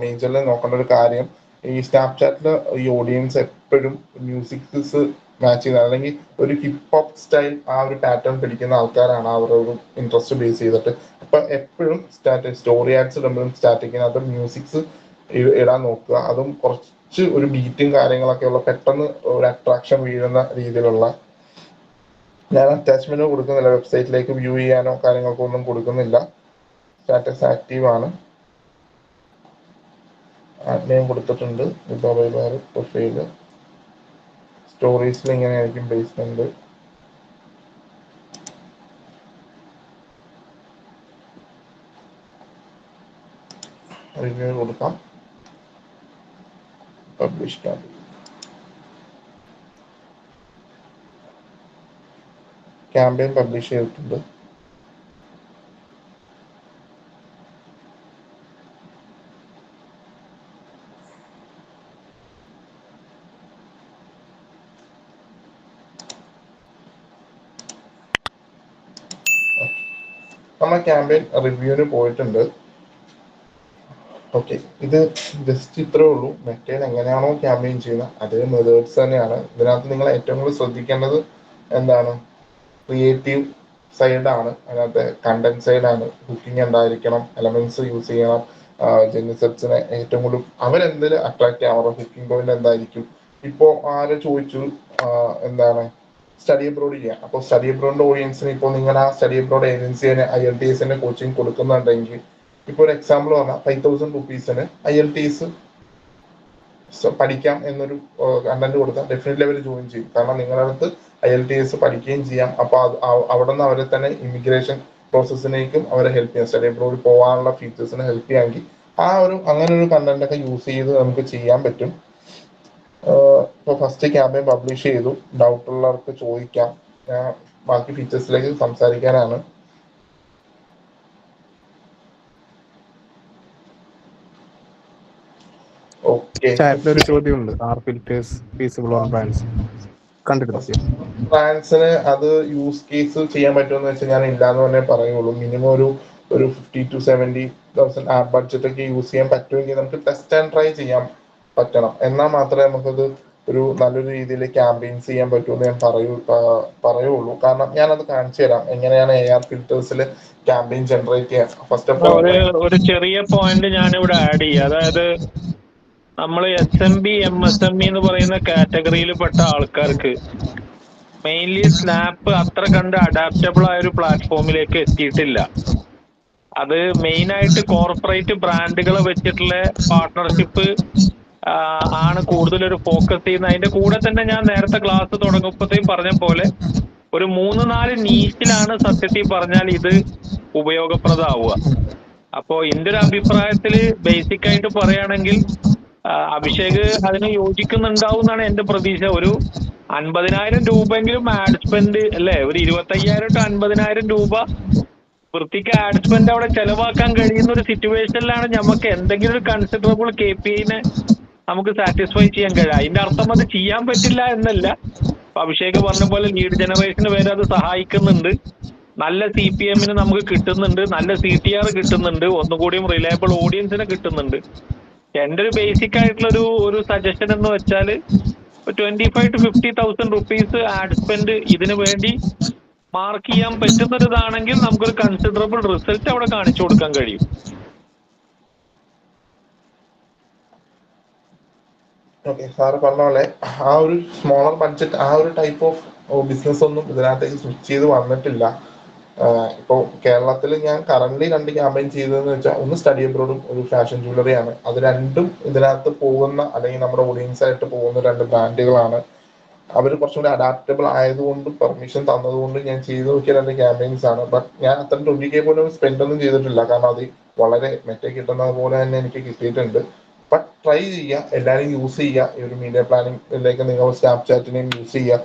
D: മേജറിൽ നോക്കേണ്ട ഒരു കാര്യം, ഈ സ്നാപ്ചാറ്റിൽ ഈ ഓഡിയൻസ് എപ്പോഴും മ്യൂസിക്സ് മാച്ച് ചെയ്യുന്നത്, അല്ലെങ്കിൽ ഒരു ഹിപ്പ് ഹോപ്പ് സ്റ്റൈൽ ആ ഒരു പാറ്റേൺ പിടിക്കുന്ന ആൾക്കാരാണ് അവരുടെ ഒരു ഇൻട്രസ്റ്റ് ബേസ് ചെയ്തിട്ട്. അപ്പൊ എപ്പോഴും സ്റ്റോറി ആഡ്സ് ഇടുമ്പോഴും സ്റ്റാറ്റിക്കിനകത്ത് മ്യൂസിക്സ് ഇടാൻ നോക്കുക. അതും കുറച്ച് ഒരു ബീറ്റും കാര്യങ്ങളൊക്കെ ഉള്ള, പെട്ടെന്ന് ഒരു അട്രാക്ഷൻ വീഴുന്ന രീതിയിലുള്ള. ഞാൻ അറ്റാച്ച്മെന്റ് കൊടുക്കുന്നില്ല, വെബ്സൈറ്റിലേക്ക് വ്യൂ ചെയ്യാനോ കാര്യങ്ങൾക്കോ ഒന്നും കൊടുക്കുന്നില്ല. സ്റ്റാറ്റസ് ആക്റ്റീവ് ആണ്. ആഡ് നെയിം കൊടുത്തിട്ടുണ്ട്, പ്രൊഫൈല്. സ്റ്റോറീസിൽ ഇങ്ങനെയായിരിക്കും പ്ലേസ്മെന്റ്. റിവ്യൂ കൊടുക്കാം. പബ്ലിഷ് ക്യാമ്പയിൻ പബ്ലിഷ് ചെയ്തിട്ടുണ്ട്. നമ്മൾ ക്യാമ്പയിൻ റിവ്യൂവിന് പോയിട്ടുണ്ട്. ഓക്കെ, ഇത് ജസ്റ്റ് ഇത്രേ ഉള്ളൂ. മെറ്റയിൽ എങ്ങനെയാണോ ക്യാമ്പയിൻ ചെയ്യുന്നത് അതേ മെത്തേഡ്സ് തന്നെയാണ്. ഇതിനകത്ത് നിങ്ങൾ ഏറ്റവും കൂടുതൽ ശ്രദ്ധിക്കേണ്ടത് എന്താണ്, ക്രിയേറ്റീവ് സൈഡാണ്. അതിനകത്ത് കണ്ടന്റ് സൈഡാണ്. കുക്കിംഗ് എന്തായിരിക്കണം, എലമെന്റ്സ് യൂസ് ചെയ്യണം. ജെന്നിസെറ്റ്സിനെ ഏറ്റവും കൂടുതൽ അവരെന്തിൽ അട്രാക്ട് ചെയ്യാം, അവരുടെ കുക്കിംഗ് പോയിന്റ് എന്തായിരിക്കും. ഇപ്പോൾ ആര് ചോദിച്ചു എന്താണ് സ്റ്റഡി അബ്രോഡ് ചെയ്യാം. അപ്പോൾ സ്റ്റഡി അബ്രോഡിന്റെ ഓഡിയൻസിന് ഇപ്പോൾ നിങ്ങൾ ആ സ്റ്റഡി അബ്രോഡ് ഏജൻസിന് IELTS കോച്ചിങ് കൊടുക്കുന്നുണ്ടെങ്കിൽ, ഇപ്പോൾ ഒരു എക്സാമ്പിൾ പറഞ്ഞാൽ 5,000 rupees IELTS പഠിക്കാം എന്നൊരു കണ്ടന്റ് കൊടുത്താൽ ഡെഫിനറ്റ്ലി അവർ ജോയിൻ ചെയ്യും. കാരണം നിങ്ങളുടെ അടുത്ത് IELTS പഠിക്കുകയും ചെയ്യാം. അപ്പൊ അവിടെ നിന്ന് അവരെ തന്നെ ഇമിഗ്രേഷൻ പ്രോസസ്സിനേക്കും അവരെ ഹെൽപ്പ് ചെയ്യാം. സ്റ്റഡി അബ്രോഡ് പോകാനുള്ള ഫീച്ചേഴ്സിനെ ഹെൽപ്പ് ചെയ്യാമെങ്കിൽ അങ്ങനെ ഒരു കണ്ടന്റ് ഒക്കെ യൂസ് ചെയ്ത് നമുക്ക് ചെയ്യാൻ പറ്റും. ഇപ്പോൾ ഫസ്റ്റ് ക്യാമ്പയിൻ പബ്ലിഷ് ചെയ്തു. ഡൗട്ട് ഉള്ളവർക്ക് ചോദിക്കാം. ബാക്കി ഫീച്ചേഴ്സിലേക്ക് സംസാരിക്കാനാണ്.
B: ചാറ്റിൽ ഒരു ചോദ്യമുണ്ട്, are filters feasible on brands കണ്ടിരുന്നു?
D: ബ്രാൻഡ്സിന് അത് യൂസ് കേസ് ചെയ്യാൻ പറ്റുമെന്ന് വെച്ചാൽ ഞാൻ ഇല്ലാന്ന് തന്നെ പറയുള്ളൂ. മിനിമം ഒരു 50,000 to 70,000 ആപ്പ് ബഡ്ജറ്റ് ഒക്കെ യൂസ് ചെയ്യാൻ പറ്റുമെങ്കിൽ നമുക്ക് ടെസ്റ്റ് ആൻഡ് ട്രൈ ചെയ്യാൻ പറ്റണം. എന്നാൽ മാത്രമേ നമുക്കത് ഒരു നല്ലൊരു രീതിയിൽ ക്യാമ്പയിൻസ് ചെയ്യാൻ പറ്റുമെന്ന് ഞാൻ പറയുള്ളൂ. കാരണം ഞാനത് കാണിച്ചു തരാം എങ്ങനെയാണ് AR ഫിൽറ്റേഴ്സിൽ ക്യാമ്പയിൻ ജനറേറ്റ് ചെയ്യാൻ. ഫസ്റ്റ് ഓഫ് ഓൾ
A: ഒരു ചെറിയ പോയിന്റ് ഞാനിവിടെ ആഡ് ചെയ്യാം. അതായത് നമ്മൾ SMB MSME എന്ന് പറയുന്ന കാറ്റഗറിയിൽ പെട്ട ആൾക്കാർക്ക് മെയിൻലി സ്നാപ്പ് അത്ര കണ്ട് അഡാപ്റ്റബിൾ ആയ ഒരു പ്ലാറ്റ്ഫോമിലേക്ക് എത്തിയിട്ടില്ല. അത് മെയിൻ ആയിട്ട് കോർപ്പറേറ്റ് ബ്രാൻഡുകളെ വെച്ചിട്ടുള്ള പാർട്ട്ണർഷിപ്പ് ആണ് കൂടുതലൊരു ഫോക്കസ് ചെയ്യുന്നത്. അതിന്റെ കൂടെ തന്നെ ഞാൻ നേരത്തെ ക്ലാസ് തുടങ്ങുമ്പോഴത്തേക്കും പറഞ്ഞ പോലെ ഒരു 3-4 നീച്ചിലാണ് സത്യത്തിൽ പറഞ്ഞാൽ ഇത് ഉപയോഗപ്രദമാവുക. അപ്പോൾ എൻ്റെ ഒരു അഭിപ്രായത്തിൽ ബേസിക് ആയിട്ട് പറയുകയാണെങ്കിൽ അഭിഷേക് അതിന് യോജിക്കുന്നുണ്ടാവും എന്നാണ് എൻ്റെ പ്രതീക്ഷ. ഒരു 50,000 രൂപയെങ്കിലും ആഡ് സ്പെൻഡ് അല്ലേ, ഒരു 25,000 to 50,000 രൂപ വൃത്തിക്ക് ആഡ് സ്പെൻഡ് അവിടെ ചെലവാക്കാൻ കഴിയുന്ന ഒരു സിറ്റുവേഷനിലാണ് നമുക്ക് എന്തെങ്കിലും ഒരു കൺസിഡറബിൾ KPIനെ നമുക്ക് സാറ്റിസ്ഫൈ ചെയ്യാൻ കഴിയും. അതിന്റെ അർത്ഥം അത് ചെയ്യാൻ പറ്റില്ല എന്നല്ല. അഭിഷേക് പറഞ്ഞ പോലെ ലീഡ് ജനറേഷന് വരെ അത് സഹായിക്കുന്നുണ്ട്. നല്ല CPMന് നമുക്ക് കിട്ടുന്നുണ്ട്, നല്ല CTR കിട്ടുന്നുണ്ട്, ഒന്നുകൂടിയും റിലയബിൾ ഓഡിയൻസിനെ കിട്ടുന്നുണ്ട്. എൻ്റെ ഒരു ബേസിക് ആയിട്ടുള്ള ഒരു സജഷൻ എന്ന് വെച്ചാൽ ഇപ്പോൾ 25,000 to 50,000 റുപ്പീസ് ആഡ് സ്പെൻഡ് ഇതിന് വേണ്ടി മാർക്ക് ചെയ്യാൻ പറ്റുന്നൊരിതാണെങ്കിൽ നമുക്കൊരു കൺസിഡറബിൾ റിസൾട്ട് അവിടെ കാണിച്ചു കൊടുക്കാൻ കഴിയും.
D: ഓക്കെ, സാറ് പറഞ്ഞ പോലെ ആ ഒരു സ്മോളർ ബഡ്ജറ്റ് ആ ഒരു ടൈപ്പ് ഓഫ് ബിസിനസ് ഒന്നും ഇതിനകത്തേക്ക് സ്വിച്ച് ചെയ്ത് വന്നിട്ടില്ല. ഇപ്പോൾ കേരളത്തിൽ ഞാൻ കറന്റ് 2 ക്യാമ്പയിൻ ചെയ്തതെന്ന് വെച്ചാൽ ഒന്ന് സ്റ്റഡി അബ്രോഡും ഒരു ഫാഷൻ ജ്വല്ലറിയാണ്. അത് രണ്ടും ഇതിനകത്ത് പോകുന്ന അല്ലെങ്കിൽ നമ്മുടെ ഓഡിയൻസ് ആയിട്ട് പോകുന്ന 2 ബ്രാൻഡുകളാണ്. അവർ കുറച്ചും കൂടി അഡാപ്റ്റബിൾ ആയതുകൊണ്ടും പെർമിഷൻ തന്നതുകൊണ്ടും ഞാൻ ചെയ്തു നോക്കിയ 2 ക്യാമ്പയിൻസ് ആണ്. ബട്ട് ഞാൻ അത്ര 20K പോലും സ്പെൻഡ് ഒന്നും ചെയ്തിട്ടില്ല, കാരണം അത് വളരെ മെറ്റ കിട്ടുന്നത് പോലെ തന്നെ എനിക്ക് കിട്ടിയിട്ടുണ്ട്. ബട്ട് ട്രൈ ചെയ്യുക, എല്ലാവരും യൂസ് ചെയ്യുക. ഈ ഒരു മീഡിയ പ്ലാനിങ്ങിലേക്ക് നിങ്ങൾ സ്നാപ്ചാറ്റിനെയും യൂസ് ചെയ്യുക.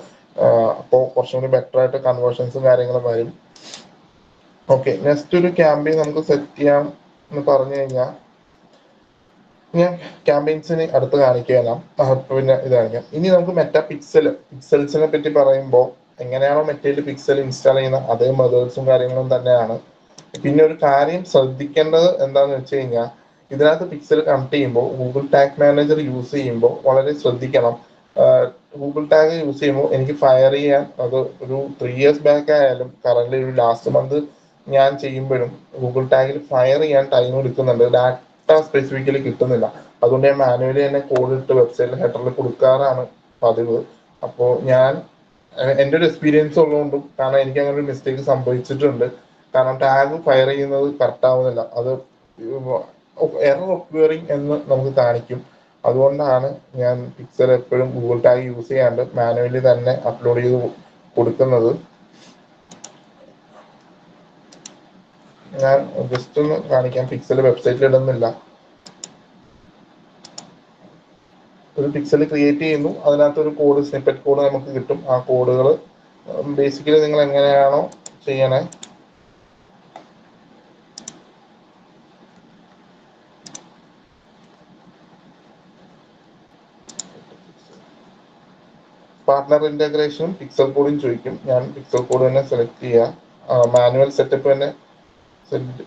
D: അപ്പോൾ കുറച്ചും കൂടി ബെറ്റർ ആയിട്ട് കൺവേർഷൻസും കാര്യങ്ങളും വരും. ഓക്കെ, നെക്സ്റ്റ് ഒരു ക്യാമ്പയിൻ നമുക്ക് സെറ്റ് ചെയ്യാം എന്ന് പറഞ്ഞു കഴിഞ്ഞാൽ ഞാൻ ക്യാമ്പയിൻസിന് അടുത്ത് കാണിക്കാം. പിന്നെ ഇത് കാണിക്കാം. ഇനി നമുക്ക് പിക്സൽസിനെ പറ്റി പറയുമ്പോൾ എങ്ങനെയാണോ മെറ്റയിൽ പിക്സൽ ഇൻസ്റ്റാൾ ചെയ്യുന്ന അതേ മെത്തേഡ്സും കാര്യങ്ങളും തന്നെയാണ്. പിന്നെ ഒരു കാര്യം ശ്രദ്ധിക്കേണ്ടത് എന്താന്ന് വെച്ച് കഴിഞ്ഞാൽ ഇതിനകത്ത് പിക്സൽ കണക്ട് ചെയ്യുമ്പോൾ ഗൂഗിൾ ടാഗ് മാനേജർ യൂസ് ചെയ്യുമ്പോൾ വളരെ ശ്രദ്ധിക്കണം. ഗൂഗിൾ ടാഗ് യൂസ് ചെയ്യുമ്പോൾ എനിക്ക് ഫയർ ചെയ്യാൻ അത് ഒരു 3 years ബാക്ക് ആയാലും കറന്റ് ഒരു ലാസ്റ്റ് മന്ത് ഞാൻ ചെയ്യുമ്പോഴും ഗൂഗിൾ ടാഗിൽ ഫയർ ചെയ്യാൻ ടൈം എടുക്കുന്നുണ്ട്. ഡാറ്റ സ്പെസിഫിക്കലി കിട്ടുന്നില്ല. അതുകൊണ്ട് ഞാൻ മാനുവലി തന്നെ കോഡ് ഇട്ട് വെബ്സൈറ്റിൽ ഹെഡറിൽ കൊടുക്കാറാണ് പതിവ്. അപ്പോൾ ഞാൻ എൻ്റെ ഒരു എക്സ്പീരിയൻസ് ഉള്ളതുകൊണ്ടും, കാരണം എനിക്ക് അങ്ങനെ ഒരു മിസ്റ്റേക്ക് സംഭവിച്ചിട്ടുണ്ട്. കാരണം ടാഗ് ഫയർ ചെയ്യുന്നത് കറക്റ്റ് ആവുന്നില്ല, അത് എറർ ഒക്യൂറിങ് എന്ന് നമുക്ക് കാണിക്കും. അതുകൊണ്ടാണ് ഞാൻ പിക്സൽ എപ്പോഴും ഗൂഗിൾ ടാഗ് യൂസ് ചെയ്യാണ്ട് മാനുവലി തന്നെ അപ്ലോഡ് ചെയ്ത് കൊടുക്കുന്നത്. ഞാൻ ജസ്റ്റ് ഒന്ന് കാണിക്കാം. പിക്സൽ വെബ്സൈറ്റിൽ ഇടുന്നില്ല. ഒരു പിക്സൽ ക്രിയേറ്റ് ചെയ്യുന്നു, അതിനകത്ത് ഒരു കോഡ്, സ്നിപ്പറ്റ് കോഡ് നമുക്ക് കിട്ടും. ആ കോഡുകൾ ബേസിക്കലി നിങ്ങൾ എങ്ങനെയാണോ ചെയ്യണേ പാർട്ട്ണർ ഇന്റഗ്രേഷനും പിക്സൽ കോഡും ചോദിക്കും. ഞാൻ പിക്സൽ കോഡ് തന്നെ സെലക്ട് ചെയ്യുക. മാനുവൽ സെറ്റപ്പ് തന്നെ സെറ്റ്.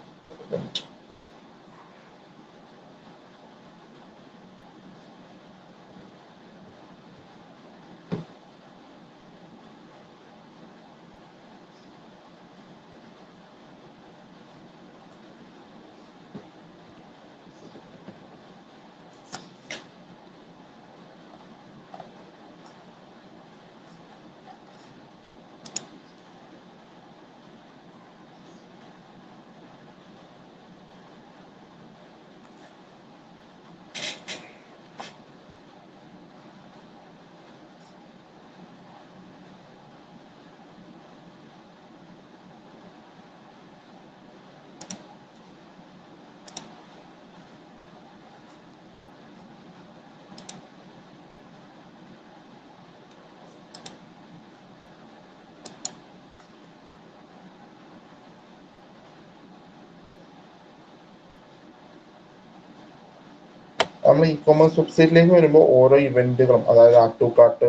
D: നമ്മൾ ഇ കൊമേഴ്സ് വെബ്സൈറ്റിലേക്ക് വരുമ്പോൾ ഓരോ ഇവന്റുകളും, അതായത് ആഡ് ടു കാർട്ട്,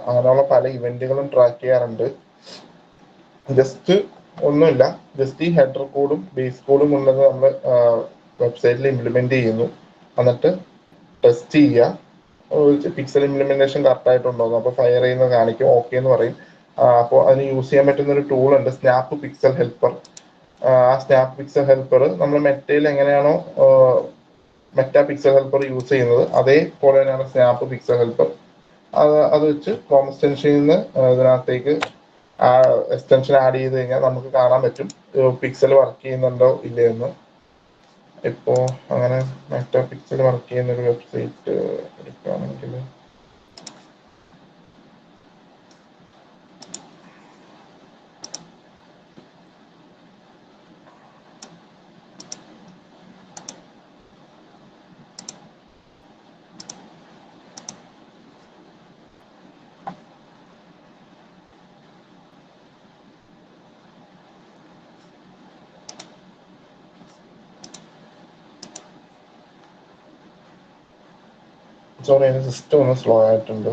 D: അങ്ങനെയുള്ള പല ഇവന്റുകളും ട്രാക്ക് ചെയ്യാറുണ്ട്. ജസ്റ്റ് ഒന്നുമില്ല, ജസ്റ്റ് ഈ ഹെഡർ കോഡും ബേസ് കോഡും ഉള്ളത് നമ്മൾ വെബ്സൈറ്റിൽ ഇംപ്ലിമെന്റ് ചെയ്യുന്നു. എന്നിട്ട് ടെസ്റ്റ് ചെയ്യുക പിക്സൽ ഇംപ്ലിമെന്റേഷൻ കറക്റ്റ് ആയിട്ടുണ്ടോ. അപ്പോൾ ഫയർ ചെയ്യുന്നത് കാണിക്കും, ഓക്കെ എന്ന് പറയും. അപ്പോൾ അതിന് യൂസ് ചെയ്യാൻ പറ്റുന്ന ഒരു ടൂൾ ഉണ്ട്, സ്നാപ്പ് പിക്സൽ ഹെൽപ്പർ. ആ സ്നാപ്പ് പിക്സൽ ഹെൽപ്പർ നമ്മൾ മെറ്റയിൽ എങ്ങനെയാണോ മെറ്റ പിക്സൽ ഹെൽപ്പർ യൂസ് ചെയ്യുന്നത് അതേപോലെ തന്നെയാണ് സ്നാപ്പ് പിക്സൽ ഹെൽപ്പർ. അത് വെച്ച് ക്രോം എക്സ്റ്റൻഷനിൽ നിന്ന് ഇതിനകത്തേക്ക് എക്സ്റ്റൻഷൻ ആഡ് ചെയ്ത് കഴിഞ്ഞാൽ നമുക്ക് കാണാൻ പറ്റും പിക്സൽ വർക്ക് ചെയ്യുന്നുണ്ടോ ഇല്ലയെന്ന്. ഇപ്പോ അങ്ങനെ മെറ്റ പിക്സൽ വർക്ക് ചെയ്യുന്ന ഒരു വെബ്സൈറ്റ് എടുക്കുകയാണെങ്കിൽ സോറി, അതിന്റെ സിസ്റ്റം ഒന്ന് സ്ലോ ആയിട്ടുണ്ട്.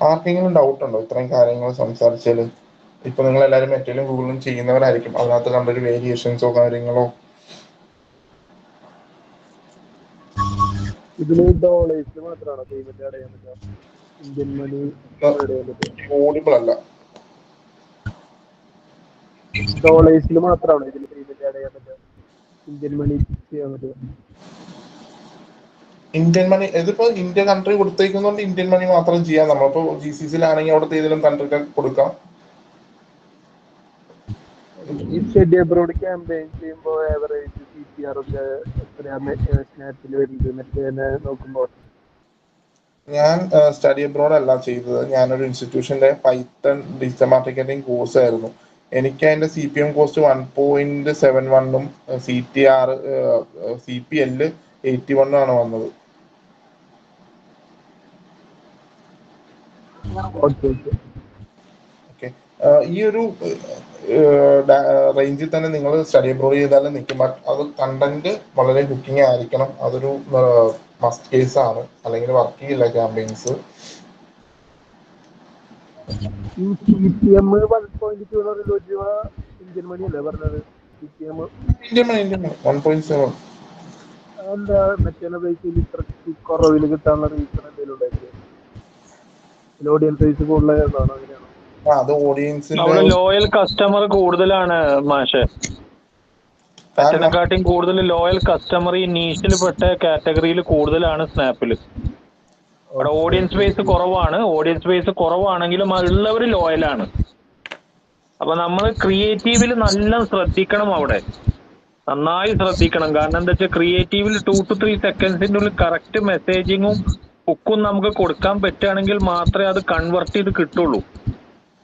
D: ആർക്കെങ്കിലും ഡൗട്ട് ഉണ്ടോ ഇത്രയും കാര്യങ്ങൾ സംസാരിച്ചാൽ? ഇപ്പൊ നിങ്ങൾ എല്ലാവരും മറ്റേലും ഗൂഗിളും ചെയ്യുന്നവരായിരിക്കും, അതിനകത്ത് കണ്ടൊരു വേരിയേഷൻസോ കാര്യങ്ങളോ?
H: ഇതില് ഡോളേഴ്സിൽ മാത്രമാണോ പേയ്മെന്റ് ആഡ് ചെയ്യാൻ പറ്റുക? ഇന്ത്യൻ മണി ആഡ് ചെയ്യാൻ പറ്റുക?
D: ഓഡിബിൾ അല്ല.
H: ഡോളേഴ്സിൽ മാത്രമാണോ ഇതിൽ പേയ്മെന്റ് ആഡ് ചെയ്യാൻ പറ്റുക? ഇന്ത്യൻ മണി ചെയ്യാൻ പറ്റുക?
D: ഇന്ത്യൻ മണി ഇതിപ്പോ ഇന്ത്യ കൺട്രി കൊടുത്തേക്കുന്നതുകൊണ്ട് ഇന്ത്യൻ മണി മാത്രം ചെയ്യാം. നമ്മളിപ്പോ GCCയിലാണെങ്കിൽ അവിടുത്തെ ഏതെങ്കിലും കൺട്രിക്ക് കൊടുക്കാം.
H: ഈ സ്റ്റഡി അബ്രോഡ് ക്യാമ്പയിൻ ചെയ്യുമ്പോൾ ആവറേജ് CPR ഒക്കെ എത്രയാണ് സ്നാപ്പിൽ വരുന്നത് മറ്റേ നോക്കുമ്പോൾ?
D: ഞാൻ സ്റ്റഡി അബ്രോഡ് അല്ല ചെയ്തത്. ഞാനൊരു ഇൻസ്റ്റിറ്റ്യൂഷന്റെ പൈത്തൺ ഡിജിറ്റൽ മാർക്കറ്റിംഗ് കോഴ്സ് ആയിരുന്നു. എനിക്ക് അതിന്റെ CPM കോസ്റ്റ് 1.71 CTR CPL 81 ആണ് വന്നത്.
H: ഓക്കെ.
D: ഓക്കെ, ഈ ഒരു റേഞ്ചിൽ തന്നെ നിങ്ങൾ സ്റ്റഡി അബ്രോഡ് ചെയ്താലും നിൽക്കും. ബട്ട് അത് കണ്ടന്റ് വളരെ ബുക്കിംഗ് ആയിരിക്കണം. അതൊരു മസ്റ്റ് കേസ് ആണ്, അല്ലെങ്കിൽ വർക്ക് ചെയ്യില്ല ക്യാമ്പയിൻസ്.
H: ഈ CPM 1.2 എന്ന് പറയുന്നത് 1 രൂപ ഇന്ത്യൻ മണി അല്ലേ പറഞ്ഞത്? CPM
D: Indian money 1.7.
H: എന്താ മറ്റേ ബേസിൽ ഇത്ര കുറവിൽ കിട്ടാനുള്ള റീസൺ എന്തെങ്കിലും ഉണ്ടായിരിക്കും? ഓഡിയൻസ് ബേസ് കൂടുതലാണോ? അങ്ങനെയാണോ?
D: അത് ഓഡിയൻസിന്റെ
A: അവിടെ ലോയൽ കസ്റ്റമർ കൂടുതലാണ് മാഷെ. മറ്റേനെക്കാട്ടിയും കൂടുതൽ ലോയൽ കസ്റ്റമർ ഈ നീഷിൽ പെട്ട കാറ്റഗറിയിൽ കൂടുതലാണ് സ്നാപ്പിൽ. അവിടെ ഓഡിയൻസ് ബേസ് കുറവാണ്. ഓഡിയൻസ് ബേസ് കുറവാണെങ്കിലും ഉള്ളവർ ലോയലാണ്. അപ്പൊ നമ്മൾ ക്രിയേറ്റീവിൽ നല്ല ശ്രദ്ധിക്കണം, അവിടെ നന്നായി ശ്രദ്ധിക്കണം. കാരണം എന്താ വെച്ചാൽ ക്രിയേറ്റീവിൽ 2 to 3 സെക്കൻഡ്സിന്റെ ഉള്ളിൽ കറക്റ്റ് മെസ്സേജിങ്ങും ഹുക്കും നമുക്ക് കൊടുക്കാൻ പറ്റുകയാണെങ്കിൽ മാത്രമേ അത് കൺവെർട്ട് ചെയ്ത് കിട്ടുള്ളൂ.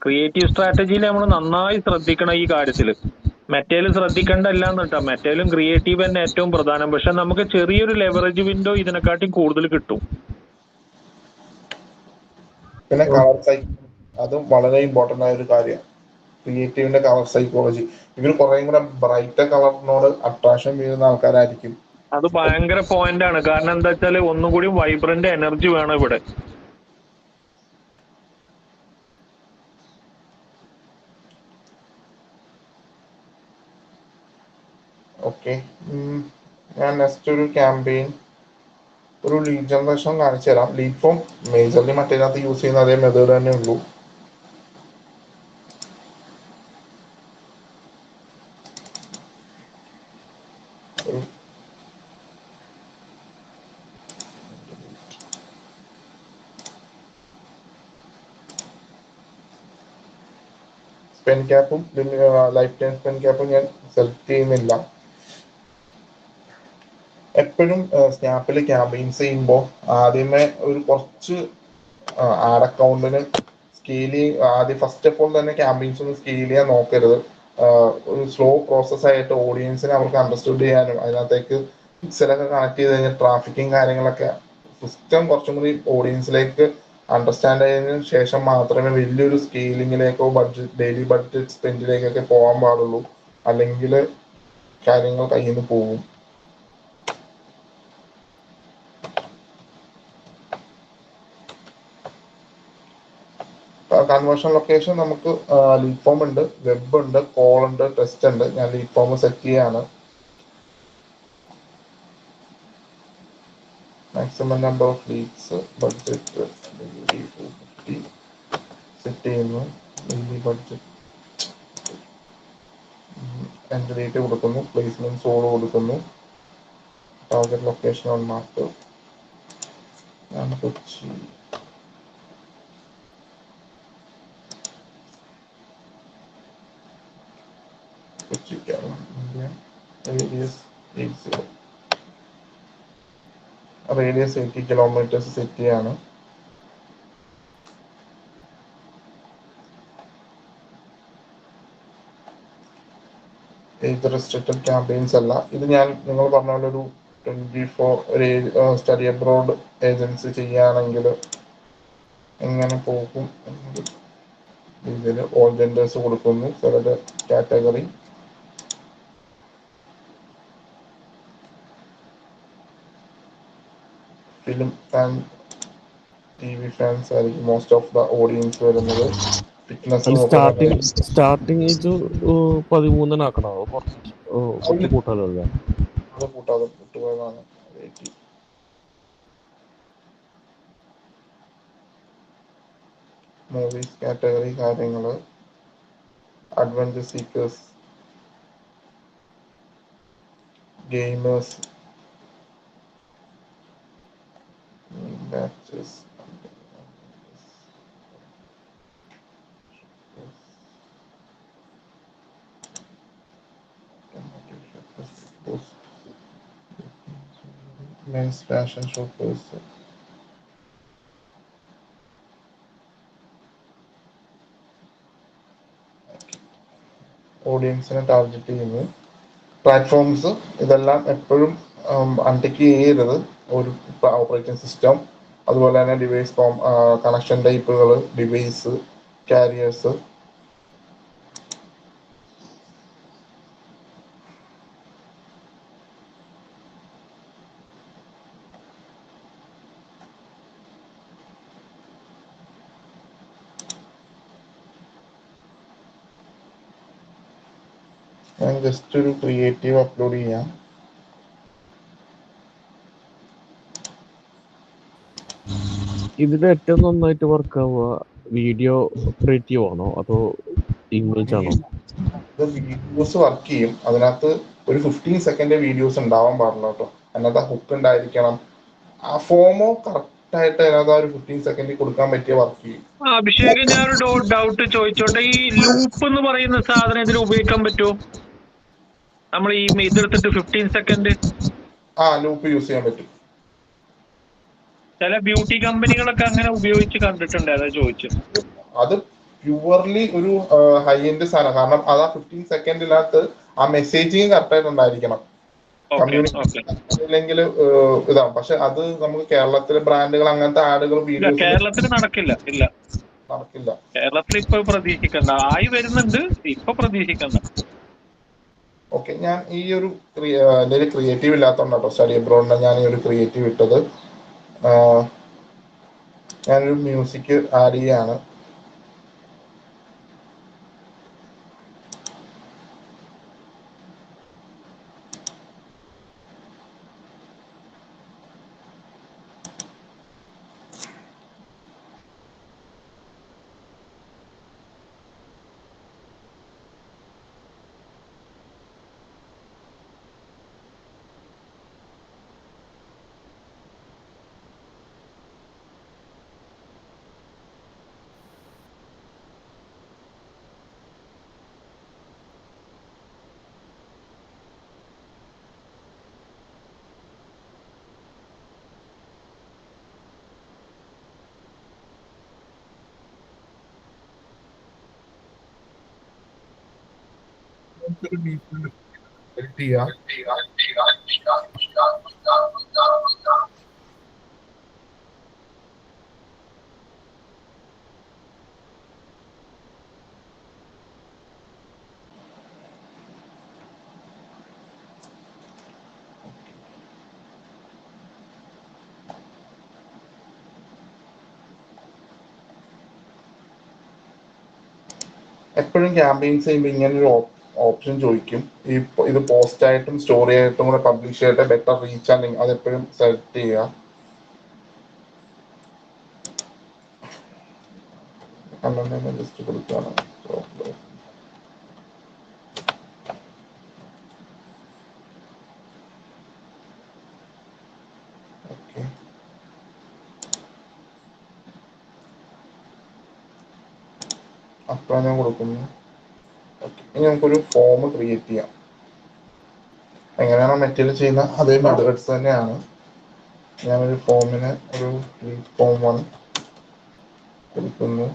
A: ക്രിയേറ്റീവ് സ്ട്രാറ്റജിയിൽ നമ്മൾ നന്നായി ശ്രദ്ധിക്കണം ഈ കാര്യത്തിൽ. മെറ്റേലും ശ്രദ്ധിക്കേണ്ടല്ല എന്നിട്ടാ, മെറ്റേലും ക്രിയേറ്റീവ് തന്നെ ഏറ്റവും പ്രധാനം. പക്ഷെ നമുക്ക് ചെറിയൊരു ലെവറേജ് വിൻഡോ ഇതിനെക്കാട്ടി കൂടുതൽ കിട്ടും.
D: പിന്നെ കളർ സൈക്കോളജി, അതും വളരെ ഇമ്പോർട്ടന്റ് ആയ ഒരു കാര്യമാണ്. ക്രിയേറ്റീവിന്റെ കളർ സൈക്കോളജി, ഇവർ കുറേ കൂടെ ബ്രൈറ്റർ കളറിനോട് അട്രാക്ഷൻ വീഴുന്ന ആൾക്കാരായിരിക്കും.
A: അത് ഭയങ്കര പോയിന്റ് ആണ്. കാരണം എന്താ വെച്ചാൽ ഒന്നും കൂടി വൈബ്രന്റ് എനർജി വേണം ഇവിടെ.
D: ഓക്കെ, ഞാൻ നെക്സ്റ്റ് ഒരു ക്യാമ്പയിൻ, ഒരു ലീഡ് ജനറേഷൻ കാണിച്ചു തരാം. ലീഡ് ഫോം മേജർലി മറ്റേതിനകത്ത് യൂസ് ചെയ്യുന്ന അതേ മെത്തേഡ് തന്നെ ഉള്ളൂ. സ്പെൻ ക്യാപ്പും ലൈഫ് ടൈം സ്പെൻ ക്യാപ്പും ഞാൻ സെലക്ട് ചെയ്യുന്നില്ല. എപ്പോഴും സ്നാപ്പിൽ ക്യാമ്പയിൻസ് ചെയ്യുമ്പോൾ ആദ്യമേ ഒരു കുറച്ച് ആഡ് അക്കൗണ്ടിന് ആദ്യം ഫസ്റ്റ് ഓഫ് ഓൾ തന്നെ ക്യാമ്പയിൻസ് ഒന്ന് സ്കെയിൽ ചെയ്യാൻ നോക്കരുത്. ഒരു സ്ലോ പ്രോസസ് ആയിട്ട് ഓഡിയൻസിനെ അവർക്ക് അണ്ടർസ്റ്റുഡ് ചെയ്യാനും അതിനകത്തേക്ക് പിക്സലൊക്കെ കണക്ട് ചെയ്ത് കഴിഞ്ഞാൽ ട്രാഫിക്കും കാര്യങ്ങളൊക്കെ സിസ്റ്റം കുറച്ചും കൂടി ഓഡിയൻസിലേക്ക് അണ്ടർസ്റ്റാൻഡ് ചെയ്തതിനു ശേഷം മാത്രമേ വലിയൊരു സ്കെയിലിങ്ങിലേക്കോ ഡെയിലി ബഡ്ജറ്റ് സ്പെൻഡിലേക്കൊക്കെ പോകാൻ പാടുള്ളൂ. അല്ലെങ്കിൽ കാര്യങ്ങൾ കയ്യിൽ നിന്ന് പോകും. കൺവേർഷൻ ലൊക്കേഷൻ നമുക്ക് ലീഡ് ഫോം ഉണ്ട്, വെബ് ഉണ്ട്, കോൾ ഉണ്ട്, ടെസ്റ്റ് ഉണ്ട്. ഞാൻ ലീഡ് ഫോം സെറ്റ് ചെയ്യാണ്. Maximum number of leads, budget set ചെയ്യുന്നു. ഡെയിലി ബഡ്ജറ്റ് എൻട്രി ഡേറ്റ് കൊടുക്കുന്നു. പ്ലേസ്മെന്റ് സോൾ കൊടുക്കുന്നു. ടാർഗറ്റ് ലൊക്കേഷൻ ഓൺ മാപ്പ് ഞാൻ Kochi. Radius 80, radius 80 kilometres set ചെയ്യാണ്. ഇത് റെസ്ട്രിക്റ്റഡ് ക്യാമ്പയിൻസ് അല്ല. ഇത് ഞാൻ നിങ്ങൾ പറഞ്ഞ പോലെ ഒരു 24 സ്റ്റഡി അബ്രോഡ് ഏജൻസി ചെയ്യുകയാണെങ്കിൽ എങ്ങനെ പോകും. ഇതിൽ ഓൾ ജെൻഡേഴ്സ് കൊടുക്കുന്നു. Select category, film and T V fans ആയിരിക്കും മോസ്റ്റ് ഓഫ് ദ ഓഡിയൻസ് വരുന്നത്. ഫിറ്റ്നസ്
E: സ്റ്റാർട്ടിങ് ഏജ് 13 ആക്കണോ? കുറച്ച് കൂട്ടാലല്ലേ?
D: അത് കൂട്ടാതെ കൂട്ടുപോയതാണ്. മൂവീസ് കാറ്റഗറി കാര്യങ്ങള്, adventure seekers, gamers, batches, men's fashion shoppers, ഓഡിയൻസിനെ ടാർഗറ്റ് ചെയ്യുന്നു. പ്ലാറ്റ്ഫോംസ് ഇതെല്ലാം എപ്പോഴും അൺടിക്ക് ചെയ്യരുത്. ഒരു ഓപ്പറേറ്റിംഗ് സിസ്റ്റം, അതുപോലെ തന്നെ ഡിവൈസ് കണക്ഷൻ ടൈപ്പുകൾ, ഡിവൈസ്, കാരിയേഴ്സ്. ഞാൻ ജസ്റ്റ് ഒരു ക്രിയേറ്റീവ് അപ്ലോഡ് ചെയ്യാം.
E: ഇതിൽ ഏറ്റവും നന്നായിട്ട് വർക്ക് ആവുക വീഡിയോ ക്രിയേറ്റീവ് ആണോ അതോ ഇമേജ് ആണോ?
D: വീഡിയോസ് വർക്ക് ചെയ്യും. അതിനകത്ത് ഒരു 15 സെക്കൻഡ് വീഡിയോസ് ഉണ്ടാവാൻ പാടില്ല കേട്ടോ. അതിനകത്ത് ഹുക്ക് ഉണ്ടായിരിക്കണം. ആ ഫോമോ കറക്റ്റ് ആയിട്ട് അതിനകത്ത് ആ ഒരു 15 സെക്കൻഡിൽ കൊടുക്കാൻ പറ്റിയ വർക്ക് ചെയ്യും.
A: അഭിഷേക്, ഞാനൊരു ഡൗട്ട് ചോദിച്ചോട്ടെ. ഈ ലൂപ്പ് എന്ന് പറയുന്ന സാധനം ഇതിൽ ഉപയോഗിക്കാൻ പറ്റുമോ? നമ്മൾ ഈ ഇതെടുത്തിട്ട് 15 സെക്കൻഡ്
D: ലൂപ്പ് യൂസ് ചെയ്യാൻ പറ്റും.
A: ചില ബ്യൂട്ടി കമ്പനികളൊക്കെ അങ്ങനെ ഉപയോഗിച്ച് കണ്ടിട്ടുണ്ട്. അതാ ചോദിച്ചത്.
D: അത് പ്യുവർലി ഒരു ഹൈ എൻഡ് സാധനം. കാരണം അത് ആ 15 സെക്കൻഡിനകത്ത് ആ മെസ്സേജിങ് കറക്റ്റ് ആയിട്ട് ഉണ്ടായിരിക്കണം. കമ്മ്യൂണിക്കേഷൻ ഇതാണ്. പക്ഷെ അത് നമുക്ക് കേരളത്തിലെ ബ്രാൻഡുകൾ അങ്ങനത്തെ ആഡുകൾ വീഡിയോസ്
A: കേരളത്തിൽ നടക്കില്ല.
D: നടക്കില്ല.
A: കേരളത്തിൽ ഇപ്പൊ പ്രതീക്ഷിക്കണ്ട. ആയി വരുന്നുണ്ട്, ഇപ്പൊ പ്രതീക്ഷിക്കണ്ട.
D: ഓക്കെ, ഞാൻ ഈ ഒരു എൻ്റെ ക്രിയേറ്റീവ് ഇല്ലാത്തതുകൊണ്ടാട്ടോ സ്റ്റഡി അബ്രോഡിന് ഞാൻ ഈ ഒരു ക്രിയേറ്റീവ് ഇട്ടത്. ഞാനൊരു മ്യൂസിക് ആഡ് ചെയ്യാണ്. എപ്പോഴും ക്യാമ്പയിൻസ് ചെയ്യുമ്പോൾ ഇങ്ങനൊരു ഓപ്ഷൻ ചോദിക്കും. ഇത് പോസ്റ്റ് ആയിട്ടും സ്റ്റോറി ആയിട്ടും കൂടെ പബ്ലിഷ് ചെയ്തിട്ട് ബെറ്റർ റീച്ച് ആണെങ്കിൽ അതെപ്പോഴും സെലക്ട് ചെയ്യുക. ജസ്റ്റ് കൊടുക്കുകയാണ്. ഓക്കെ, അപ്പോൾ ഞാൻ കൊടുക്കുന്നു. ഓക്കെ, ഇനി നമുക്കൊരു ഫോം ക്രിയേറ്റ് ചെയ്യാം. എങ്ങനെയാണോ മെറ്റീരിയൽ ചെയ്യുന്ന അതേ മെത്തേഡ്സ് തന്നെയാണ്. ഞാനൊരു ഫോമിന് ഒരു ഫോം 1 കൊടുക്കുന്നു.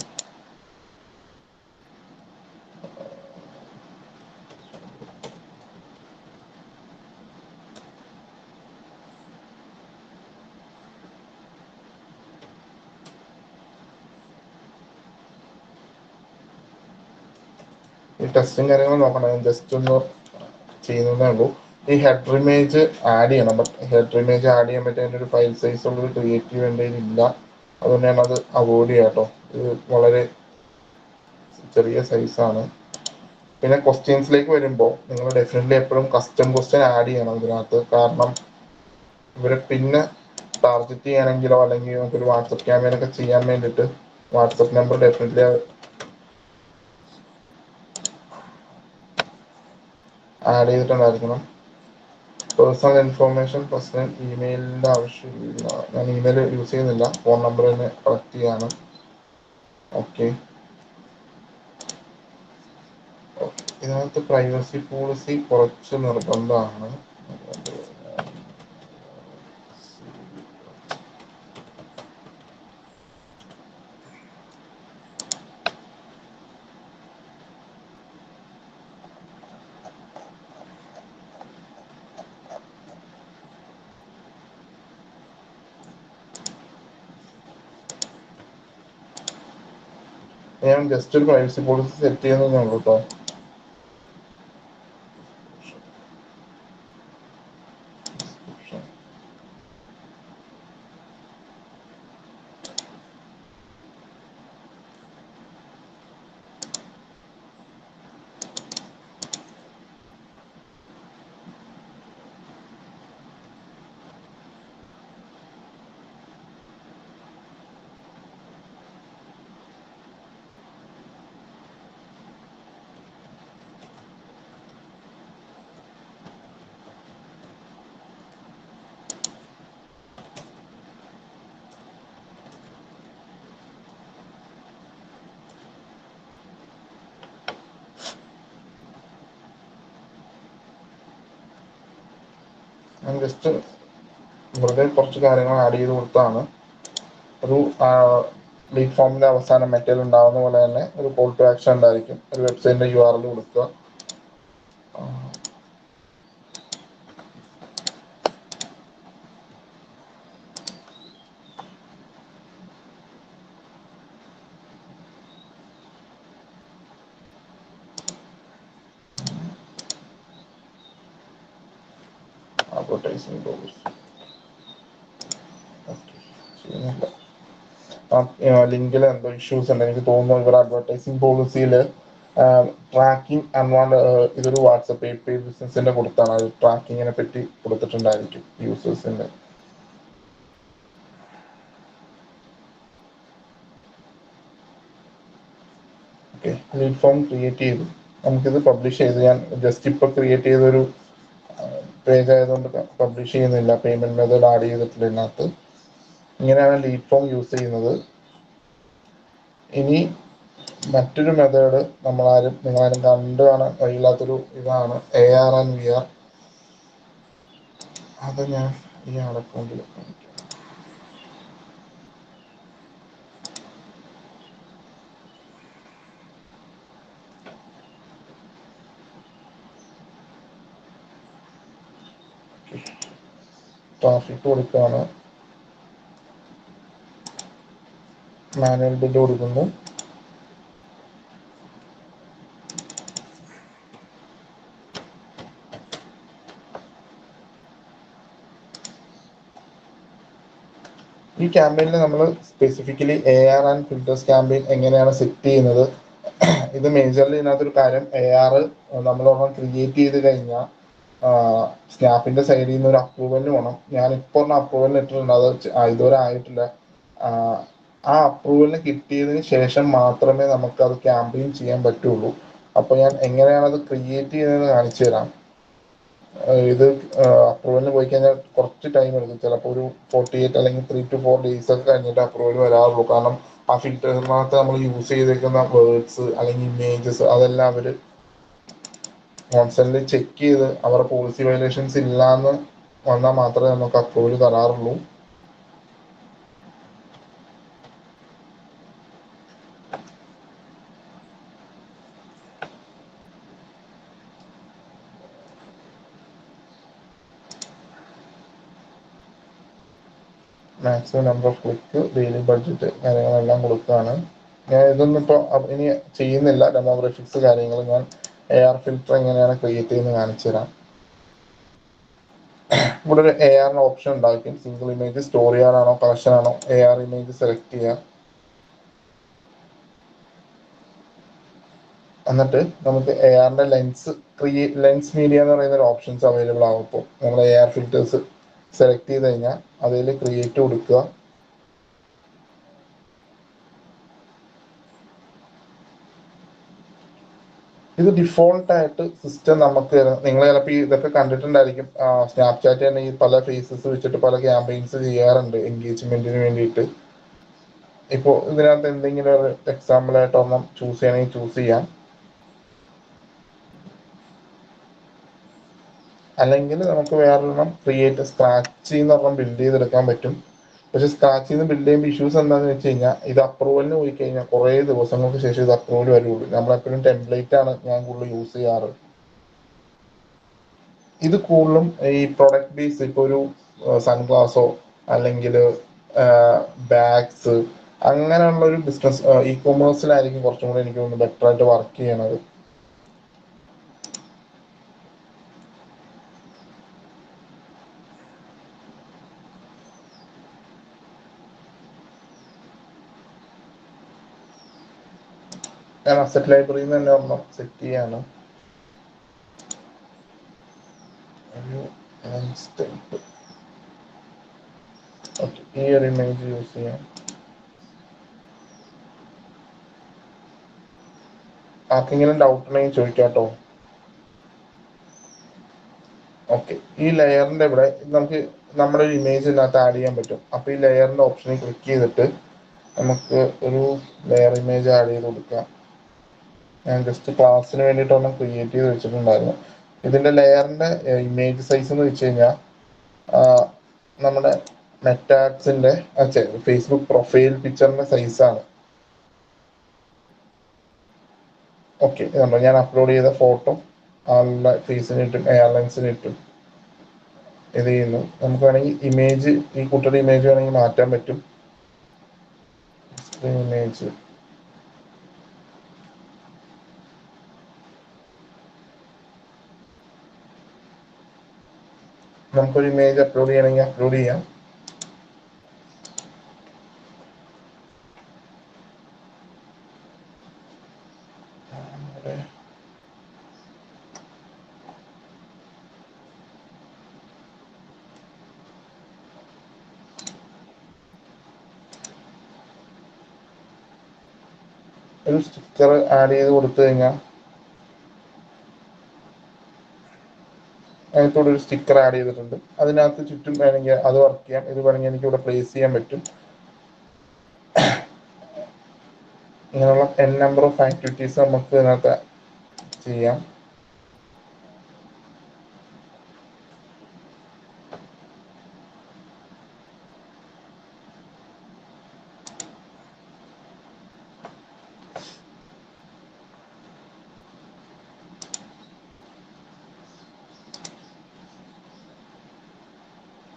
D: ഈ ടെസ്റ്റും കാര്യങ്ങളും നോക്കണം. ജസ്റ്റ് ഒന്ന് ചെയ്യുന്നതേ ഉള്ളൂ. ഈ ഹെഡർ ഇമേജ് ആഡ് ചെയ്യണം. ബട്ട് ഹെഡർ ഇമേജ് ആഡ് ചെയ്യാൻ പറ്റിയ ഒരു ഫയൽ സൈസ് ഉള്ളൊരു ക്രിയേറ്റീവ് എൻ്റെ ഇല്ല. അതുകൊണ്ട് ഞാൻ അത് അവോയ്ഡ് ചെയ്യാം കേട്ടോ. ഇത് വളരെ ചെറിയ സൈസാണ്. പിന്നെ ക്വസ്റ്റ്യൻസിലേക്ക് വരുമ്പോൾ നിങ്ങൾ ഡെഫിനറ്റ്ലി എപ്പോഴും കസ്റ്റം ക്വസ്റ്റ്യൻ ആഡ് ചെയ്യണം ഇതിനകത്ത്. കാരണം ഇവരെ പിന്നെ ടാർഗറ്റ് ചെയ്യാനെങ്കിലോ അല്ലെങ്കിൽ നമുക്കൊരു വാട്സപ്പ് ക്യാമ്പയിൻ ഒക്കെ ചെയ്യാൻ വേണ്ടിയിട്ട് വാട്സപ്പ് നമ്പർ ഡെഫിനറ്റ്ലി ആഡ് ചെയ്തിട്ടുണ്ടായിരിക്കണം. പേഴ്സണൽ ഇൻഫോർമേഷൻ പേഴ്സണൽ ഇമെയിലിൻ്റെ ആവശ്യമില്ല. ഞാൻ ഇമെയിൽ യൂസ് ചെയ്യുന്നില്ല, ഫോൺ നമ്പർ തന്നെ കളക്ട് ചെയ്യാണ്. ഓക്കെ, ഇതിനകത്ത് പ്രൈവസി പോളിസി കുറച്ച് നിർബന്ധമാണ്. ഞാൻ ജസ്റ്റ് ഒരു പ്രൈവസി പോളിസി സെറ്റ് ചെയ്യുന്നതേ ഉള്ളൂ കേട്ടോ. ഞാൻ ജസ്റ്റ് വെറുതെ കുറച്ച് കാര്യങ്ങൾ ആഡ് ചെയ്ത് കൊടുത്താണ്. ഒരു ലീഡ് ഫോമിന്റെ അവസാനം മെറ്റീരിയൽ ഉണ്ടാവുന്ന പോലെ തന്നെ ഒരു കോൾ ടു ആക്ഷൻ ഉണ്ടായിരിക്കും. ഒരു വെബ്സൈറ്റിന്റെ URL കൊടുക്കുക. അഡ്വർടൈസിംഗ് പോളിസി ലിങ്കിൽ എന്തോ ഇഷ്യൂസ് ഉണ്ട് എനിക്ക് തോന്നുന്നു. ഇവർ അഡ്വർടൈസിംഗ് പോളിസിയിൽ ട്രാക്കിംഗ് അൺവാണ്ട് ഇതൊരു വാട്സപ്പ് API ബിസിനസിന്റെ കൊടുത്താണ്. അത് ട്രാക്കിങ്ങിനെ പറ്റി കൊടുത്തിട്ടുണ്ടായിരിക്കും യൂസേഴ്സിന്റെ. ഓക്കെ, ലീഡ് ഫോം ക്രിയേറ്റ് ചെയ്തു. നമുക്കിത് പബ്ലിഷ് ചെയ്ത് ഞാൻ ജസ്റ്റ് ഇപ്പൊ ക്രിയേറ്റ് ചെയ്തൊരു പേജ് ആയതുകൊണ്ട് പബ്ലിഷ് ചെയ്യുന്നില്ല. പേയ്മെന്റ് മെത്തേഡ് ആഡ് ചെയ്തിട്ടില്ല ഇതിനകത്ത്. ഇങ്ങനെയാണ് ലീഡ് ഫോം യൂസ് ചെയ്യുന്നത്. ഇനി മറ്റൊരു മെത്തേഡ് നിങ്ങളാരും കണ്ടു കാണാൻ കഴിയില്ലാത്തൊരു ഇതാണ് AR and VR. അത് ഞാൻ ഈ അക്കൗണ്ടിൽ ട്രാഫിക് കൊടുക്കുകയാണ്. മാനുവൽ ബില്ല് കൊടുക്കുന്നു. ഈ ക്യാമ്പയിനിൽ നമ്മൾ specifically AR and filters campaign എങ്ങനെയാണ് സെറ്റ് ചെയ്യുന്നത്? ഇത് മേജർലി ഇതിനകത്തൊരു കാര്യം, AR നമ്മളൊരെണ്ണം ക്രിയേറ്റ് ചെയ്ത് കഴിഞ്ഞാൽ സ്നാപ്പിന്റെ സൈഡിൽ നിന്ന് ഒരു അപ്രൂവലിന് വേണം. ഞാൻ ഇപ്പോൾ ഒരു അപ്രൂവലിന് ഇട്ടിട്ടുണ്ട്, അത് ഇതുവരെ ആയിട്ടില്ല. ആ അപ്രൂവലിന് കിട്ടിയതിന് ശേഷം മാത്രമേ നമുക്ക് അത് ക്യാമ്പയിൻ ചെയ്യാൻ പറ്റുള്ളൂ. അപ്പോൾ ഞാൻ എങ്ങനെയാണ് അത് ക്രിയേറ്റ് ചെയ്യുന്നതെന്ന് കാണിച്ചു തരാം. ഇത് അപ്രൂവലിന് പോയി കഴിഞ്ഞാൽ കുറച്ച് ടൈം എടുക്കും. ചിലപ്പോൾ ഒരു 48 അല്ലെങ്കിൽ 3 to 4 days ഒക്കെ കഴിഞ്ഞിട്ട് അപ്രൂവൽ വരാറുള്ളൂ. കാരണം ആ ഫിൽറ്ററിനകത്ത് നമ്മൾ യൂസ് ചെയ്തേക്കുന്ന വേർഡ്സ് അല്ലെങ്കിൽ ഇമേജസ് അതെല്ലാം അവർ കോൺസ്റ്റന്റ്ലി ചെക്ക് ചെയ്ത് അവരുടെ പോളിസി വയലേഷൻസ് ഇല്ലാന്ന് വന്നാൽ മാത്രമേ നമുക്ക് അപ്രൂവൽ തരാറുള്ളൂ. Maximum number of click, daily budget കാര്യങ്ങളെല്ലാം കൊടുക്കുകയാണ്. ഞാൻ ഇതൊന്നും ഇപ്പോൾ ഇനി ചെയ്യുന്നില്ല. ഡെമോഗ്രാഫിക്സ് കാര്യങ്ങൾ ഞാൻ AR ഫിൽറ്റർ എങ്ങനെയാണ് ക്രിയേറ്റ് ചെയ്യുന്നത് കാണിച്ചു തരാം. ഇവിടെ ഒരു AR ഓപ്ഷൻ ഉണ്ടായിരിക്കും. സിംഗിൾ ഇമേജ് സ്റ്റോർ ചെയ്യാനാണോ കളക്ഷൻ ആണോ AR ഇമേജ് സെലക്ട് ചെയ്യുക. എന്നിട്ട് നമുക്ക് ARന്റെ ലെൻസ് മീഡിയ എന്ന് പറയുന്ന ഒരു ഓപ്ഷൻസ് അവൈലബിൾ ആവും. ഇപ്പോൾ നമ്മൾ AR ഫിൽറ്റേഴ്സ് സെലക്ട് ചെയ്ത് കഴിഞ്ഞാൽ അതിൽ ക്രിയേറ്റ് കൊടുക്കുക. ഇത് ഡിഫോൾട്ട് ആയിട്ട് സിസ്റ്റം നമുക്ക് നിങ്ങൾ ചിലപ്പോൾ ഇതൊക്കെ കണ്ടിട്ടുണ്ടായിരിക്കും. സ്നാപ്ചാറ്റ് തന്നെ ഈ പല ഫേസസ് വെച്ചിട്ട് പല ക്യാമ്പയിൻസ് ചെയ്യാറുണ്ട് എൻഗേജ്മെന്റിന് വേണ്ടിയിട്ട്. ഇപ്പോൾ ഇതിനകത്ത് എന്തെങ്കിലും ഒരു എക്സാമ്പിൾ ആയിട്ട് ഒരെണ്ണം ചൂസ് ചെയ്യണമെങ്കിൽ ചൂസ് ചെയ്യാം. അല്ലെങ്കിൽ നമുക്ക് വേറൊരെണ്ണം ക്രിയേറ്റ് സ്ക്രാച്ചിൽ നിന്ന് ഒരെണ്ണം ബിൽഡ് ചെയ്തെടുക്കാൻ പറ്റും. പക്ഷെ സ്ക്രാച്ചിൽ നിന്ന് ബിൽഡ് ചെയ്യുമ്പോൾ ഇഷ്യൂസ് എന്താണെന്ന് വെച്ച് കഴിഞ്ഞാൽ ഇത് അപ്രൂവലിന് പോയി കഴിഞ്ഞാൽ കുറേ ദിവസങ്ങൾക്ക് ശേഷം ഇത് അപ്രൂവൽ വരുള്ളൂ. നമ്മളെപ്പോഴും ടെംപ്ലേറ്റ് ആണ് ഞാൻ കൂടുതൽ യൂസ് ചെയ്യാറ്. ഇത് കൂടുതലും ഈ പ്രൊഡക്റ്റ് ബേസ്, ഇപ്പോൾ ഒരു സൺഗ്ലാസോ അല്ലെങ്കിൽ ബാഗ്സ് അങ്ങനെയുള്ള ഒരു ബിസിനസ് ഇ-കൊമേഴ്സിലായിരിക്കും കുറച്ചും കൂടി എനിക്ക് തോന്നുന്നു ബെറ്റർ ആയിട്ട് വർക്ക് ചെയ്യണത്. ഞാൻ അസറ്റ് ലൈബ്രറിയിൽ നിന്ന് തന്നെ ഒരെണ്ണം സെറ്റ് ചെയ്യാണ്. ഒരു ടൈപ്പ് ഓക്കെ, ഈ ഒരു ഇമേജ് യൂസ് ചെയ്യാം. ആർക്കെങ്കിലും ഡൗട്ട് ഉണ്ടെങ്കിൽ ചോദിക്കാട്ടോ. ഓക്കെ, ഈ ലെയറിന്റെ ഇവിടെ നമുക്ക് നമ്മുടെ ഒരു ഇമേജ് ഇതിനകത്ത് ആഡ് ചെയ്യാൻ പറ്റും. അപ്പോൾ ഈ ലെയറിന്റെ ഓപ്ഷനിൽ ക്ലിക്ക് ചെയ്തിട്ട് നമുക്ക് ഒരു ലെയർ ഇമേജ് ആഡ് ചെയ്ത് കൊടുക്കാം. ഞാൻ ജസ്റ്റ് ക്ലാസ്സിന് വേണ്ടിയിട്ട് ഒരെണ്ണം ക്രിയേറ്റ് ചെയ്ത് വെച്ചിട്ടുണ്ടായിരുന്നു. ഇതിന്റെ ലെയറിന്റെ ഇമേജ് സൈസ് എന്ന് വെച്ച് കഴിഞ്ഞാൽ നമ്മുടെ മെറ്റാക്സിന്റെ ഫേസ്ബുക്ക് പ്രൊഫൈൽ പിക്ചറിന്റെ സൈസാണ്. ഓക്കെ, ഞാൻ അപ്ലോഡ് ചെയ്ത ഫോട്ടോ ആളുടെ ഫേസിന് ഇട്ടും എയർലൈൻസിന് ഇട്ടും ഇത് ചെയ്യുന്നു. നമുക്ക് വേണമെങ്കിൽ ഇമേജ്, ഈ കുട്ടിയുടെ ഇമേജ് വേണമെങ്കിൽ മാറ്റാൻ പറ്റും. ഇമേജ് നമുക്കൊരു ഇമേജ് അപ്ലോഡ് ചെയ്യണമെങ്കിൽ അപ്ലോഡ് ചെയ്യാം. ഒരു സ്റ്റിക്കർ ആഡ് ചെയ്ത് കൊടുത്തു കഴിഞ്ഞാൽ അതിനകത്തൂടെ ഒരു സ്റ്റിക്കർ ആഡ് ചെയ്തിട്ടുണ്ട്. അതിനകത്ത് ചുറ്റും വേണമെങ്കിൽ അത് വർക്ക് ചെയ്യാം. ഇത് വേണമെങ്കിൽ എനിക്ക് ഇവിടെ പ്ലേസ് ചെയ്യാൻ പറ്റും. ഇങ്ങനെയുള്ള നമ്പർ ഓഫ് ആക്ടിവിറ്റീസ് നമുക്ക് ഇതിനകത്ത് ചെയ്യാം.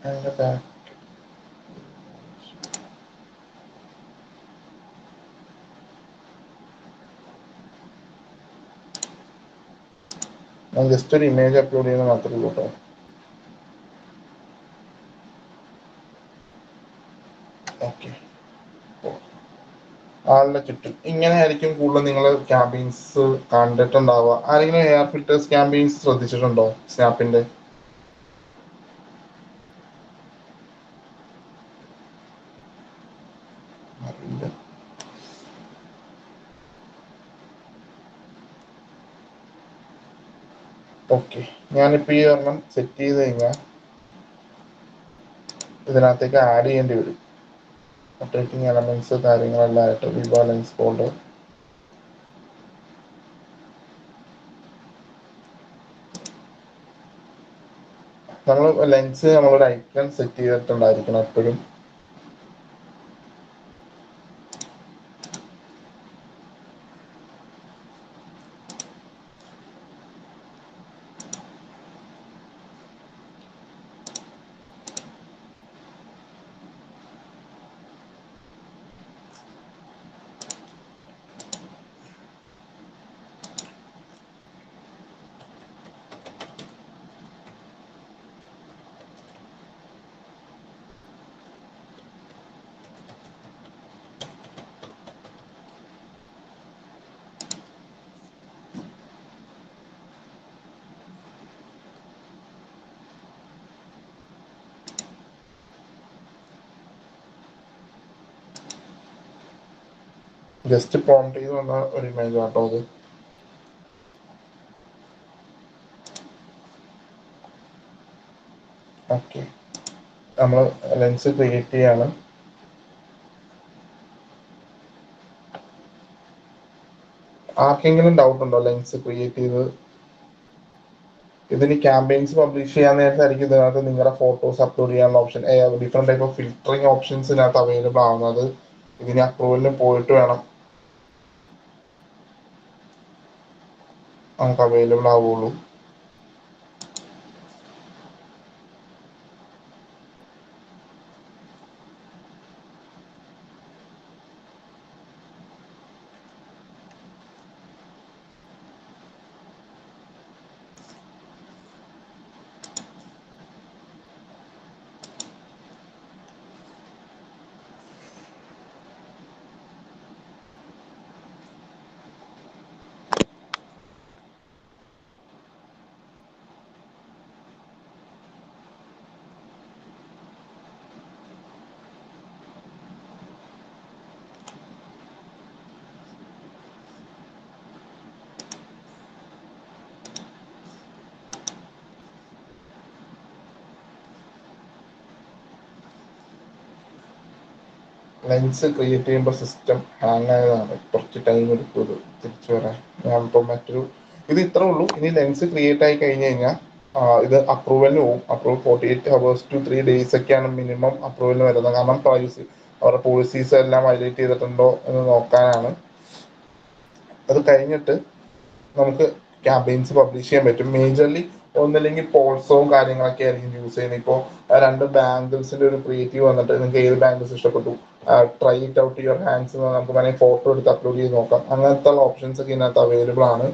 D: അതിന്റെ ബാക്ക് ഞാൻ ജസ്റ്റ് ഒരു ഇമേജ് അപ്ലോഡ് ചെയ്യുന്നത് മാത്രമേ ഉള്ളൂ കേട്ടോ. ഓക്കെ, ആളുടെ ചുറ്റും ഇങ്ങനെ ആയിരിക്കും കൂടുതൽ നിങ്ങൾ ക്യാമ്പയിൻസ് കണ്ടിട്ടുണ്ടാവുക. ആരെങ്കിലും AR ഫിൽറ്റേഴ്സ് ക്യാമ്പയിൻസ് ശ്രദ്ധിച്ചിട്ടുണ്ടോ സ്നാപ്പിന്റെ? ഓക്കെ, ഞാനിപ്പോ ഈ ഒരെണ്ണം സെറ്റ് ചെയ്ത് കഴിഞ്ഞാൽ ഇതിനകത്തേക്ക് ആഡ് ചെയ്യേണ്ടി വരും. റൊട്ടേറ്റിംഗ് എലമെന്റ്സ് കാര്യങ്ങളെല്ലാം ആയിട്ട് വിവോ ലെൻസ് ഫോൾഡർ നമ്മൾ ലെൻസ് നമ്മളൊരു ഐക്കൺ സെറ്റ് ചെയ്തിട്ടുണ്ടായിരിക്കണം എപ്പോഴും. ജസ്റ്റ് പ്രോംപ്റ്റ് ചെയ്ത് വന്ന ഒരു ഇമേജ് ആട്ടോ അത്. ഓക്കെ, നമ്മൾ ലെൻസ് ക്രിയേറ്റ് ചെയ്യാണ്. ആർക്കെങ്കിലും ഡൗട്ട് ഉണ്ടോ ലെൻസ് ക്രിയേറ്റ് ചെയ്ത്? ഇതിന് ക്യാമ്പയിൻസ് പബ്ലിഷ് ചെയ്യാൻ നേരത്തായിരിക്കും ഇതിനകത്ത് നിങ്ങളുടെ ഫോട്ടോസ് അപ്ലോഡ് ചെയ്യാനുള്ള option, different type of filtering options ഇതിനകത്ത് അവൈലബിൾ ആവുന്നത്. ഇതിന് അപ്രൂവലിന് പോയിട്ട് വേണം നമുക്ക് അവൈലബിൾ ആവുള്ളൂ. ലെൻസ് ക്രിയേറ്റ് ചെയ്യുമ്പോൾ സിസ്റ്റം ഹാങ് ആയതാണ്, കുറച്ച് ടൈം എടുക്കും ഇത് തിരിച്ചു വരാൻ. ഞാൻ ഇപ്പോൾ ഇത് ഇത്രേ ഉള്ളൂ. ഇനി ലെൻസ് ക്രിയേറ്റ് ആയി കഴിഞ്ഞ് കഴിഞ്ഞാൽ ഇത് അപ്രൂവലിന് പോകും. അപ്രൂവൽ 48 hours to 3 days ഒക്കെയാണ് മിനിമം അപ്രൂവലിന് വരുന്നത്. കാരണം പ്രൈവസി അവരുടെ പോളിസീസ് എല്ലാം വയലേറ്റ് ചെയ്തിട്ടുണ്ടോ എന്ന് നോക്കാനാണ്. അത് കഴിഞ്ഞിട്ട് നമുക്ക് ക്യാമ്പയിൻസ് പബ്ലിഷ് ചെയ്യാൻ പറ്റും. മേജർലി ഒന്നില്ലെങ്കിൽ പോൾസവും കാര്യങ്ങളൊക്കെ ആയിരിക്കും യൂസ് ചെയ്യുന്നത്. ഇപ്പോൾ 2 ബാംഗിൾസിന്റെ ഒരു ക്രിയേറ്റീവ് വന്നിട്ട് നിങ്ങൾക്ക് ഏത് ബാംഗിൾസ് ഇഷ്ടപ്പെട്ടു, try it out your hands എന്ന് നമുക്ക് വേണമെങ്കിൽ ഫോട്ടോ എടുത്ത് അപ്ലോഡ് ചെയ്ത് നോക്കാം. അങ്ങനത്തെ ഓപ്ഷൻസ് ഒക്കെ ഇതിനകത്ത് അവൈലബിൾ ആണ്.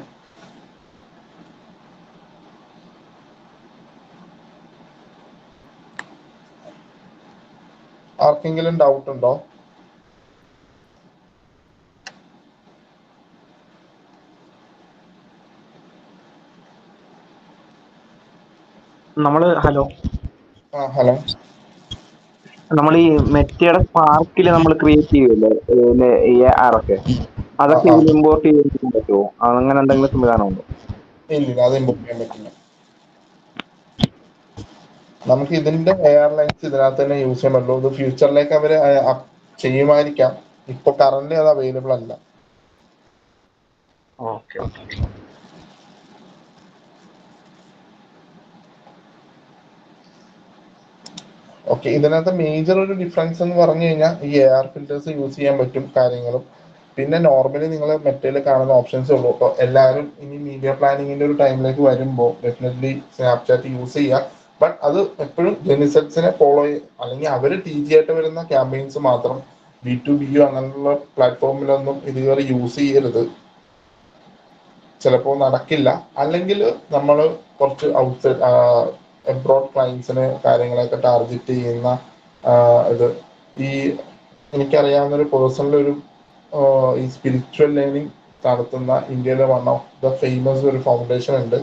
D: ആർക്കെങ്കിലും ഡൗട്ട് ഉണ്ടോ?
I: Hello,
D: hello.
I: നമ്മൾ ഈ മെറ്റയുടെ സ്പാർക്കിൽ നമ്മൾ ക്രിയേറ്റ് ചെയ്യുമല്ലോ AR ഒക്കെ, അതൊക്കെ ഇതിൽ ഇമ്പോർട്ട് ചെയ്യാൻ പറ്റുമോ? അങ്ങനെ എന്തെങ്കിലും സംവിധാനം ഉണ്ടോ?
D: ഇല്ല, അത് ഇമ്പോർട്ട് ചെയ്യാൻ പറ്റില്ല. നമുക്ക് ഇതിന്റെ AR ലെൻസ് ഇതിനകത്ത് തന്നെ യൂസ് ചെയ്യാൻ പറ്റുള്ളൂ. ഇത് ഫ്യൂച്ചറിലേക്ക് അവർ ചെയ്യുമായിരിക്കാം. ഇപ്പൊ കറന്റ് അത് അവൈലബിൾ അല്ല.
I: Okay okay.
D: ഓക്കെ, ഇതിനകത്ത് മേജർ ഒരു ഡിഫറൻസ് എന്ന് പറഞ്ഞു കഴിഞ്ഞാൽ ഈ AR ഫിൽറ്റേഴ്സ് യൂസ് ചെയ്യാൻ പറ്റും കാര്യങ്ങളും. പിന്നെ നോർമലി നിങ്ങൾ മെറ്റയിൽ കാണുന്ന ഓപ്ഷൻസേ ഉള്ളൂ. അപ്പോൾ എല്ലാവരും ഇനി മീഡിയ പ്ലാനിങ്ങിന്റെ ഒരു ടൈമിലേക്ക് വരുമ്പോൾ ഡെഫിനറ്റ്ലി സ്നാപ്ചാറ്റ് യൂസ് ചെയ്യുക. ബട്ട് അത് എപ്പോഴും ജെനിസെറ്റ്സിനെ ഫോളോ അല്ലെങ്കിൽ അവർ TG ആയിട്ട് വരുന്ന ക്യാമ്പയിൻസ് മാത്രം, B2B അങ്ങനെയുള്ള പ്ലാറ്റ്ഫോമിലൊന്നും ഇതുവരെ യൂസ് ചെയ്യരുത്. ചിലപ്പോൾ നടക്കില്ല. അല്ലെങ്കിൽ നമ്മൾ കുറച്ച് ഔട്ട്സൈഡ് എബ്രോഡ് ക്ലയൻസിന് കാര്യങ്ങളൊക്കെ ടാർഗറ്റ് ചെയ്യുന്ന ഇത് ഈ എനിക്കറിയാവുന്ന ഒരു പേഴ്സണൽ ഒരു ഈ സ്പിരിച്വൽ ലേണിംഗ് നടത്തുന്ന ഇന്ത്യയിലെ വൺ ഓഫ് ദ ഫേമസ് ഒരു ഫൗണ്ടേഷൻ ഉണ്ട്.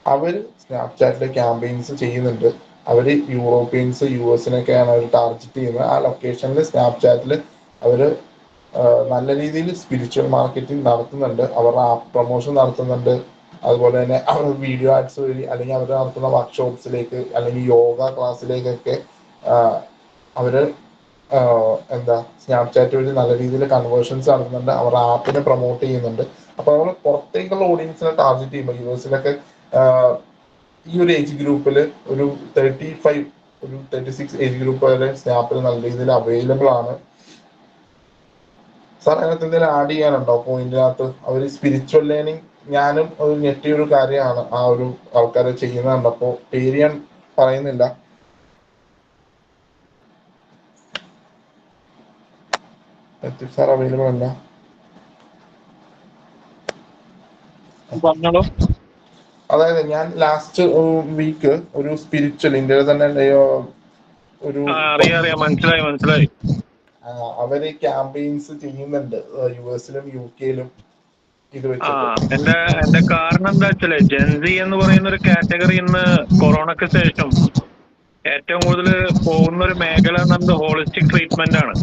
D: അവർ സ്നാപ്ചാറ്റിലെ ക്യാമ്പയിൻസ് ചെയ്യുന്നുണ്ട്. അവർ യൂറോപ്യൻസ് US-നൊക്കെയാണ് അവർ ടാർഗറ്റ് ചെയ്യുന്നത്. ആ ലൊക്കേഷനിൽ സ്നാപ്ചാറ്റിൽ അവർ നല്ല രീതിയിൽ സ്പിരിച്വൽ മാർക്കറ്റിംഗ് നടത്തുന്നുണ്ട്. അവരുടെ ആപ്പ് പ്രൊമോഷൻ നടത്തുന്നുണ്ട്. അതുപോലെ തന്നെ അവർ വീഡിയോ ആഡ്സ് വഴി അല്ലെങ്കിൽ അവർ നടത്തുന്ന വർക്ക്ഷോപ്സിലേക്ക് അല്ലെങ്കിൽ യോഗ ക്ലാസ്സിലേക്കൊക്കെ അവർ സ്നാപ്ചാറ്റ് വഴി നല്ല രീതിയിൽ കൺവേർഷൻസ് നടത്തുന്നുണ്ട്. അവരുടെ ആപ്പിനെ പ്രൊമോട്ട് ചെയ്യുന്നുണ്ട്. അപ്പൊ നമ്മൾ പുറത്തേക്കുള്ള ഓഡിയൻസിനെ ടാർഗറ്റ് ചെയ്യുമ്പോൾ US-ലൊക്കെ ഈ ഒരു ഏജ് ഗ്രൂപ്പിൽ ഒരു 35 ഒരു 36 ഏജ് ഗ്രൂപ്പ് വരെ സ്നാപ്പിൽ നല്ല രീതിയിൽ അവൈലബിൾ ആണ്. സാർ അതിനകത്ത് എന്തെങ്കിലും ആഡ് ചെയ്യാനുണ്ടോ പോയിന്റിനകത്ത്? അവർ സ്പിരിച്വൽ ലേണിംഗ് ഞാനും ഒരു ഞെട്ടിയൊരു കാര്യമാണ് ആ ഒരു ആൾക്കാരെ ചെയ്യുന്നത് കണ്ടപ്പോൾ. പേര് ഞാൻ പറയുന്നില്ല. സാർ അവൈലബിൾ അല്ല.
A: പറഞ്ഞോളൂ.
D: അതായത് ഞാൻ ലാസ്റ്റ് വീക്ക് ഒരു സ്പിരിച്വൽ ഇന്ത്യയിൽ തന്നെ ഒരു
A: അറിയാം, മനസ്സിലായി.
D: അവര് ക്യാമ്പയിൻസ് ചെയ്യുന്നുണ്ട് US-ലും UK-ലും ഇത് വെച്ചിട്ട്.
A: എന്റെ കാരണം എന്താ വെച്ചാല് ജെൻസി എന്ന് പറയുന്ന ഒരു കാറ്റഗറി ഇന്ന് കൊറോണക്ക് ശേഷം ഏറ്റവും കൂടുതൽ പോകുന്ന ഒരു മേഖല എന്നത് ഹോളിസ്റ്റിക് ട്രീറ്റ്മെന്റ് ആണ്.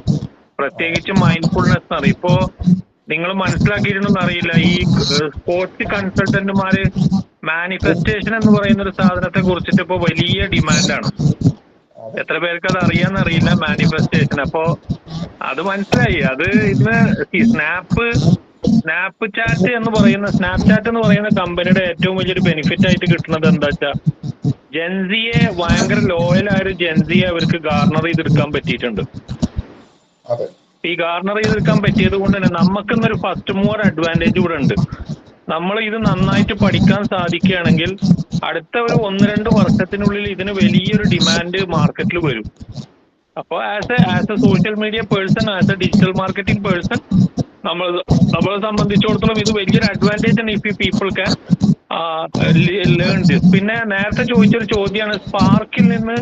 A: പ്രത്യേകിച്ച് മൈൻഡ്ഫുൾനെസ് ആണ്. ഇപ്പോ നിങ്ങൾ മനസ്സിലാക്കിയിട്ടുണ്ടെന്ന് അറിയില്ല, ഈ സ്പോർട്സ് കൺസൾട്ടന്റുമാര് മാനിഫെസ്റ്റേഷൻ എന്ന് പറയുന്ന ഒരു സാധനത്തെ കുറിച്ചിട്ട് ഇപ്പൊ വലിയ ഡിമാൻഡാണ്. എത്ര പേർക്ക് അത് അറിയാന്നറിയില്ല മാനിഫെസ്റ്റേഷൻ. അപ്പോ അത് മനസ്സിലായി. അത് ഇന്ന് സ്നാപ്പ് ചാറ്റ് എന്ന് പറയുന്ന കമ്പനിയുടെ ഏറ്റവും വലിയൊരു ബെനിഫിറ്റ് ആയിട്ട് കിട്ടുന്നത് എന്താ വെച്ചാൽ, ജെൻസിയെ ഭയങ്കര ലോയൽ ആയ ഒരു ജെൻസിയെ അവർക്ക് ഗാർണർ ചെയ്തെടുക്കാൻ പറ്റിയിട്ടുണ്ട്. ഈ ഗാർണർ ചെയ്തെടുക്കാൻ പറ്റിയത് കൊണ്ട് തന്നെ നമുക്ക് ഇന്നൊരു ഫസ്റ്റ് മൂവർ അഡ്വാൻറ്റേജ് കൂടെ ഉണ്ട്. നമ്മൾ ഇത് നന്നായിട്ട് പഠിക്കാൻ സാധിക്കുകയാണെങ്കിൽ അടുത്ത ഒരു 1-2 വർഷത്തിനുള്ളിൽ ഇതിന് വലിയൊരു ഡിമാൻഡ് മാർക്കറ്റിൽ വരും. അപ്പോൾ as A social media person, as a digital marketing person, നമ്മളെ സംബന്ധിച്ചിടത്തോളം ഇത് വലിയൊരു അഡ്വാൻറ്റേജ് ആണ് if you people can learn this. പിന്നെ നേരത്തെ ചോദിച്ചൊരു ചോദ്യമാണ് സ്പാർക്കിൽ നിന്ന്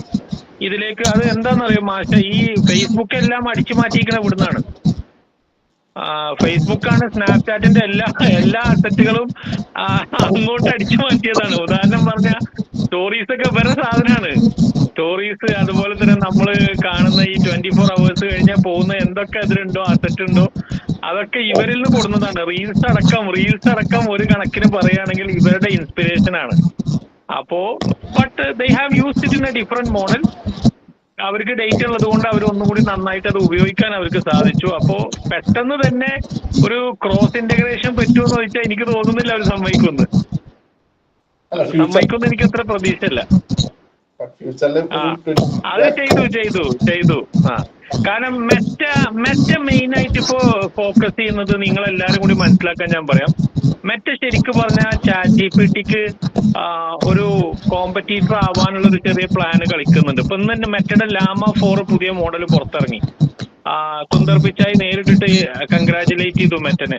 A: ഇതിലേക്ക്. അത് എന്താണെന്നറിയോ മാഷ, ഈ ഫേസ്ബുക്ക് എല്ലാം അടിച്ചു മാറ്റിയിരിക്കണ ഇവിടുന്നാണ്. ഫേസ്ബുക്കാണ് സ്നാപ്ചാറ്റിന്റെ എല്ലാ അസറ്റുകളും അങ്ങോട്ട് അടിച്ചു മാറ്റിയതാണ്. ഉദാഹരണം പറഞ്ഞ സ്റ്റോറീസ് ഒക്കെ വേറെ സാധനമാണ്. സ്റ്റോറീസ് അതുപോലെ തന്നെ നമ്മൾ കാണുന്ന ഈ 24 hours കഴിഞ്ഞാൽ പോകുന്ന എന്തൊക്കെ അതിലുണ്ടോ, അസറ്റ് ഉണ്ടോ, അതൊക്കെ ഇവരിൽ നിന്ന് കൊടുക്കുന്നതാണ്. റീൽസ് അടക്കം ഒരു കണക്കിന് പറയുകയാണെങ്കിൽ ഇവരുടെ ഇൻസ്പിറേഷൻ ആണ്. അപ്പോ but they have used it in A different model. അവർക്ക് ഡേറ്റ് ഉള്ളത് കൊണ്ട് അവർ ഒന്നുകൂടി നന്നായിട്ട് അത് ഉപയോഗിക്കാൻ അവർക്ക് സാധിച്ചു. അപ്പോ പെട്ടെന്ന് തന്നെ ഒരു ക്രോസ് ഇന്റഗ്രേഷൻ പറ്റുമെന്ന് ചോദിച്ചാൽ എനിക്ക് തോന്നുന്നില്ല അവർ സമ്മതിക്കുമെന്ന് എനിക്ക് അത്ര പ്രതീക്ഷയില്ല. അത് ചെയ്തു. കാരണം മെറ്റ മെയിൻ ആയിട്ട് ഇപ്പോ ഫോക്കസ് ചെയ്യുന്നത് നിങ്ങൾ എല്ലാരും കൂടി മനസ്സിലാക്കാൻ ഞാൻ പറയാം. മെറ്റ ശരിക്കും പറഞ്ഞാൽ ചാറ്റ് ജിപിടിക്ക് ഒരു കോമ്പറ്റീറ്റർ ആവാനുള്ള ഒരു ചെറിയ പ്ലാന് കളിക്കുന്നുണ്ട്. ഇപ്പൊ ഇന്ന് തന്നെ മെറ്റയുടെ ലാമ 4 പുതിയ മോഡൽ പുറത്തിറങ്ങി. സുന്ദർ പിച്ചായി നേരിട്ടിട്ട് കൺഗ്രാജുലേറ്റ് ചെയ്തു മെറ്റനെ.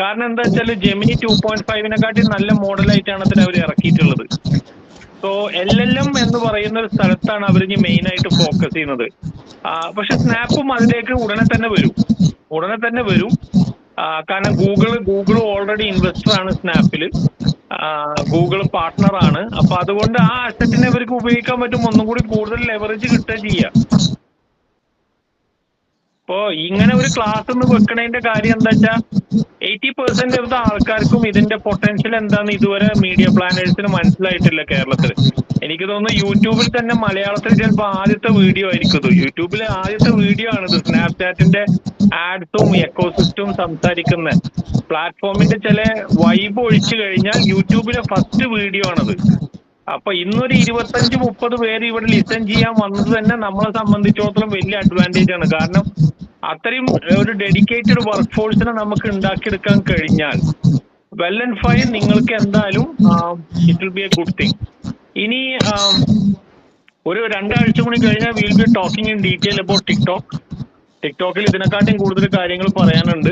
A: കാരണം എന്താ വെച്ചാൽ ജെമിനി 2.5 നല്ല മോഡലായിട്ടാണ് അതിന് അവർ ഇറക്കിയിട്ടുള്ളത്. സോ LLM എന്ന് പറയുന്ന ഒരു സ്ഥലത്താണ് അവർ ഇനി മെയിൻ ആയിട്ട് ഫോക്കസ് ചെയ്യുന്നത്. പക്ഷെ സ്നാപ്പും അതിലേക്ക് ഉടനെ തന്നെ വരും. കാരണം ഗൂഗിൾ ഓൾറെഡി ഇൻവെസ്റ്റർ ആണ് സ്നാപ്പിൽ. ഗൂഗിൾ പാർട്ട്ണർ ആണ്. അപ്പൊ അതുകൊണ്ട് ആ അസറ്റിനെ അവർക്ക് ഉപയോഗിക്കാൻ പറ്റും, ഒന്നും കൂടി കൂടുതൽ ലെവറേജ് കിട്ടുക ചെയ്യാം. ഇപ്പോ ഇങ്ങനെ ഒരു ക്ലാസ് ഒന്ന് വെക്കണതിന്റെ കാര്യം എന്താ വെച്ചാൽ 80% ഓഫ് ദ ആൾക്കാർക്കും ഇതിന്റെ പൊട്ടൻഷ്യൽ എന്താന്ന് ഇതുവരെ മീഡിയ പ്ലാനേഴ്സിന് മനസ്സിലായിട്ടില്ല കേരളത്തിൽ. എനിക്ക് തോന്നുന്നു യൂട്യൂബിൽ തന്നെ മലയാളത്തിൽ ചിലപ്പോൾ ആദ്യത്തെ വീഡിയോ ആയിരിക്കും. യൂട്യൂബിലെ ആദ്യത്തെ വീഡിയോ ആണിത്. സ്നാപ്ചാറ്റിന്റെ ആഡ്സും എക്കോസിസ്റ്റവും സംസാരിക്കുന്ന പ്ലാറ്റ്ഫോമിന്റെ ചില വൈബ് ഒഴിച്ചു കഴിഞ്ഞാൽ യൂട്യൂബിലെ ഫസ്റ്റ് വീഡിയോ ആണത്. അപ്പൊ ഇന്നൊരു 25-30 പേര് ഇവിടെ ലിസൺ ചെയ്യാൻ വന്നത് തന്നെ നമ്മളെ സംബന്ധിച്ചിടത്തോളം വലിയ അഡ്വാൻറ്റേജ് ആണ്. കാരണം അത്രയും ഒരു ഡെഡിക്കേറ്റഡ് വർക്ക് ഫോഴ്സിനെ നമുക്ക് ഉണ്ടാക്കിയെടുക്കാൻ കഴിഞ്ഞാൽ വെൽ ആൻഡ് ഫൈൻ, നിങ്ങൾക്ക് എന്തായാലും it will be a good thing. ഇനി ഒരു 2 ആഴ്ച കൂടി കഴിഞ്ഞാൽ will be talking in detail about ടിക്ടോക്കിൽ ഇതിനെക്കാട്ടും കൂടുതൽ കാര്യങ്ങൾ പറയാനുണ്ട്.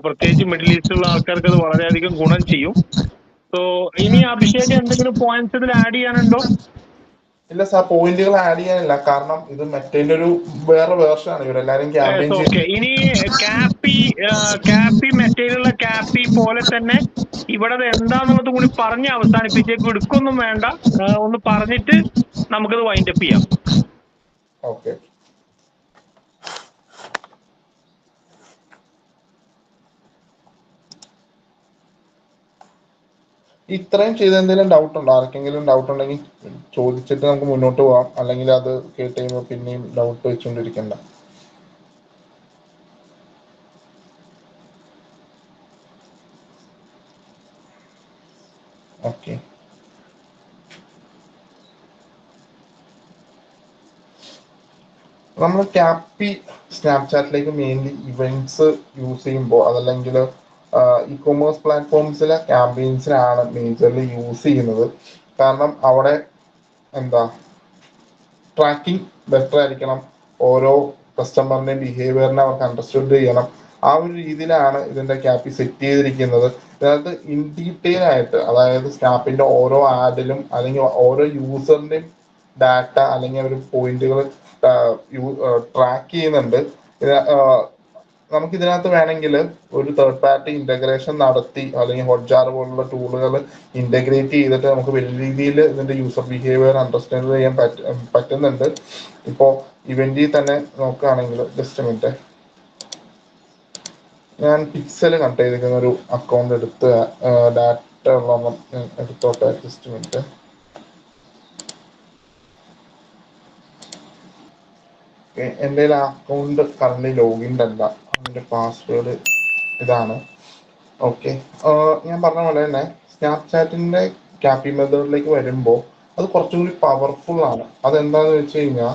A: പ്രത്യേകിച്ച് മിഡിൽ ഈസ്റ്റിലുള്ള ആൾക്കാർക്ക് അത് വളരെയധികം ഗുണം ചെയ്യും. സോ ഇനി അഭിഷേക് എന്തെങ്കിലും പോയിന്റ്സ് ഇതിൽ ആഡ് ചെയ്യാനുണ്ടോ?
D: ഇല്ല സാർ, പോയിന്റുകൾ ആഡ് ചെയ്യാനില്ല. കാരണം ഇത് മെറ്റേന്റെ ഒരു വേറെ വേർഷൻ ആണ്. ഇവരെല്ലാരും
A: ഇനി കാപ്പി മെറ്റയിലുള്ള കാപ്പി പോലെ തന്നെ ഇവിടെ എന്താന്നുള്ളത് കൂടി പറഞ്ഞ് അവസാനിപ്പിച്ചേക്കും. എടുക്കൊന്നും വേണ്ട, ഒന്ന് പറഞ്ഞിട്ട് നമുക്കത് വൈൻഡപ്പ് ചെയ്യാം.
D: ഓക്കെ. ഇത്രയും ചെയ്ത് എന്തെങ്കിലും ഡൗട്ട് ഉണ്ടോ? ആർക്കെങ്കിലും ഡൗട്ട് ഉണ്ടെങ്കിൽ ചോദിച്ചിട്ട് നമുക്ക് മുന്നോട്ട് പോവാം. അല്ലെങ്കിൽ അത് കേട്ട് കഴിയുമ്പോൾ പിന്നെയും ഡൗട്ട് വെച്ചുകൊണ്ടിരിക്കണ്ട. ഓക്കെ. നമ്മൾ കാപ്പി സ്നാപ്ചാറ്റിലേക്ക് മെയിൻലി ഇവന്റ്സ് യൂസ് ചെയ്യുമ്പോൾ, അതല്ലെങ്കിൽ ഇ കൊമേഴ്സ് പ്ലാറ്റ്ഫോംസിലെ ക്യാമ്പയിൻസിനാണ് മേജർലി യൂസ് ചെയ്യുന്നത്. കാരണം അവിടെ ട്രാക്കിംഗ് ബെറ്റർ ആയിരിക്കണം, ഓരോ കസ്റ്റമറിന്റെയും ബിഹേവിയറിനെ അവർക്ക് അണ്ടർസ്റ്റാൻഡ് ചെയ്യണം. ആ ഒരു രീതിയിലാണ് ഇതിന്റെ ക്യാപ്പി സെറ്റ് ചെയ്തിരിക്കുന്നത്. ഇതിനകത്ത് ഇൻ ഡീറ്റെയിൽ ആയിട്ട്, അതായത് സ്നാപ്പിന്റെ ഓരോ ആഡിലും അല്ലെങ്കിൽ ഓരോ യൂസറിന്റെയും ഡാറ്റ അല്ലെങ്കിൽ അവർ പോയിന്റുകൾ ട്രാക്ക് ചെയ്യുന്നുണ്ട്. നമുക്ക് ഇതിനകത്ത് വേണമെങ്കിൽ ഒരു തേർഡ് പാർട്ടി ഇന്റഗ്രേഷൻ നടത്തി അല്ലെങ്കിൽ ഹോട്ട്ജാർ പോലുള്ള ടൂളുകൾ ഇന്റഗ്രേറ്റ് ചെയ്തിട്ട് നമുക്ക് വലിയ രീതിയിൽ ഇതിന്റെ യൂസർ ബിഹേവിയർ അണ്ടർസ്റ്റാൻഡ് ചെയ്യാൻ പറ്റുന്നുണ്ട്. ഇപ്പോൾ ഇവന്റിൽ തന്നെ നോക്കുകയാണെങ്കിൽ, ജസ്റ്റ് മിനിറ്റ്, ഞാൻ പിക്സൽ കണക്ട് ചെയ്തിരിക്കുന്ന ഒരു അക്കൗണ്ട് എടുത്ത് ഡാറ്റ ഉള്ള എടുത്തോട്ടെ. Just minute. എൻ്റെ ആ അക്കൗണ്ട് കറന്റ് ലോഗിൻ അല്ല, അതിൻ്റെ പാസ്വേഡ് ഇതാണ്. ഓക്കെ, ഞാൻ പറഞ്ഞ പോലെ തന്നെ സ്നാപ്ചാറ്റിൻ്റെ ക്യാപി മെത്തേഡിലേക്ക് വരുമ്പോൾ അത് കുറച്ചും കൂടി പവർഫുൾ ആണ്. അതെന്താണെന്ന് വെച്ച് കഴിഞ്ഞാൽ,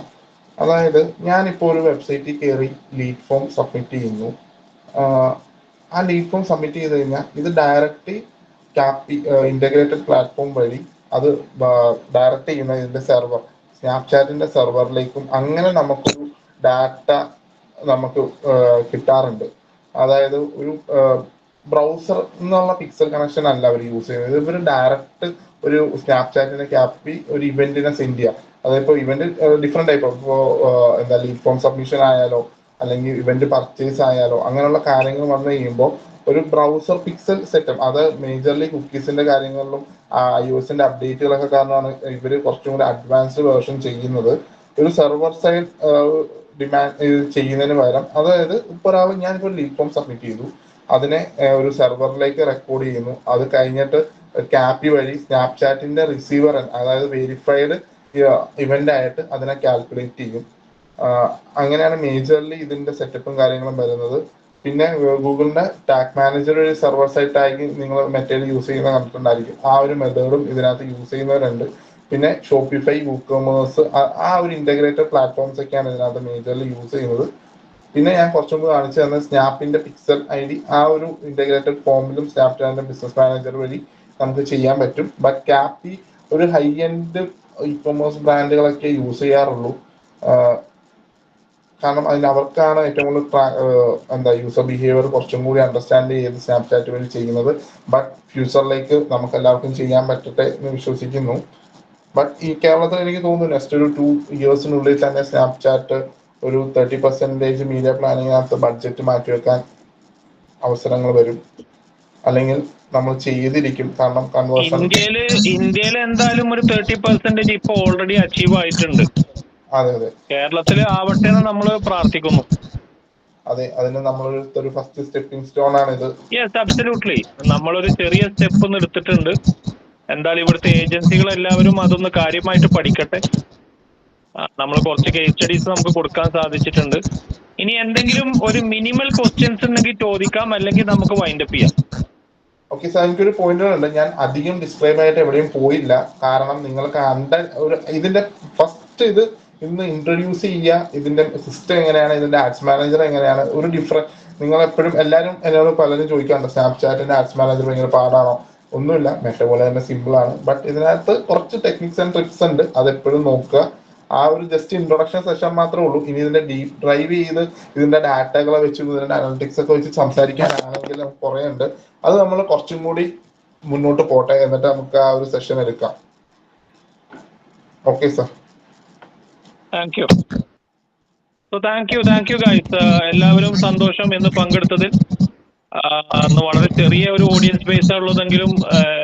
D: അതായത് ഞാനിപ്പോൾ ഒരു വെബ്സൈറ്റിൽ കയറി ലീഡ് ഫോം സബ്മിറ്റ് ചെയ്യുന്നു. ആ ലീഡ് ഫോം സബ്മിറ്റ് ചെയ്ത് കഴിഞ്ഞാൽ ഇത് ഡയറക്റ്റ് ക്യാപി ഇൻ്റഗ്രേറ്റഡ് പ്ലാറ്റ്ഫോം വഴി അത് ഡയറക്റ്റ് ചെയ്യുന്ന ഇതിൻ്റെ സെർവർ സ്നാപ്ചാറ്റിൻ്റെ സെർവറിലേക്കും അങ്ങനെ നമുക്കൊരു ഡാറ്റ നമുക്ക് കിട്ടാറുണ്ട്. അതായത് ഒരു ബ്രൗസർ എന്നുള്ള പിക്സൽ കണക്ഷൻ അല്ല അവർ യൂസ് ചെയ്യുന്നത്. ഇവർ ഡയറക്റ്റ് ഒരു സ്നാപ്ചാറ്റിനെ ക്യാപ്പി ഒരു ഇവന്റിനെ സെൻഡ് ചെയ്യാം. അതായത് ഇവന്റ് ഡിഫറെന്റ് ടൈപ്പ് ഇപ്പോൾ എന്താ ലീഡ് ഫോം സബ്മിഷൻ ആയാലോ അല്ലെങ്കിൽ ഇവന്റ് പർച്ചേസ് ആയാലോ അങ്ങനെയുള്ള കാര്യങ്ങൾ വന്നു കഴിയുമ്പോൾ ഒരു ബ്രൗസർ പിക്സൽ സെറ്റപ്പ്, അത് മേജർലി കുക്കീസിന്റെ കാര്യങ്ങളിലും iOS അപ്ഡേറ്റുകളൊക്കെ കാരണമാണ് ഇവർ കുറച്ചും കൂടി അഡ്വാൻസ്ഡ് വേർഷൻ ചെയ്യുന്നത്. ഒരു സെർവർ സൈഡ് ഡിമാൻഡ് ചെയ്യുന്നതിന് പകരം, അതായത് ഇപ്പോൾ ഒരാൾ ഞാനിപ്പോൾ ലീഡ് ഫോം സബ്മിറ്റ് ചെയ്തു, അതിനെ ഒരു സെർവറിലേക്ക് റെക്കോർഡ് ചെയ്യുന്നു. അത് കഴിഞ്ഞിട്ട് ക്യാപി വഴി സ്നാപ്ചാറ്റിന്റെ റിസീവർ, അതായത് വെരിഫൈഡ് ഇവന്റ് ആയിട്ട് അതിനെ കാൽക്കുലേറ്റ് ചെയ്യും. അങ്ങനെയാണ് മേജർലി ഇതിന്റെ സെറ്റപ്പും കാര്യങ്ങളും വരുന്നത്. പിന്നെ ഗൂഗിളിന്റെ ടാഗ് മാനേജർ ഒരു സെർവർ സൈഡ് ടാഗ് നിങ്ങൾ മെത്തേഡ് യൂസ് ചെയ്യുന്ന കണ്ടിട്ടുണ്ടായിരിക്കും. ആ ഒരു മെത്തേഡും ഇതിനകത്ത് യൂസ് ചെയ്യുന്നവരുണ്ട്. പിന്നെ ഷോപ്പിഫൈ, വൂക്കോമേഴ്സ്, ആ ഒരു ഇന്റഗ്രേറ്റഡ് പ്ലാറ്റ്ഫോംസ് ഒക്കെയാണ് ഇതിനകത്ത് മേജർലി യൂസ് ചെയ്യുന്നത്. പിന്നെ ഞാൻ കുറച്ചും കൂടി കാണിച്ചു തന്നെ സ്നാപ്പിന്റെ പിക്സൽ ID ആ ഒരു ഇന്റഗ്രേറ്റഡ് ഫോമിലും സ്നാപ്ചാറ്റിന്റെ ബിസിനസ് മാനേജർ വഴി നമുക്ക് ചെയ്യാൻ പറ്റും. ബട്ട് ക്യാപ്പി ഒരു ഹൈ എൻഡ് ഇ-കൊമേഴ്സ് ബ്രാൻഡുകളൊക്കെ യൂസ് ചെയ്യാറുള്ളൂ. കാരണം അതിന് അവർക്കാണ് ഏറ്റവും കൂടുതൽ യൂസർ ബിഹേവിയർ കുറച്ചും കൂടി അണ്ടർസ്റ്റാൻഡ് ചെയ്ത് സ്നാപ്ചാറ്റ് വഴി ചെയ്യുന്നത്. ബട്ട് ഫ്യൂച്ചറിലേക്ക് നമുക്ക് എല്ലാവർക്കും ചെയ്യാൻ പറ്റട്ടെ എന്ന് വിശ്വസിക്കുന്നു. ബട്ട് ഈ കേരളത്തിൽ എനിക്ക് തോന്നുന്നു നെക്സ്റ്റ് ഒരു 2 ഇയേഴ്സിനുള്ളിൽ തന്നെ സ്നാപ്ചാറ്റ് ഒരു 30% മീഡിയ പ്ലാനിങ്ങിനകത്ത് ബഡ്ജറ്റ് മാറ്റിവെക്കാൻ അവസരങ്ങൾ വരും. അല്ലെങ്കിൽ നമ്മൾ ചെയ്തിരിക്കും. കാരണം കൺവേർഷൻ
A: ഇന്ത്യയിൽ എന്തായാലും ഒരു 30% ഇപ്പൊ ഓൾറെഡി അച്ചീവ് ആയിട്ടുണ്ട്.
D: അതെ അതെ,
A: കേരളത്തിൽ ആവട്ടെ എന്ന് നമ്മൾ പ്രാർത്ഥിക്കുന്നു.
D: അതെ, അതിന് നമ്മളൊരു ഫസ്റ്റ് സ്റ്റെപ്പിംഗ് സ്റ്റോൺ ആണ് ഇത്.
A: Yes, absolutely. നമ്മളൊരു ചെറിയ സ്റ്റെപ്പ് ഒന്ന് എടുത്തിട്ടുണ്ട്. എന്തായാലും ഇവിടുത്തെ ഏജൻസികൾ എല്ലാവരും അതൊന്ന് കാര്യമായിട്ട് പഠിക്കട്ടെ. നമ്മൾ കുറച്ച് കേസ് സ്റ്റഡീസ് നമുക്ക് കൊടുക്കാൻ സാധിച്ചിട്ടുണ്ട്. ഇനി എന്തെങ്കിലും ഒരു മിനിമൽ ക്വസ്റ്റ്യൻസ് ഉണ്ടെങ്കിൽ ചോദിക്കാം, അല്ലെങ്കിൽ നമുക്ക് വൈൻഡപ്പ് ചെയ്യാം.
D: ഓക്കെ സാർ, എനിക്കൊരു പോയിന്റുകളുണ്ട്. ഞാൻ അധികം ഡിസ്ക്രൈബ് ആയിട്ട് എവിടെയും പോയില്ല. കാരണം നിങ്ങൾക്ക് ഇതിന്റെ ഫസ്റ്റ് ഇത് ഇന്ന് ഇൻട്രൊഡ്യൂസ് ചെയ്യുക, ഇതിന്റെ സിസ്റ്റം എങ്ങനെയാണ്, ഇതിന്റെ ആഡ്സ് മാനേജർ എങ്ങനെയാണ്. ഒരു ഡിഫറൻറ്റ് നിങ്ങൾ എപ്പോഴും എല്ലാവരും എന്നോട് പലരും ചോദിക്കാറുണ്ട് സ്നാപ്ചാറ്റിന്റെ ആഡ്സ് മാനേജർ ഭയങ്കര പാടാണോ? ഒന്നുമില്ല, മെറ്റ പോലെ തന്നെ സിമ്പിൾ ആണ്. ബട്ട് ഇതിനകത്ത് കുറച്ച് ടെക്നിക്സ് ആൻഡ് ട്രിക്സ് ഉണ്ട്, അതെപ്പോഴും നോക്കുക. ആ ഒരു ജസ്റ്റ് ഇൻട്രൊഡക്ഷൻ സെഷൻ മാത്രമേ ഉള്ളൂ. ഇനി ഇതിന്റെ ഡീപ് ഡ്രൈവ് ചെയ്ത് ഇതിന്റെ ഡാറ്റകളെ വെച്ച് ഇതിന്റെ അനലിറ്റിക്സ് ഒക്കെ വെച്ച് സംസാരിക്കാനാണെങ്കിൽ നമുക്ക് കുറേ ഉണ്ട്. അത് നമ്മൾ കുറച്ചും കൂടി മുന്നോട്ട് പോട്ടെ, എന്നിട്ട് നമുക്ക് ആ ഒരു സെഷൻ എടുക്കാം. Okay sir,
A: thank you. So thank you guys. എല്ലാവരും സന്തോഷം എന്ന് പങ്കെടുത്തതിൽ. അന്ന് വളരെ ചെറിയ ഒരു ഓഡിയൻസ് ബേസ് ഉള്ളതെങ്കിലും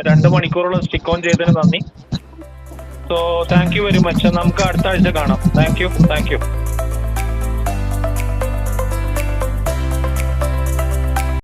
A: 2 മണിക്കൂറോളം സ്റ്റിക്ക് ഓൺ ചെയ്തതിന് നന്ദി. So thank you very much. നമുക്ക് അടുത്ത ആഴ്ച കാണാം. Thank you.